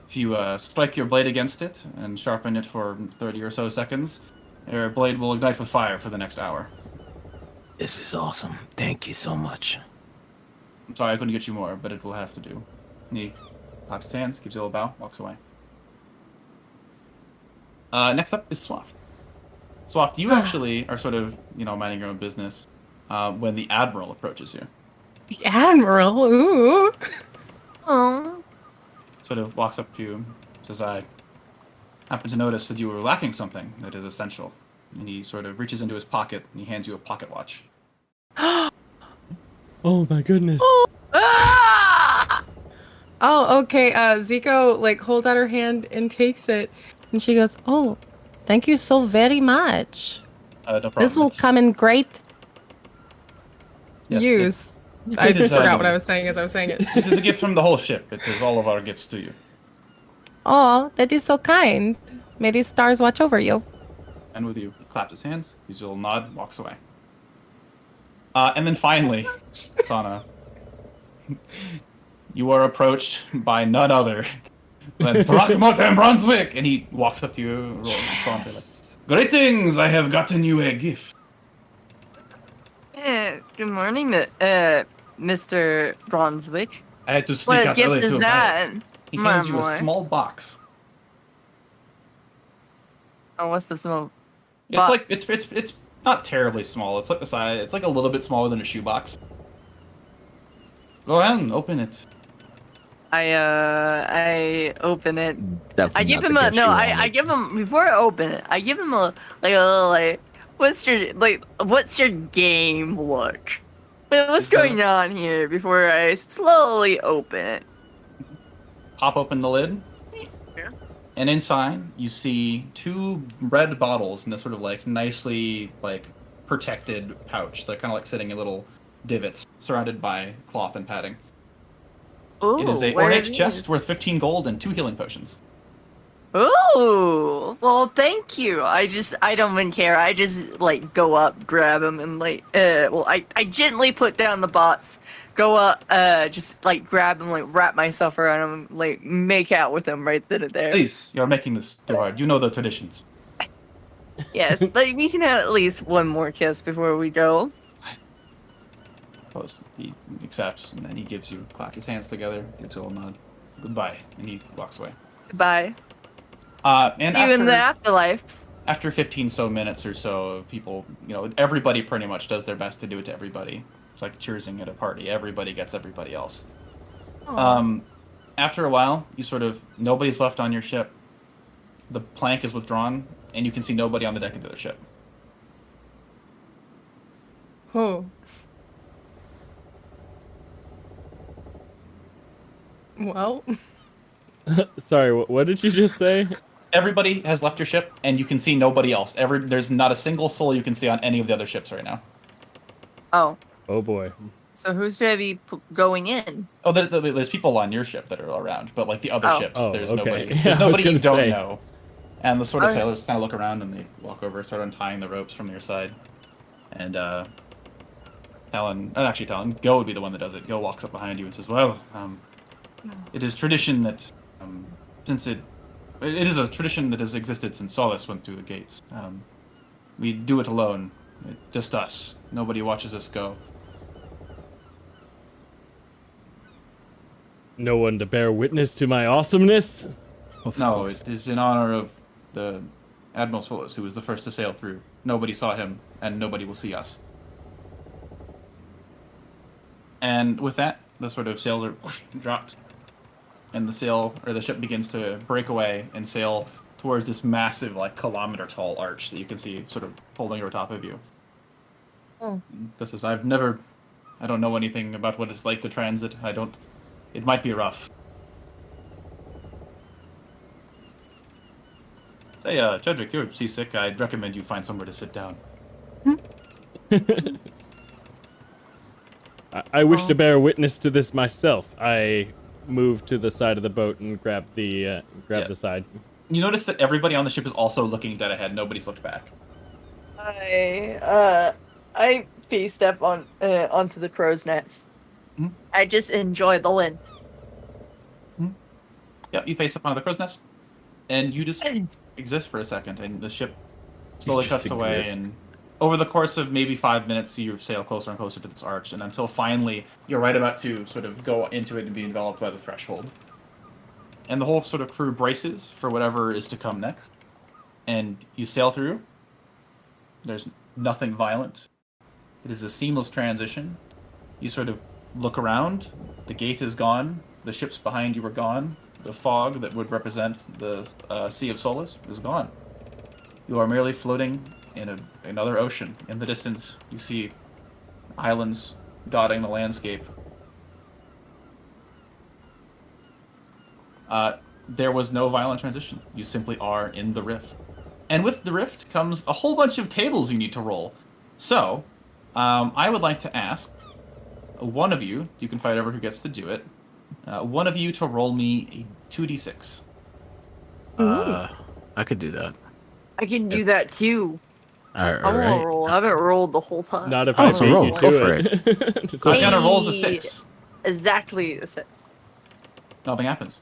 If you strike your blade against it and sharpen it for 30 or so seconds, your blade will ignite with fire for the next hour. This is awesome. Thank you so much. I'm sorry I couldn't get you more, but it will have to do. And he claps his hands, gives you a little bow, walks away. Next up is Swaft. Swaft, you actually are sort of, minding your own business when the Admiral approaches you. The Admiral? Ooh. Aww. Sort of walks up to you, says, I happen to notice that you were lacking something that is essential. And he sort of reaches into his pocket and he hands you a pocket watch. Oh my goodness. Ah! Oh, okay. Zico holds out her hand and takes it, and she goes, "Oh, thank you so very much. No problem. This will come in great Yes, use." I forgot what I was saying as I was saying it. It is a gift from the whole ship. It is all of our gifts to you. Oh, that is so kind. May these stars watch over you. And with you, he claps his hands, gives you a little nod, walks away. And then finally, Sana, you are approached by none other than Throckmorton Brunswick, and he walks up to you. Yes. Greetings! I have gotten you a gift. Good morning, Mr. Brunswick. I had to sneak What out early gift to is buy that? it. He hands you Marmor. a small box. Oh, what's the small? It's box? like it's not terribly small. It's like the size. It's like a little bit smaller than a shoebox. Go ahead and open it. I open it. Definitely I give not him the a gift no. you I wanted. give him before I open it. I give him a little what's your game look? What's Is that- going on here before I slowly open it? Pop open the lid. Yeah. And inside, you see 2 red bottles in this sort of nicely protected pouch. They're kind of sitting in little divots, surrounded by cloth and padding. Ooh, It is a where are ornate these? chest worth 15 gold and 2 healing potions. Ooh, well, thank you. I don't even care. I just go up, grab them, and I gently put down the box, go just like grab him, like wrap myself around him, like make out with him right then and there. Please, you're making this too hard. You know the traditions. Yes, but we can have at least one more kiss before we go. Suppose he accepts, and then he gives you, claps his hands together, gives a little nod. Goodbye, and he walks away. Goodbye. And See you in the afterlife. after 15 so minutes or so of people, everybody pretty much does their best to do it to everybody. It's like cheersing at a party. Everybody gets everybody else. After a while, nobody's left on your ship. The plank is withdrawn, and you can see nobody on the deck of the other ship. Oh. Well. Sorry, what did you just say? Everybody has left your ship, and you can see nobody else. There's not a single soul you can see on any of the other ships right now. Oh. Oh boy. So who's gonna be going in? Oh, there's people on your ship that are around, but like the other ships, there's okay. nobody. Yeah, There's nobody you don't say. know. And the sort of sailors kind of look around and they walk over, start untying the ropes from your side. And Talon, Go would be the one that does it. Go walks up behind you and says, "Well, it is tradition that since it is a tradition that has existed since Solace went through the gates. We do it alone, just us. Nobody watches us go." No one to bear witness to my awesomeness? No, it is in honor of the Admiral Solace, who was the first to sail through. Nobody saw him, and nobody will see us. And with that, the sort of sails are dropped, and the ship begins to break away and sail towards this massive, like, kilometer-tall arch that you can see sort of folding over top of you. This is, I don't know anything about what it's like to transit. It might be rough. Say, Jedrick, you're seasick. I'd recommend you find somewhere to sit down. I wish to bear witness to this myself. I moved to the side of the boat and grabbed the side. You notice that everybody on the ship is also looking dead ahead. Nobody's looked back. I face step onto the crow's nest. I just enjoy the wind. Yep, you face up onto the crow's nest, and you just exist for a second, and the ship slowly cuts away, and over the course of maybe 5 minutes, you sail closer and closer to this arch, and until finally you're right about to sort of go into it and be enveloped by the threshold. And the whole sort of crew braces for whatever is to come next, and you sail through. There's nothing violent. It is a seamless transition. You sort of look around. The gate is gone. The ships behind you are gone. The fog that would represent the Sea of Solace is gone. You are merely floating in another ocean. In the distance, you see islands dotting the landscape. There was no violent transition. You simply are in the rift. And with the rift comes a whole bunch of tables you need to roll. So, I would like to ask one of you can fight over who gets to do it, one of you to roll me a 2d6. I could do that. I can do that too. All I want right. to roll. I haven't rolled the whole time. Not if I so beat roll. you to Go for it. Just Kind like- of rolls a 6. Exactly a 6. Nothing happens.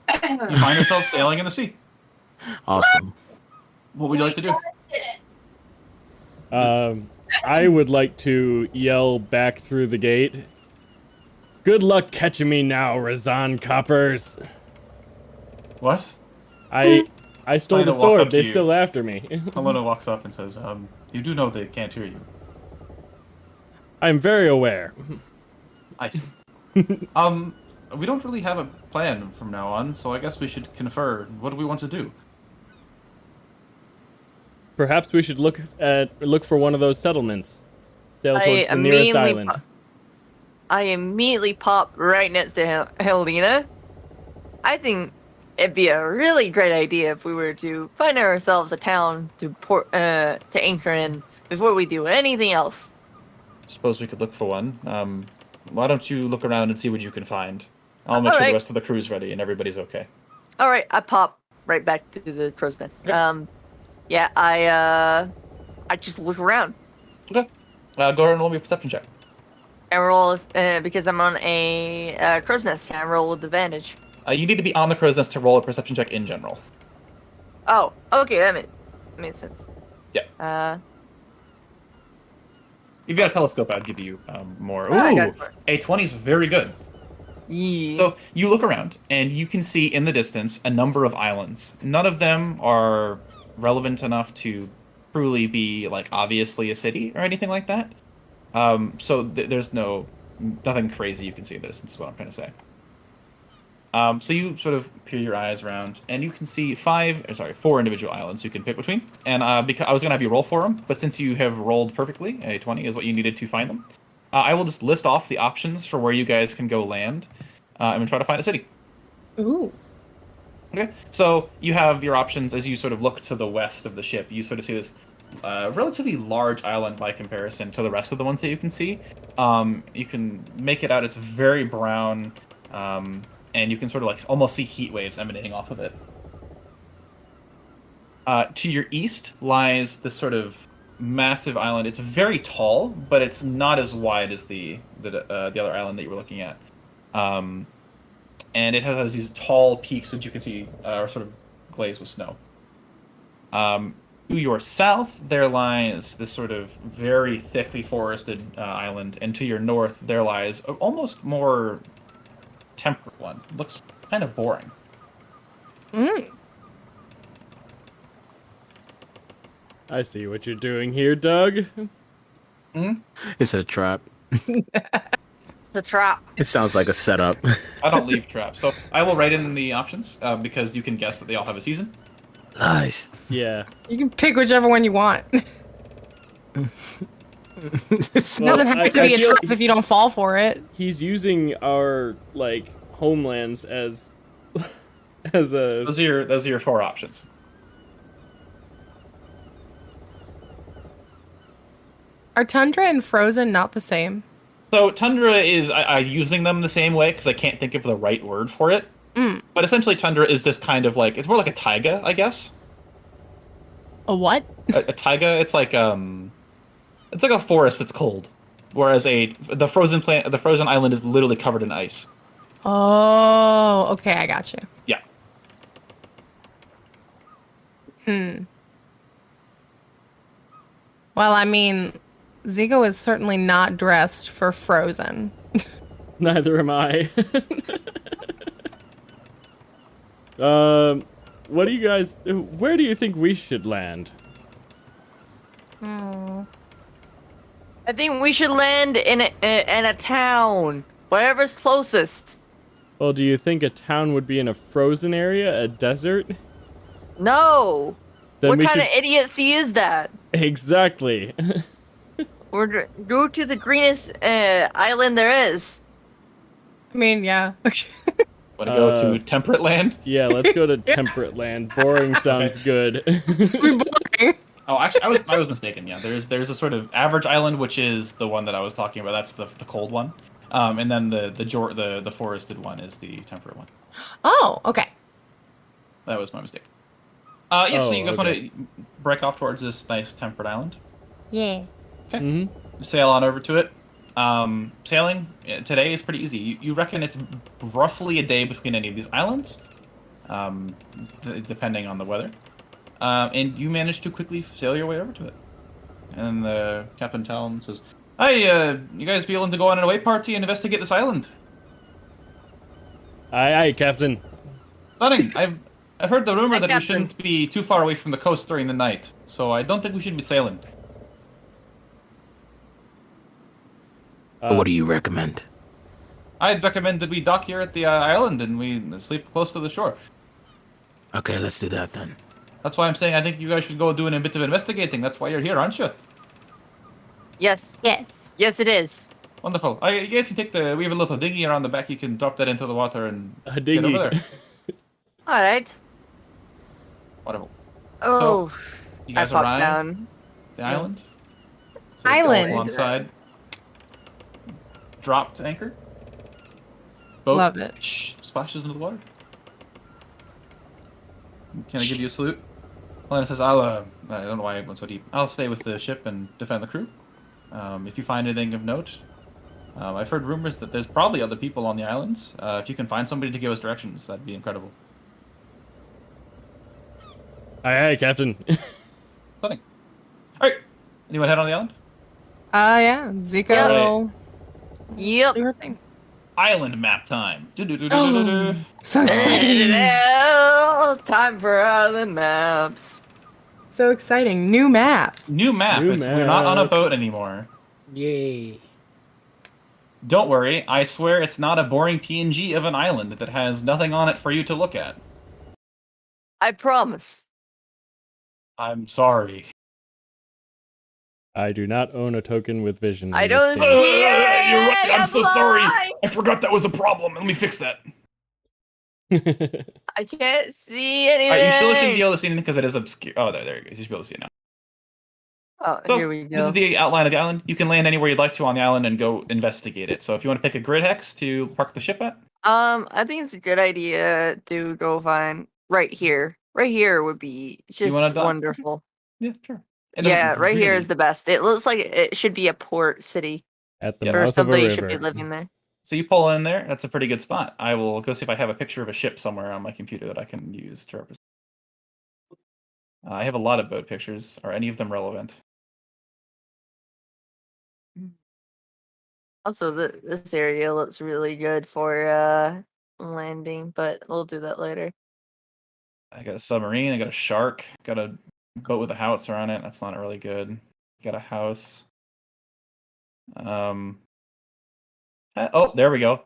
You find yourself sailing in the sea. Awesome. What would you like to do? I would like to yell back through the gate. Good luck catching me now, Razan coppers. What? I stole Trying the to walk up sword. to They you. still after me. Helena walks up and says, you do know they can't hear you. I'm very aware. I see. We don't really have a plan from now on, so I guess we should confer. What do we want to do? Perhaps we should look for one of those settlements. Sail towards the nearest island. I immediately pop right next to Helena. I think it'd be a really great idea if we were to find ourselves a town to anchor in before we do anything else. Suppose we could look for one. Why don't you look around and see what you can find? I'll make sure the rest of the crew's ready and everybody's okay. All right, I pop right back to the crow's nest. Okay. Yeah, I just look around. Okay. Go ahead and roll me a perception check. I roll because I'm on a crow's nest. Can I roll with advantage? You need to be on the crow's nest to roll a perception check in general. Oh, okay, that makes sense. Yeah. You've got a telescope, I'd give you more. I Ooh, got it. a 20 is very good. Yeah. So you look around, and you can see in the distance a number of islands. None of them are relevant enough to truly be, like, obviously a city or anything like that. So there's nothing crazy you can see in the distance, is what I'm trying to say. So you sort of peer your eyes around, and you can see 4 individual islands you can pick between. And because I was going to have you roll for them, but since you have rolled perfectly, a 20 is what you needed to find them, I will just list off the options for where you guys can go land and try to find a city. Ooh. Okay, so you have your options as you sort of look to the west of the ship. You sort of see this relatively large island by comparison to the rest of the ones that you can see. You can make it out, it's very brown, and you can sort of like almost see heat waves emanating off of it. To your east lies this sort of massive island. It's very tall, but it's not as wide as the other island that you were looking at. And it has these tall peaks that you can see are sort of glazed with snow. To your south, there lies this sort of very thickly forested island, and to your north, there lies an almost more temperate one. Looks kind of boring. I see what you're doing here, Doug. It's a trap. It's a trap. It sounds like a setup. I don't leave traps, so I will write in the options because you can guess that they all have a season. Nice. Yeah. You can pick whichever one you want. It doesn't have to be a trap if you don't fall for it. He's using our like homelands as a. Those are your 4 options. Are Tundra and Frozen not the same? So Tundra is using them the same way because I can't think of the right word for it. But essentially, Tundra is this kind of like, it's more like a taiga, I guess. A what? A taiga, it's like a forest that's cold, whereas the frozen island is literally covered in ice. Oh, okay, I got you. Yeah. Well, I mean, Zigo is certainly not dressed for Frozen. Neither am I. What do you guys? Where do you think we should land? I think we should land in a town, whatever's closest. Well, do you think a town would be in a frozen area, a desert? No. Then What we kind should- of idiocy is that? Exactly. We're go to the greenest island there is. I mean, yeah. Want to go to temperate land? Yeah, let's go to temperate land. Boring sounds good. It's boring. Oh, actually, I was mistaken. Yeah, there's a sort of average island, which is the one that I was talking about. That's the cold one, and then the forested one is the temperate one. Oh, okay. That was my mistake. Yeah, so Oh, you guys okay. want to break off towards this nice temperate island? Yeah. Okay. Mm-hmm. Sail on over to it. Sailing today is pretty easy. You reckon it's roughly a day between any of these islands, depending on the weather. And you manage to quickly sail your way over to it. And the Captain Talon says, "Hi, you guys be willing to go on an away party and investigate this island?" Aye, Captain. Stunning. I've heard the rumor Hi, that we Captain. shouldn't be too far away from the coast during the night, so I don't think we should be sailing. What do you recommend? I'd recommend that we dock here at the island and we sleep close to the shore. Okay, let's do that then. That's why I'm saying I think you guys should go doing a bit of investigating. That's why you're here, aren't you? Yes. Yes. Yes, it is. Wonderful. You guys can we have a little dinghy around the back. You can drop that into the water and A get over dinghy. there. All right. Wonderful. Oh, You guys I popped arrive down. the island. Island. Alongside. Dropped anchor. Boat. Love it. Splashes into the water. Can I give you a salute? Elena says, I don't know why I went so deep. I'll stay with the ship and defend the crew. If you find anything of note, I've heard rumors that there's probably other people on the islands. If you can find somebody to give us directions, that'd be incredible. Aye, Captain. Stunning. All right. Anyone head on the island? Yeah, Zico. Yep. Do her thing. Island map time. Oh, so exciting. Time for island maps. So exciting. New map. New map. New We're not on a map. boat anymore. Yay. Don't worry. I swear it's not a boring PNG of an island that has nothing on it for you to look at. I promise. I'm sorry. I do not own a token with vision. I in this don't game. see You're right. I'm it. so sorry. Blind. I forgot that was a problem. Let me fix that. I can't see anything. Alright, you still shouldn't be able to see anything because it is obscure. Oh, there you go. You should be able to see it now. Oh, So, here we this go. is the outline of the island. You can land anywhere you'd like to on the island and go investigate it. So if you want to pick a grid hex to park the ship at, I think it's a good idea to go find right here. Right here would be just wanna dock? wonderful. yeah, sure. Yeah, right here is the best. It looks like it should be a port city, At the Yeah. or mouth of a somebody river. should be living there. So you pull in there. That's a pretty good spot. I will go see if I have a picture of a ship somewhere on my computer that I can use to represent. I have a lot of boat pictures. Are any of them relevant? Also, this area looks really good for landing, but we'll do that later. I got a submarine. I got a shark. Got a boat with a howitzer on it. That's not really good. Got a house. Oh, there we go.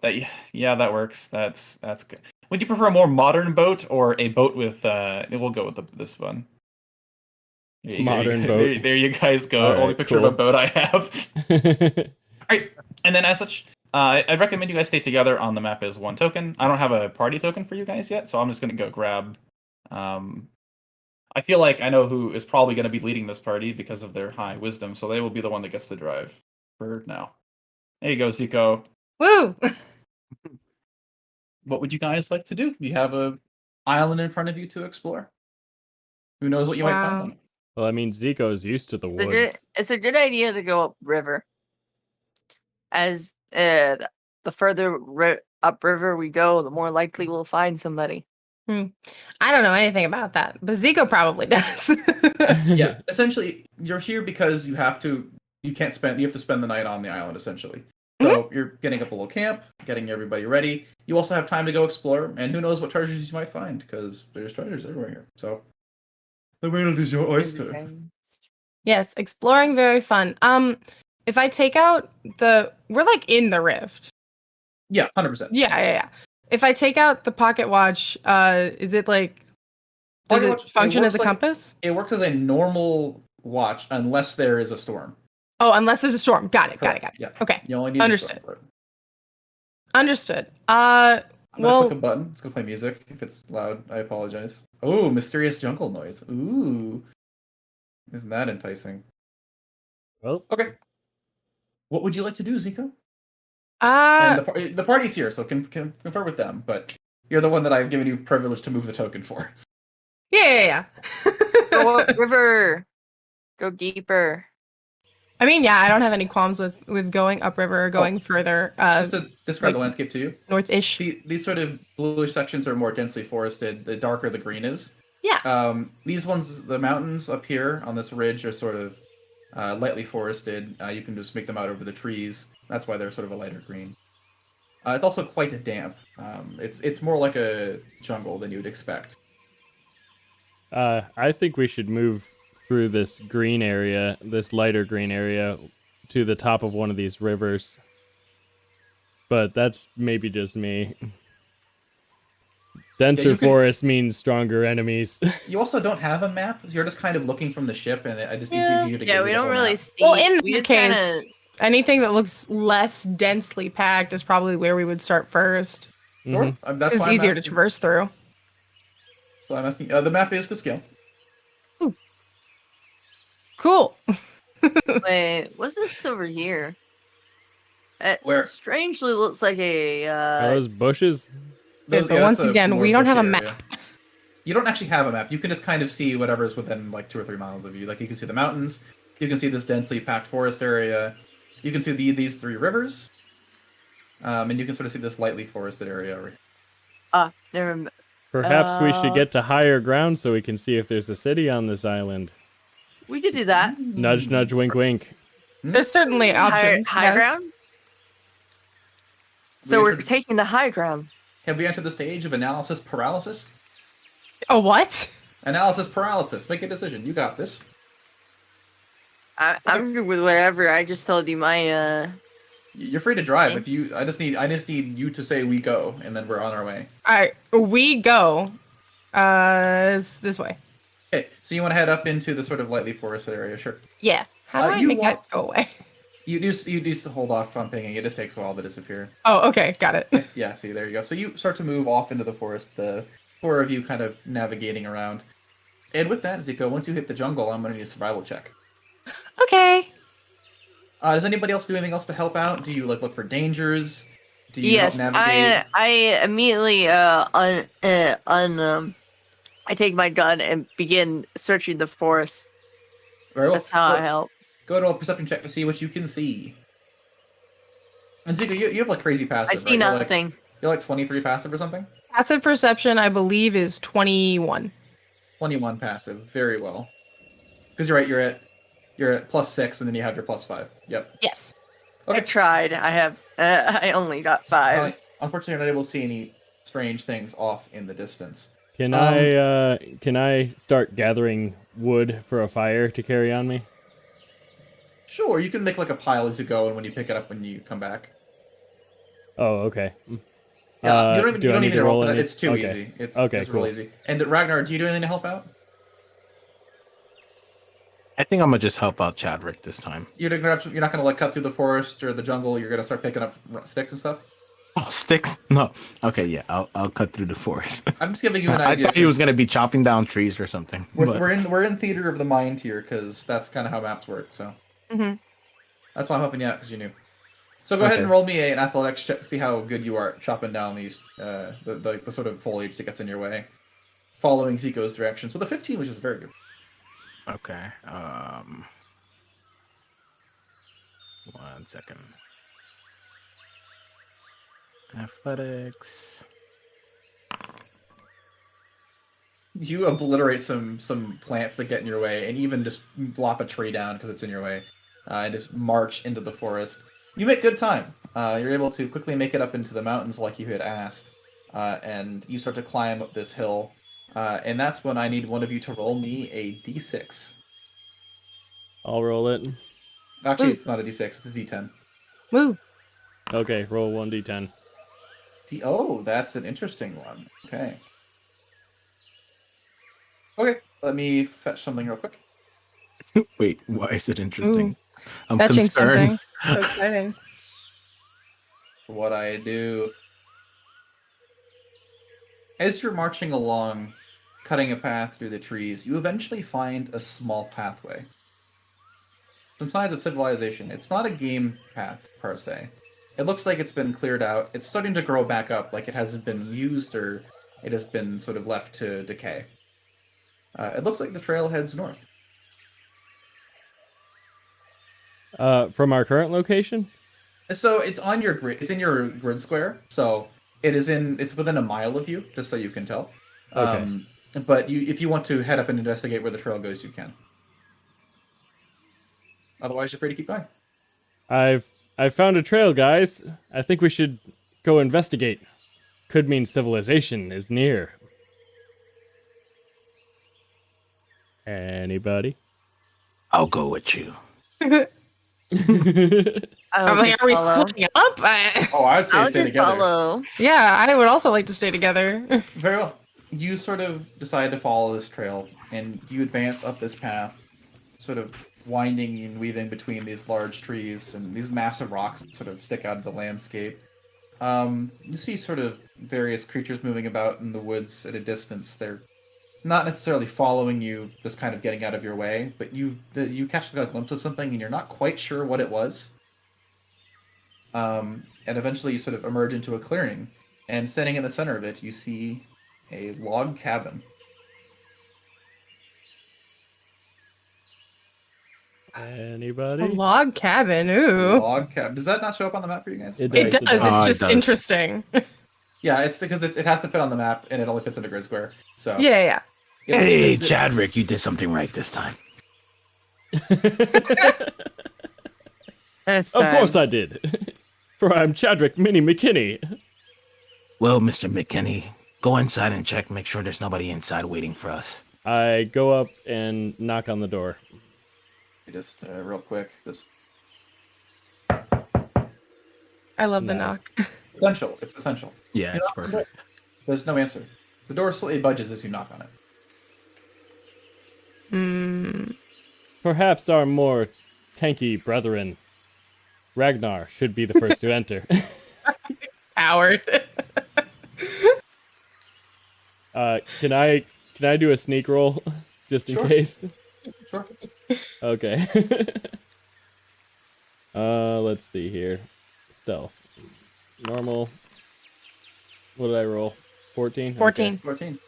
Yeah, that works. That's good. Would you prefer a more modern boat or a boat with? We'll go with this one. Modern boat. There you guys go. All right, Only picture of a cool. boat I have. Alright, and then as such, I recommend you guys stay together on the map as one token. I don't have a party token for you guys yet, so I'm just gonna go grab. I feel like I know who is probably gonna be leading this party because of their high wisdom, so they will be the one that gets the drive for now. There you go, Zico. Woo! What would you guys like to do? You have a island in front of you to explore. Who knows what you might find Wow. on it? Well, I mean, Zico's used to the It's a good, woods. it's a good idea to go upriver. As the further upriver we go, the more likely we'll find somebody. I don't know anything about that, but Zico probably does. Yeah, essentially, you're here because you have to spend the night on the island, essentially. So you're getting up a little camp, getting everybody ready. You also have time to go explore, and who knows what treasures you might find, because there's treasures everywhere here. So the world is your oyster. Yes, exploring very fun. If I take out we're like in the rift. Yeah, 100%. Yeah. If I take out the pocket watch, is it like does Pocket it watch, it function as works a like- compass? It works as a normal watch unless there is a storm. Oh, unless there's a storm. Got it. Correct, yeah. Okay. You only need Understood. A storm for it. Understood. I'm gonna Well, click a button. Let's go play music. If it's loud, I apologize. Oh, mysterious jungle noise. Ooh. Isn't that enticing? Well, Okay. What would you like to do, Zico? And the party's here, so can confer with them, but you're the one that I've given you privilege to move the token for. yeah. Go upriver. Go deeper. I mean, yeah, I don't have any qualms with going upriver or going further Just to describe the like- landscape to you, north-ish. these sort of bluish sections are more densely forested. The darker the green is. Yeah. These ones, the mountains up here on this ridge, are sort of lightly forested. You can just make them out over the trees. That's why they're sort of a lighter green. It's also quite damp. It's more like a jungle than you would expect. I think we should move through this green area, this lighter green area, to the top of one of these rivers. But that's maybe just me. Denser you could- forest means stronger enemies. You also don't have a map. You're just kind of looking from the ship, and it's easier to get Yeah, we the don't whole really map. see. Well, in we that just kinda- case, anything that looks less densely packed is probably where we would start first. Sure. Mhm. That's It's why I'm easier to asking- traverse through. So I'm asking. The map is to scale. Cool. Wait, what's this over here? It Where? strangely looks like a. Are those bushes? Okay, so Yeah, once that's a again, more we don't have a bushy map. area. You don't actually have a map. You can just kind of see whatever's within like 2 or 3 miles of you. Like you can see the mountains. You can see this densely packed forest area. You can see these 3 rivers. And you can sort of see this lightly forested area over here. Never mind. Perhaps we should get to higher ground so we can see if there's a city on this island. We could do that. Nudge, nudge, wink, wink. There's certainly options. High yes. ground? So we're taking the high ground. Have we entered the stage of analysis paralysis? Oh, what? Analysis paralysis. Make a decision. You got this. I'm good with whatever. I just told you my You're free to drive. If you, I just need you to say we go, and then we're on our way. All right, we go. It's this way. Okay, so you want to head up into the sort of lightly forested area, sure. Yeah. How do I you make walk- that go away? You do hold off from pinging. It just takes a while to disappear. Oh, okay, got it. Yeah, see, there you go. So you start to move off into the forest, the four of you kind of navigating around. And with that, Zico, once you hit the jungle, I'm going to need a survival check. Okay. Does anybody else do anything else to help out? Do you look for dangers? Do you help yes, navigate? I immediately I take my gun and begin searching the forest. Very well. That's how I help. Go to a perception check to see what you can see. And Zico, you have like crazy passive, I see right? nothing. You're like 23 passive or something? Passive perception, I believe, is 21. 21 passive. Very well. Because you're right, you're at +6, and then you have your +5. Yep. Yes. Okay. I tried. I have. I only got 5. Unfortunately, you're not able to see any strange things off in the distance. Can I start gathering wood for a fire to carry on me? Sure, you can make like a pile as you go, and when you pick it up when you come back. Oh, okay. Yeah, you don't even, do you I don't need need to to roll roll for that. any? It's too Okay. easy. It's Cool. real easy. And Ragnar, do you do anything to help out? I think I'm gonna just help out Chadwick this time. You're not gonna like cut through the forest or the jungle. You're gonna start picking up sticks and stuff. Oh, sticks? No. Okay, yeah, I'll cut through the forest. I'm just giving you an I idea. thought he was gonna be chopping down trees or something. but- We're in theater of the mind here because that's kind of how maps work. So that's why I'm helping you out because you knew. So go ahead and roll me an athletics check to see how good you are at chopping down these the sort of foliage that gets in your way, following Zico's directions with a 15, which is very good. Okay. 1 second. Athletics. You obliterate some plants that get in your way, and even just lop a tree down because it's in your way, and just march into the forest. You make good time. You're able to quickly make it up into the mountains like you had asked, and you start to climb up this hill. And that's when I need one of you to roll me a d6. I'll roll it. Actually, it's not a d6, it's a d10. Woo. Okay, roll 1d10. Oh, that's an interesting one. Okay. Okay, let me fetch something real quick. Wait, why is it interesting? I'm Fetching concerned. something. So exciting. What I do. As you're marching along, cutting a path through the trees, you eventually find a small pathway. Some signs of civilization. It's not a game path, per se. It looks like it's been cleared out. It's starting to grow back up, like it hasn't been used or it has been sort of left to decay. It looks like the trail heads north. From our current location? So it's on your grid. It's in your grid square. So it's within a mile of you, just so you can tell. Okay. But if you want to head up and investigate where the trail goes, you can. Otherwise, you're free to keep going. I've found a trail, guys. I think we should go investigate. Could mean civilization is near. Anybody? I'll go with you. I'm like, are we splitting up? Oh, I'd say I'll stay just together. follow. Yeah, I would also like to stay together. Very well. You sort of decide to follow this trail, and you advance up this path, sort of winding and weaving between these large trees and these massive rocks that sort of stick out of the landscape. You see sort of various creatures moving about in the woods at a distance. They're not necessarily following you, just kind of getting out of your way, but you catch a glimpse of something and you're not quite sure what it was. And eventually you sort of emerge into a clearing, and standing in the center of it, you see a log cabin. Anybody? A log cabin. Ooh. Log cabin. Does that not show up on the map for you guys? It It does. does. Oh, It's it just does. interesting. Yeah, it's because it has to fit on the map, and it only fits in a grid square. So Yeah. Hey, Chadrick, you did something right this time. This Of time. course I did. For I'm Chadrick Minnie McKinney. Well, Mr. McKinney, go inside and check. Make sure there's nobody inside waiting for us. I go up and knock on the door. Just real quick, just I love the Nice. knock. essential. It's essential. Yeah, it's perfect. There's no answer. The door slightly budges as you knock on it. Hmm. Perhaps our more tanky brethren, Ragnar, should be the first to enter. Howard. Can I do a sneak roll just in Sure. case? Sure. Okay. Let's see here. Stealth. Normal. What did I roll? 14? 14. 14.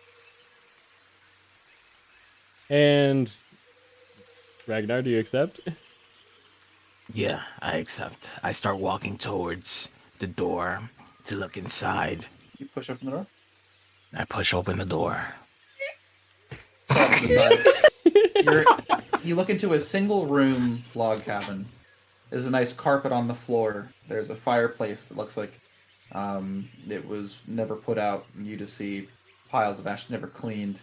And Ragnar, do you accept? Yeah, I accept. I start walking towards the door to look inside. You push open the door. I push open the door. Off to the side. You look into a single room log cabin. There's a nice carpet on the floor. There's a fireplace that looks like it was never put out. You just see piles of ash never cleaned.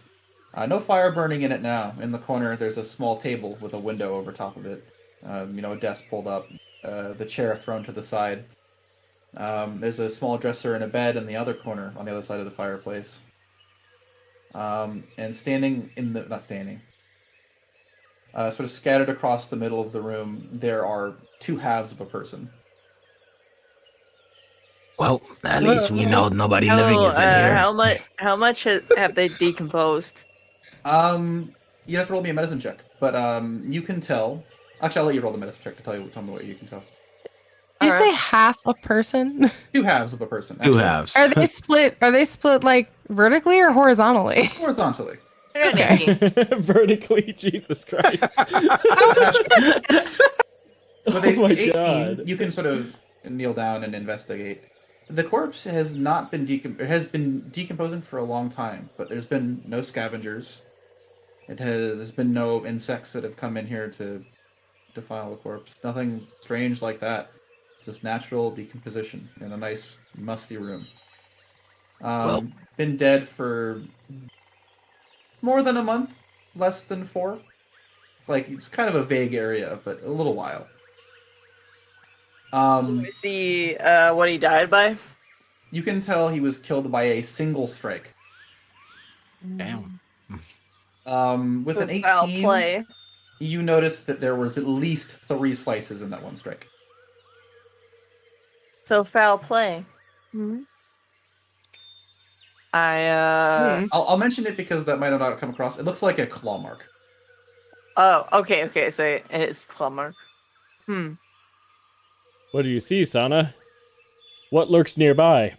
No fire burning in it now. In the corner, there's a small table with a window over top of it. A desk pulled up. The chair thrown to the side. There's a small dresser and a bed in the other corner on the other side of the fireplace. And standing in the... Not standing. Sort of scattered across the middle of the room, there are two halves of a person. Well, at least we know nobody living is in here. How much have they decomposed? You have to roll me a medicine check, but you can tell. Actually, I'll let you roll the medicine check to tell me what you can tell. Did you say Alright. half a person? Two halves of a person. Two actually. halves. Are they split? Are they split like vertically or horizontally? Horizontally. Vertically, Jesus Christ. With Oh my 18, God. you can sort of kneel down and investigate. The corpse has not been has been decomposing for a long time, but there's been no scavengers. There's been no insects that have come in here to defile the corpse. Nothing strange like that. Just natural decomposition in a nice musty room. Well- Been dead for more than a month, less than 4. Like, it's kind of a vague area, but a little while. We see what he died by. You can tell he was killed by a single strike. Damn. With So an 18, foul play. you notice that there was at least 3 slices in that one strike. So foul play. I'll mention it because that might not come across. It looks like a claw mark. Oh, okay. So it's Clummer. What do you see, Sana? What lurks nearby?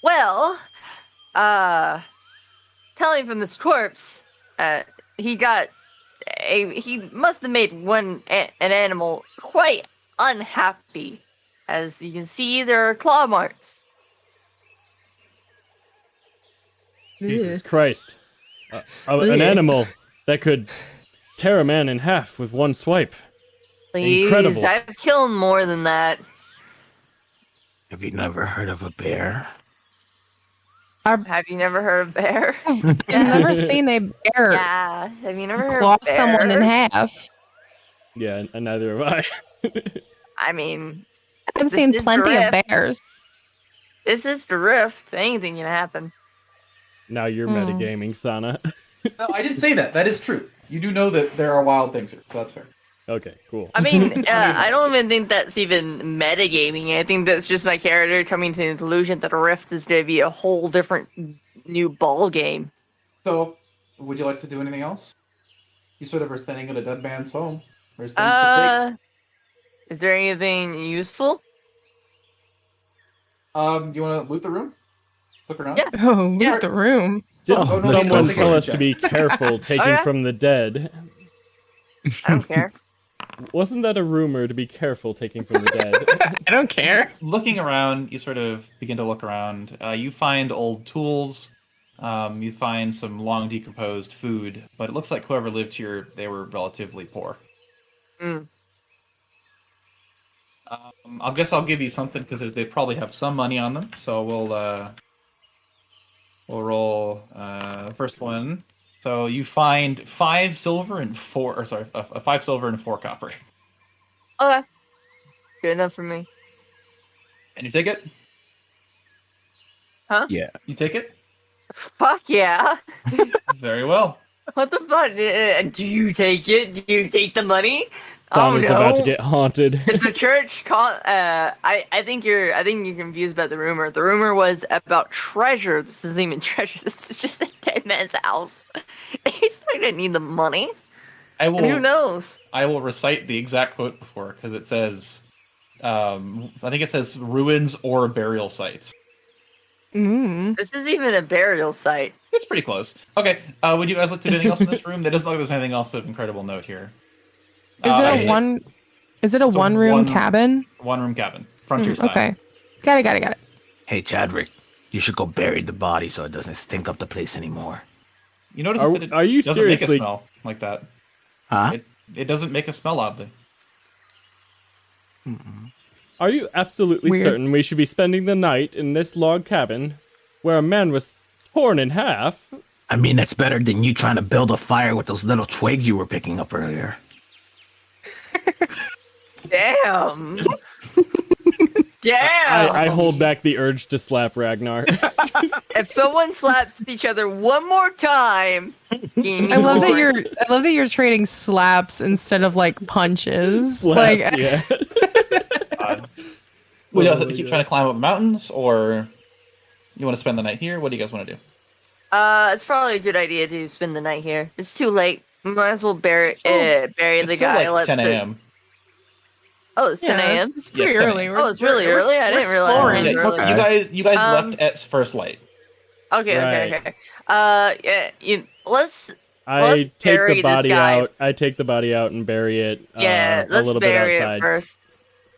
Well, telling from this corpse, he must have made an animal quite unhappy. As you can see, there are claw marks. Jesus Christ. An animal that could tear a man in half with one swipe. Please, Incredible. I've killed more than that. Have you never heard of a bear? Have you never heard of bear? I've never seen a bear Yeah. Have you never heard claw of bear? someone in half. Yeah, and neither have I. I mean, I've This seen is plenty of Rift. bears. this is the rift. Anything can happen. Now you're metagaming, Sana. No, I didn't say that. That is true. You do know that there are wild things here, so that's fair. Okay, cool. I mean, I don't even think that's even metagaming. I think that's just my character coming to the conclusion that a rift is going to be a whole different new ball game. So, would you like to do anything else? You sort of are standing at a dead man's home. There's things to Is there anything useful? take. You want to loot the room? Look around. Yeah. Oh, look Yeah. at the room. Did Oh, no, someone no, tell us check. to be careful taking yeah? from the dead? I don't care. Wasn't that a rumor to be careful taking from the dead? I don't care. Looking around, you sort of begin to look around. You find old tools. You find some long decomposed food, but it looks like whoever lived here, they were relatively poor. Mm. I guess I'll give you something because they probably have some money on them. So we'll roll the first one. So you find 5 silver and 4, or sorry, 5 silver and 4 copper. Okay. Good enough for me. And you take it? Huh? Yeah. You take it? Fuck yeah. Very well. What the fuck? Do you take it? Do you take the money? Tom is no. about to get haunted. Is the church I think you're confused about the rumor. The rumor was about treasure. This isn't even treasure. This is just a dead man's house. He's not gonna need the money. I will. And who knows? I will recite the exact quote before because it says, I think it says ruins or burial sites. This is even a burial site. It's pretty close. Okay. Would you guys look to do anything else in this room? There doesn't look like there's anything else of incredible note here. Is it a one-room cabin? One-room cabin. Frontier side. Okay. Got it. Hey, Chadwick, you should go bury the body so it doesn't stink up the place anymore. You notice that it Are you doesn't make a seriously? smell like that. Huh? It doesn't make a smell oddly. Are you absolutely Weird. certain we should be spending the night in this log cabin where a man was torn in half? I mean, that's better than you trying to build a fire with those little twigs you were picking up earlier. Damn. Damn. I hold back the urge to slap Ragnar. If someone slaps each other one more time, I love that you're trading slaps instead of like punches. Slaps, like yeah. Would you Oh guys my keep God. trying to climb up mountains, or you want to spend the night here? What do you guys want to do? it's probably a good idea to spend the night here. It's too late. We might as well bury It's the still guy. like 10 a.m. Oh, it's 10 a.m. It's pretty Yes, 10 early. a.m. Oh, it's really early. I didn't realize. exploring. It was Yeah, early. you guys Um, left at first light. Okay. Right. Yeah. Let's I take bury the this body guy. out. I take the body out and bury it. Yeah, a let's little bit bury outside. it first,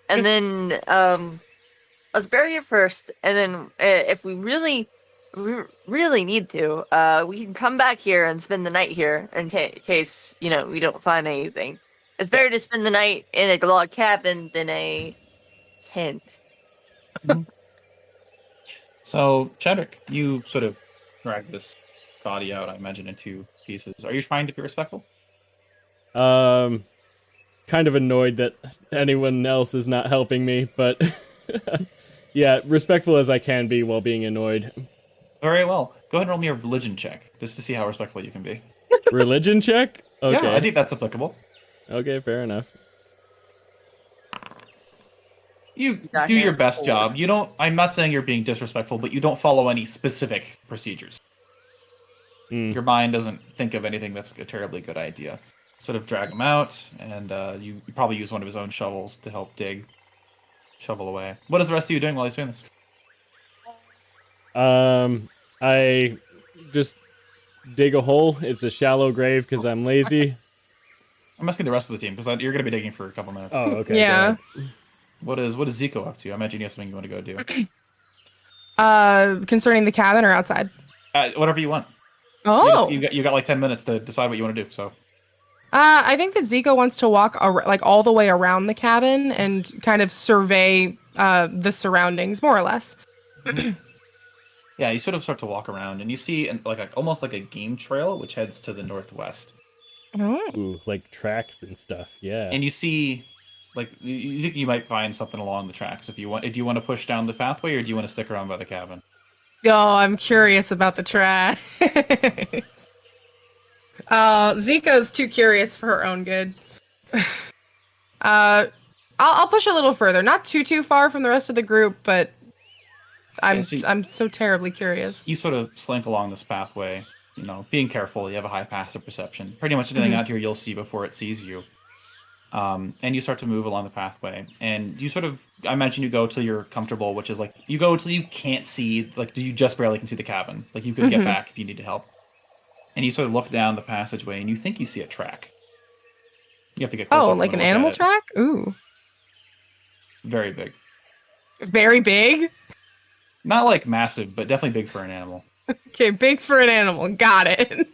and then let's bury it first, and then if we really need to, we can come back here and spend the night here in case we don't find anything. It's better to spend the night in a log cabin than a tent. So, Chadwick, you sort of drag this body out, I imagine, in 2 pieces. Are you trying to be respectful? Kind of annoyed that anyone else is not helping me, but yeah, respectful as I can be while being annoyed. Very well. Go ahead and roll me a religion check, just to see how respectful you can be. Religion check? Okay. Yeah, I think that's applicable. Okay, fair enough. You Not do your gonna best hold. job. You don't. I'm not saying you're being disrespectful, but you don't follow any specific procedures. Mm. Your mind doesn't think of anything that's a terribly good idea. Sort of drag him out, and you probably use one of his own shovels to help dig, shovel away. What is the rest of you doing while he's doing this? I just dig a hole. It's a shallow grave because I'm lazy. I'm asking the rest of the team because you're going to be digging for a couple minutes. Oh, okay. Yeah. What is Zico up to? I imagine you have something you want to go do. Concerning the cabin or outside? Whatever you want. Oh. You got like 10 minutes to decide what you want to do. So I think that Zico wants to walk like all the way around the cabin and kind of survey the surroundings, more or less. yeah, you sort of start to walk around and you see almost like a game trail which heads to the northwest. Oh. Ooh, like tracks and stuff. Yeah. And you see, like, you think you might find something along the tracks. Do you want to push down the pathway, or do you want to stick around by the cabin? Oh, I'm curious about the tracks. Zico's too curious for her own good. I'll push a little further, not too far from the rest of the group, but I'm so terribly curious. You sort of slink along this pathway, being careful. You have a high passive perception. Pretty much anything out here you'll see before it sees you. and you start to move along the pathway. And you sort of, I imagine you go till you're comfortable, which is like you go till you can't see, like you just barely can see the cabin. Like you could get back if you needed help. And you sort of look down the passageway, and you think you see a track. You have to get closer. Oh, like an animal track? Ooh. Very big. Very big? Not like massive, but definitely big for an animal. Okay, big for an animal. Got it.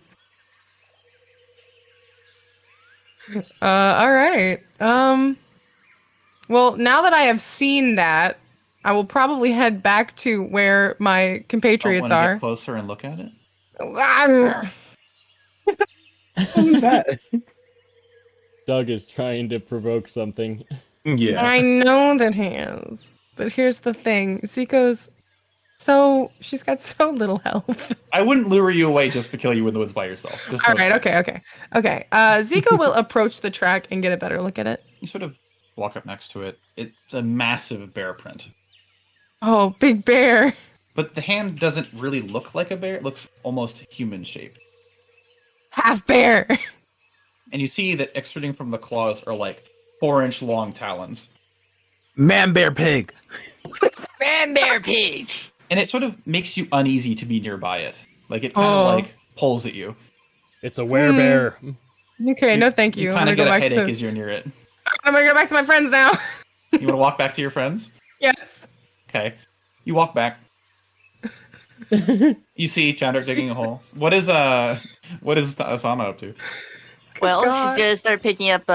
All right. Well, now that I have seen that, I will probably head back to where my compatriots Wanna are. Get closer and look at it. Who's that? Doug is trying to provoke something. Yeah. I know that he is. But here's the thing. Zico's she's got so little health. I wouldn't lure you away just to kill you in the woods by yourself. Just All know right, that. okay. Zico will approach the track and get a better look at it. You sort of walk up next to it. It's a massive bear print. Oh, big bear. But the hand doesn't really look like a bear. It looks almost human shaped. Half bear. And you see that extruding from the claws are like 4-inch long talons. Man, bear, pig. Man, bear, pig. And it sort of makes you uneasy to be nearby it. Like it kind of like pulls at you. It's a werebear. Okay, no thank you. You I'm kind gonna of go get a back headache to as you're near it. I'm gonna go back to my friends now. You want to walk back to your friends? Yes. Okay. You walk back. You see Chandra digging a hole. What is Asana up to? Well, God. she's gonna start picking up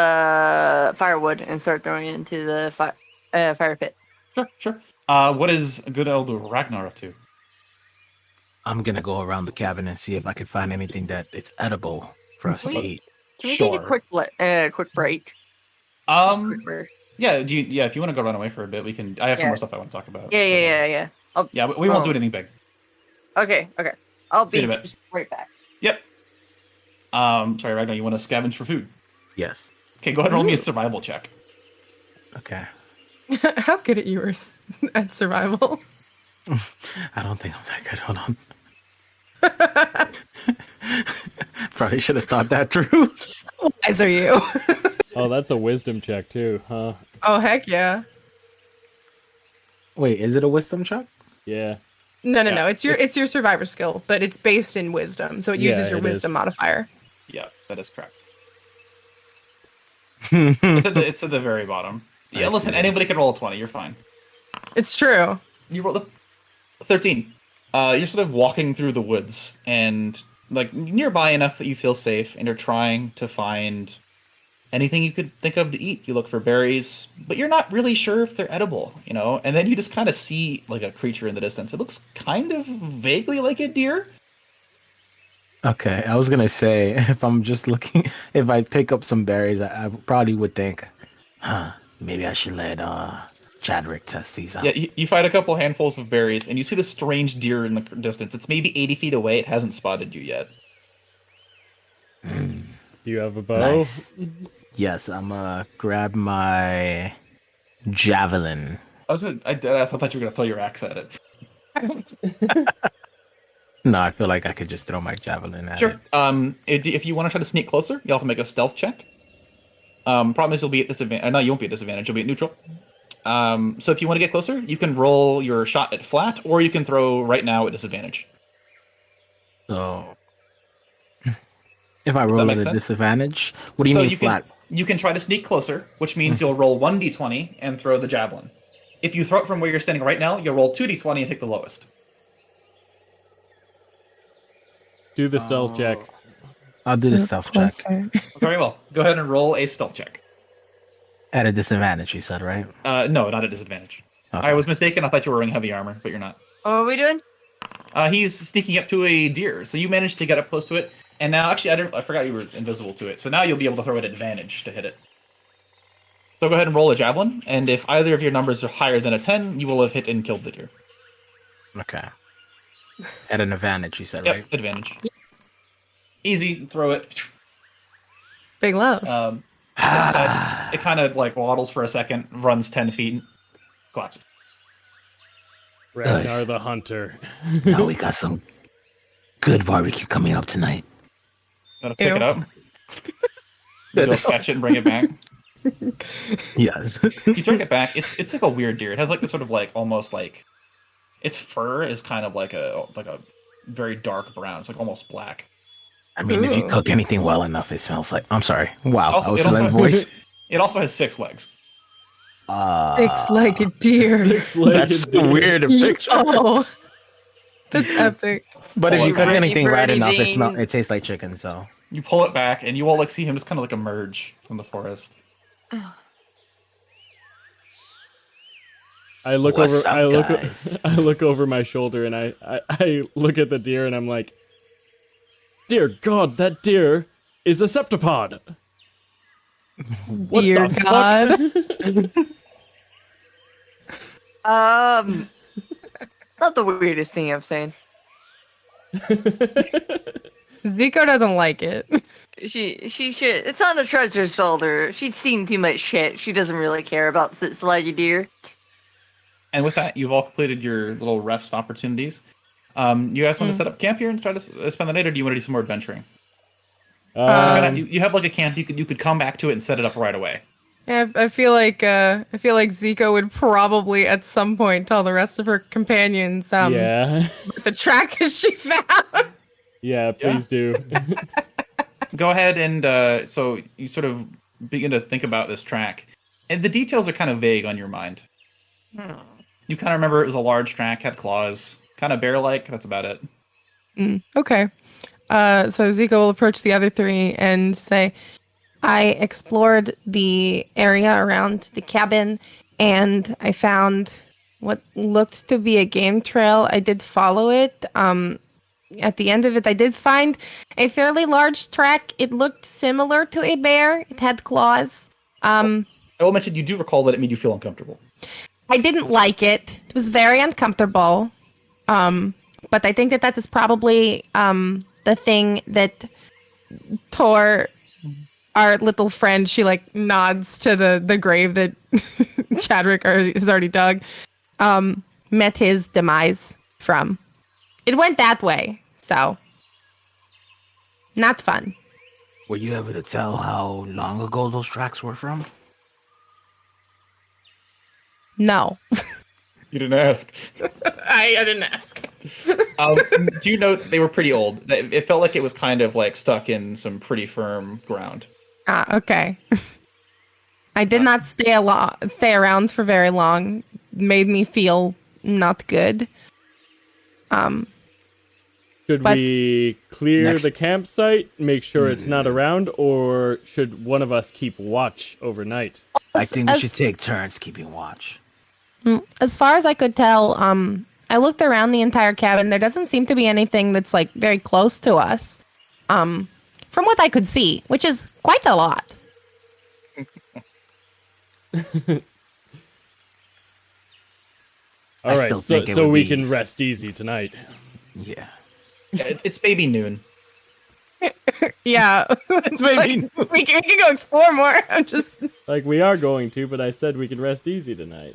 firewood and start throwing it into the fire pit. Sure. What is good elder Ragnar up to? I'm gonna go around the cabin and see if I can find anything that it's edible for us to eat. Can we take a quick break? Quick break. Yeah. If you want to go run away for a bit, we can. I have some more stuff I want to talk about. Yeah. Yeah, but we won't do anything big. Okay. I'll See you be in a bit. just right back. Yep. Sorry, Ragnar, you want to scavenge for food? Yes. Okay, go ahead and roll me a survival check. Okay. How good at you are at survival. I don't think I'm that good. Hold on. Probably should have thought that through. Wise are you? Oh, that's a wisdom check too, huh? Oh heck yeah. Wait, is it a wisdom check? Yeah. No. Yeah, It's your survivor skill, but it's based in wisdom, so it uses your it wisdom is. modifier. Yeah, that is correct. It's at the very bottom. Yeah, I listen, see. anybody can roll a 20. You're fine. It's true. You rolled a 13. You're sort of walking through the woods and like nearby enough that you feel safe, and you're trying to find anything you could think of to eat. You look for berries, but you're not really sure if they're edible, you know? And then you just kind of see like a creature in the distance. It looks kind of vaguely like a deer. Okay, I was gonna say if I'm just looking, if I pick up some berries, I probably would think, maybe I should let Chadrick test these out. Yeah, you find a couple handfuls of berries, and you see this strange deer in the distance. It's maybe 80 feet away. It hasn't spotted you yet. Do you have a bow? Nice. Yes, I'm gonna grab my javelin. I thought you were gonna throw your axe at it. No, I feel like I could just throw my javelin at Sure. it. If you want to try to sneak closer, you'll have to make a stealth check. Problem is you'll be at disadvantage. No, you won't be at disadvantage. You'll be at neutral. So if you want to get closer, you can roll your shot at flat, or you can throw right now at disadvantage. So, if I roll make at a sense? disadvantage, what do you mean flat? You can try to sneak closer, which means you'll roll 1d20 and throw the javelin. If you throw it from where you're standing right now, you'll roll 2d20 and take the lowest. Do the stealth check. I'll do the stealth check. Very well. Go ahead and roll a stealth check. At a disadvantage, you said, right? No, not at disadvantage. Okay. I was mistaken. I thought you were wearing heavy armor, but you're not. What are we doing? He's sneaking up to a deer, so you managed to get up close to it. And now, actually, I forgot you were invisible to it. So now you'll be able to throw at advantage to hit it. So go ahead and roll a javelin, and if either of your numbers are higher than a 10, you will have hit and killed the deer. Okay. At an advantage, you said, Yep, right? advantage. Easy, throw it. Big love. It kind of like waddles for a second, runs 10 feet, collapses. Ragnar the Hunter. Now we got some good barbecue coming up tonight. Gotta pick Ew. it up. You go fetch it and bring it back. Yes. You turn it back. It's like a weird deer. It has like this sort of like almost like its fur is kind of like a very dark brown. It's like almost black. I mean, if you cook anything well enough, it smells like. I'm sorry. Wow, Also, I was letting voice. It also has 6 legs. Six like a deer. That's weird picture. Oh, that's epic. But if you cook Ready anything for right enough, anything. it tastes like chicken. So You pull it back, and you all like see him just kind of like emerge from the forest. I look What's over. up, I look. guys? I look over my shoulder, and I look at the deer, and I'm like, "Dear God, that deer is a septipod." What Dear the God. Not the weirdest thing I've seen. Zico doesn't like it. She should. It's on the treasure's folder. She's seen too much shit. She doesn't really care about six-legged deer. And with that, you've all completed your little rest opportunities. You guys want to set up camp here and try to spend the night, or do you want to do some more adventuring? You have like a camp. You could come back to it and set it up right away. Yeah, I feel like Zico would probably at some point tell the rest of her companions Yeah. the track that she found. Yeah. Please do. Go ahead and so you sort of begin to think about this track, and the details are kind of vague on your mind. You kind of remember it was a large track, had claws, kind of bear-like. That's about it. Okay. So Zico will approach the other three and say, I explored the area around the cabin and I found what looked to be a game trail. I did follow it. At the end of it, I did find a fairly large track. It looked similar to a bear. It had claws. I will mention you do recall that it made you feel uncomfortable. I didn't like it. It was very uncomfortable. But I think that is probably the thing that tore our little friend. She like nods to the grave that Chadwick has already dug. Met his demise from. It went that way, so not fun. were you able to tell how long ago those tracks were from? No. You didn't ask. I didn't ask. Do you know they were pretty old? It felt like it was kind of like stuck in some pretty firm ground. Okay. I did not stay around for very long. Made me feel not good. Should But- we clear Next- the campsite, make sure it's not around, or should one of us keep watch overnight? I think we As- should take turns keeping watch. As far as I could tell, I looked around the entire cabin. There doesn't seem to be anything that's like very close to us. From what I could see, which is quite a lot. All right, still so, think it so would we be- can rest easy tonight. Yeah. It's baby noon. Yeah. Maybe. we can go explore more. I'm just Like we are going to, but I said we can rest easy tonight.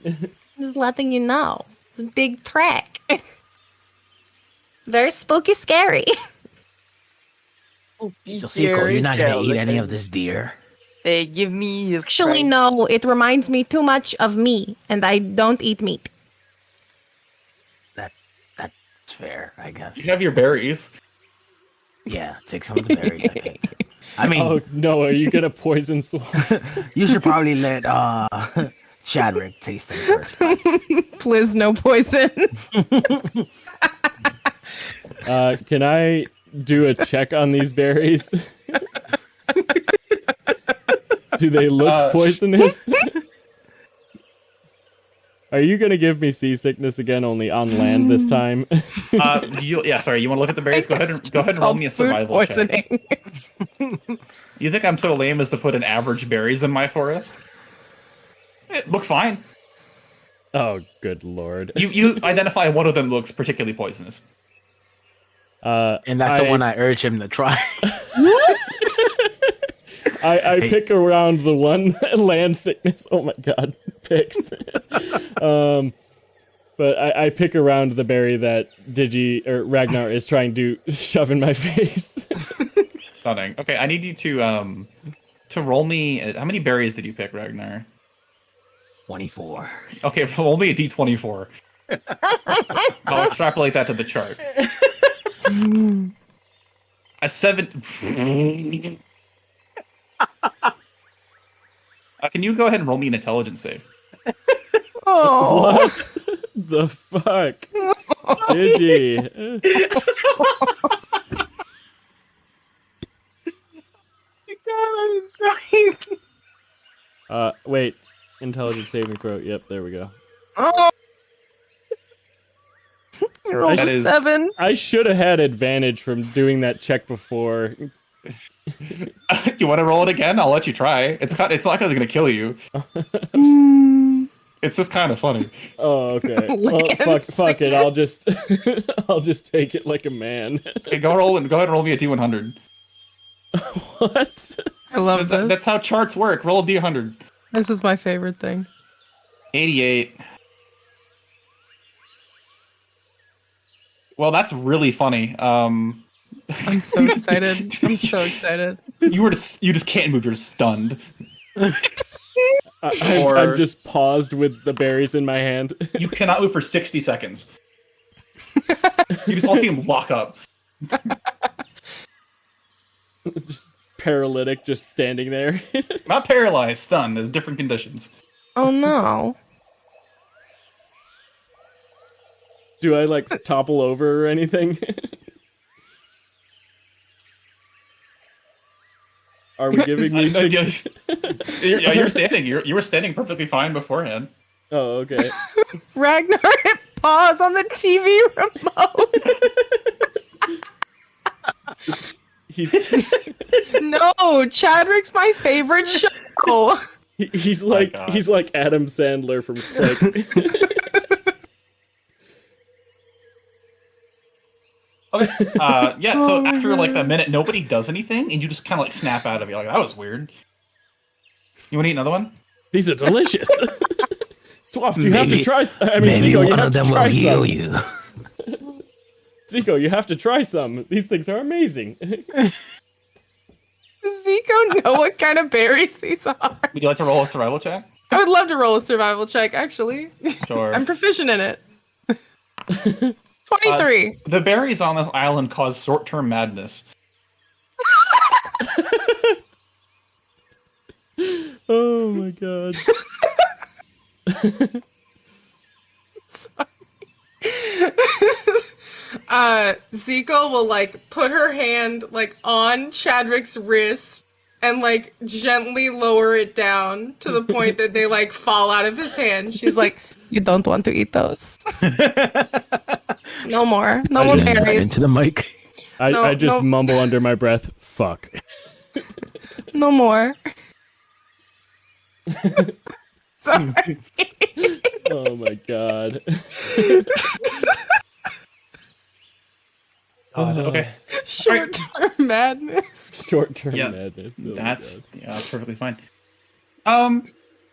letting you know. It's a big trek. Very spooky, scary. So, Seiko, you're not gonna eat any of this deer? They give me Actually, no. It reminds me too much of me, and I don't eat meat. That's fair, I guess. You have your berries. Yeah, take some of the berries, I think. I mean, Oh no, are you gonna poison Swamp? you should probably let Chadwick taste them first. Please, no poison. Can I do a check on these berries? Do they look poisonous? Are you gonna give me seasickness again, only on land this time? Sorry. You want to look at the berries? Go ahead and roll me a survival check. poisoning. You think I'm so lame as to put an average berries in my forest? Look fine. Oh, good lord. You identify one of them looks particularly poisonous. And that's the one I urge him to try. I pick around the one land sickness. Oh my god, picks. But I pick around the berry that Ragnar is trying to shove in my face. Stunning. Okay, I need you to to roll me, how many berries did you pick, Ragnar? 24. Okay, roll me a d24. I'll extrapolate that to the chart. A 7. Can you go ahead and roll me an intelligence save? Oh. What the fuck? Digi. Wait. Intelligence saving throw. Yep, there we go. Oh. You rolled That a is- 7. I should have had advantage from doing that check before. You want to roll it again? I'll let you try. It's not going to kill you. It's just kind of funny. Oh, okay. Well, fuck it. I'll just take it like a man. Okay, go ahead and roll me a d100. What? I love this. That's how charts work. Roll a d100. This is my favorite thing. 88. Well, that's really funny. I'm so excited. I'm so excited. You just can't move. You're just stunned. I'm just paused with the berries in my hand. You cannot move for 60 seconds. You just all see him lock up. Just paralytic, just standing there. Not paralyzed, stunned. There's different conditions. Oh no. Do I like topple over or anything? Are we giving me 60? You're standing. You were standing perfectly fine beforehand. Oh, okay. Ragnar hit pause on the TV remote. He's No, Chadwick's my favorite show. he's like God. he's like Adam Sandler from Click. Okay. Yeah. So after like a minute, nobody does anything, and you just kind of like snap out of it. Like that was weird. You want to eat another one? These are delicious. Swaft, you have to try. I mean, Maybe Zico, you one have of to them try will heal some. you. Zico, you have to try some. These things are amazing. Does Zico know what kind of berries these are? Would you like to roll a survival check? I would love to roll a survival check, actually. Sure. I'm proficient in it. 23. The berries on this island cause short-term madness. Oh my god. Zico will like put her hand like on Chadwick's wrist and like gently lower it down to the point that they like fall out of his hand. She's like, "You don't want to eat those. No more. No more Blend that berries. into the mic. I just mumble under my breath, fuck. No more." Oh my god. Okay. Short-term madness. Short-term Yeah, madness. Oh my That's God. perfectly fine.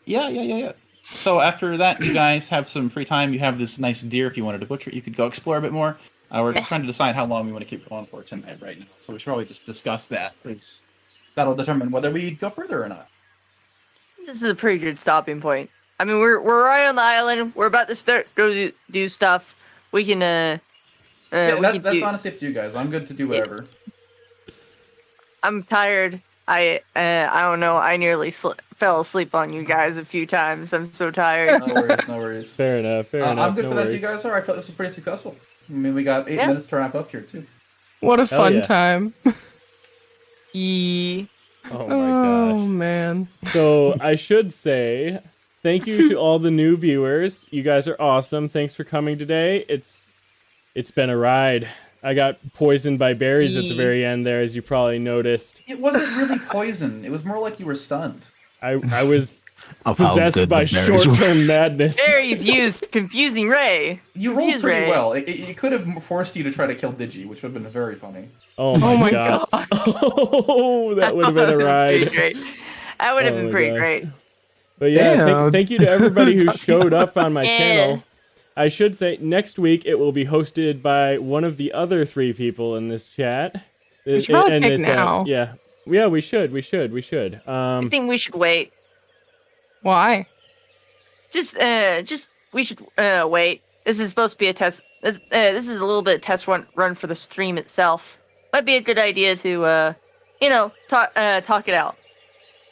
Yeah. So after that, you guys have some free time. You have this nice deer. If you wanted to butcher it, you could go explore a bit more. We're just trying to decide how long we want to keep going for tonight right now. So we should probably just discuss that, because that'll determine whether we go further or not. This is a pretty good stopping point. I mean, we're right on the island. We're about to go do stuff. We can Yeah, we that's can do. honestly up to you guys. I'm good to do whatever. I'm tired. I don't know. I nearly fell asleep on you guys a few times. I'm so tired. No worries. Fair enough, enough. I'm good no for that if you worries. guys are. I felt this was pretty successful. I mean, we got 8 minutes to wrap up here, too. What a Hell fun yeah. time. Yeah. Oh my Oh gosh. man. So I should say thank you to all the new viewers. You guys are awesome. Thanks for coming today. It's been a ride. I got poisoned by berries at the very end there, as you probably noticed. It wasn't really poison. It was more like you were stunned. I was Of how possessed good by the berries were. short-term madness. Aries used confusing ray. You rolled Confused pretty Ray. well. It could have forced you to try to kill Digi, which would have been very funny. Oh my, my god. Oh, that would have been a ride. Great. That would have Oh been my pretty gosh. great. But yeah, Damn. thank you to everybody who showed up on my Yeah. channel. I should say next week it will be hosted by one of the other 3 people in this chat. We should probably pick now. Yeah. Yeah, we should. I think we should wait. Why? Just we should wait. This is supposed to be a test. This is a little bit of test run for the stream itself. Might be a good idea to talk it out.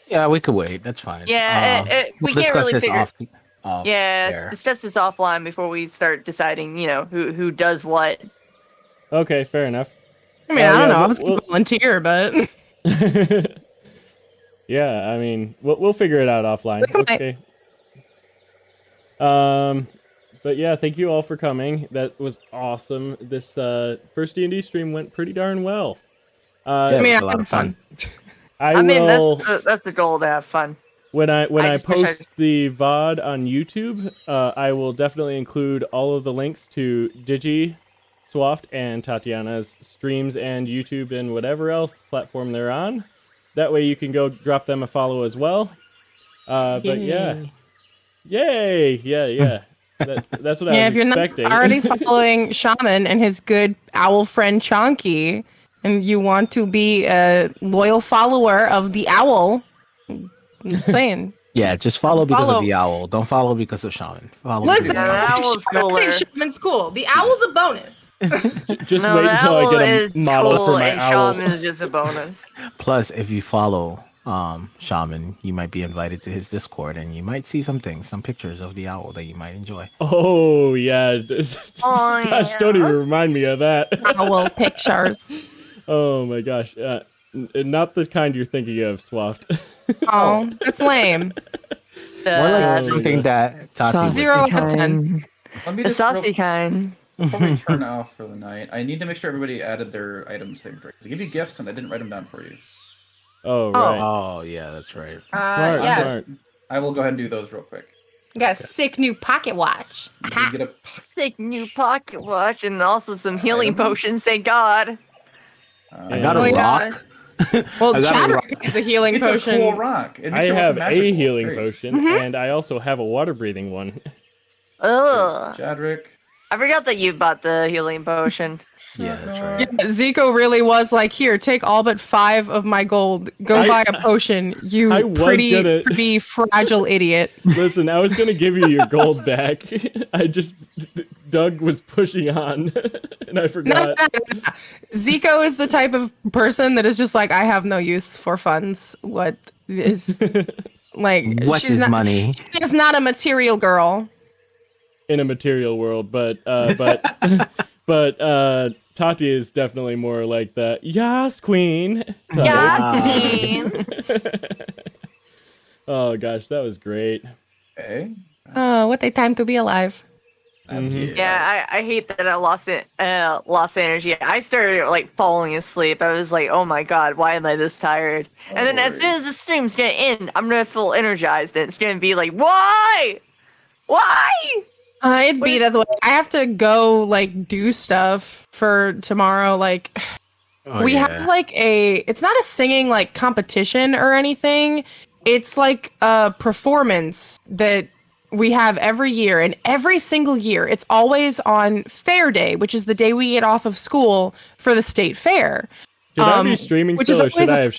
Yeah, we could wait. That's fine. Yeah, we we'll can't really discuss figure. this off Yeah, air. let's discuss this offline before we start deciding. Who does what. Okay, fair enough. I mean, I don't know. I was we'll- gonna volunteer, but Yeah, I mean, we'll figure it out offline. Okay. But yeah, thank you all for coming. That was awesome. This first D&D stream went pretty darn well. Yeah, I it mean, was I a lot had of fun. I mean, will, that's the goal, to have fun. when I just wish I- post the VOD on YouTube, I will definitely include all of the links to Digi, Swaft, and Tatiana's streams and YouTube and whatever else platform they're on. That way you can go drop them a follow as well. But yeah. Yay! Yeah. That's what I if was you're expecting. not already following Shaman and his good owl friend Chonky, and you want to be a loyal follower of the owl, I'm just saying. Yeah, just follow because Follow. of the owl. Don't follow because of Shaman. Follow Listen, because of the the owl. owl's I think cooler. Shaman's cool. The owl's a bonus. Just No, wait the until owl I get is a model cool, for my and owl. Shaman is just a bonus. Plus, if you follow Shaman, you might be invited to his Discord, and you might see some pictures of the owl that you might enjoy. Oh yeah. Oh, Gosh, don't yeah. even remind me of that. Owl pictures. Oh my gosh. Not the kind you're thinking of, Swaft. Oh, that's lame. More like Uh, something that Tati would 0 out of 10. Let me The just saucy kind. before we turn off for the night, I need to make sure everybody added their items they bring. They give you gifts, and I didn't write them down for you. Oh right. Oh, yeah, that's right. Smart, yes. smart. I will go ahead and do those real quick. You got a sick new pocket watch. You can get a Sick new pocket watch and also some healing potions. Thank God. I got a Oh, yeah. rock. Well, I got a Chadwick is a healing It's potion. a cool rock. It I makes you look have magical. a It's healing great. potion, and I also have a water breathing one. Ugh. Chadrick. I forgot that you bought the healing potion. Yeah, that's right. Yeah, Zico really was like, here, take all but 5 of my gold. Go buy a potion, you I was pretty fragile idiot. Listen, I was gonna give you your gold back. Doug was pushing on, and I forgot. Zico is the type of person that is just like, I have no use for funds. What is like? What's she's his not, money? She's not a material girl. In a material world, but Tati is definitely more like the Yas Queen. Yeah. Oh gosh, that was great. Okay. Oh, what a time to be alive. Mhm. Yeah, I hate that I lost energy. I started like falling asleep. I was like, oh my god, why am I this tired? And then as soon as the stream's gonna end, I'm gonna feel energized, and it's gonna be like, why? It'd be that way. I have to go like do stuff for tomorrow. Like Oh, we yeah. have like it's not a singing like competition or anything. It's like a performance that we have every year, and every single year it's always on Fair Day, which is the day we get off of school for the state fair. Should I be streaming which still, is or should always I a have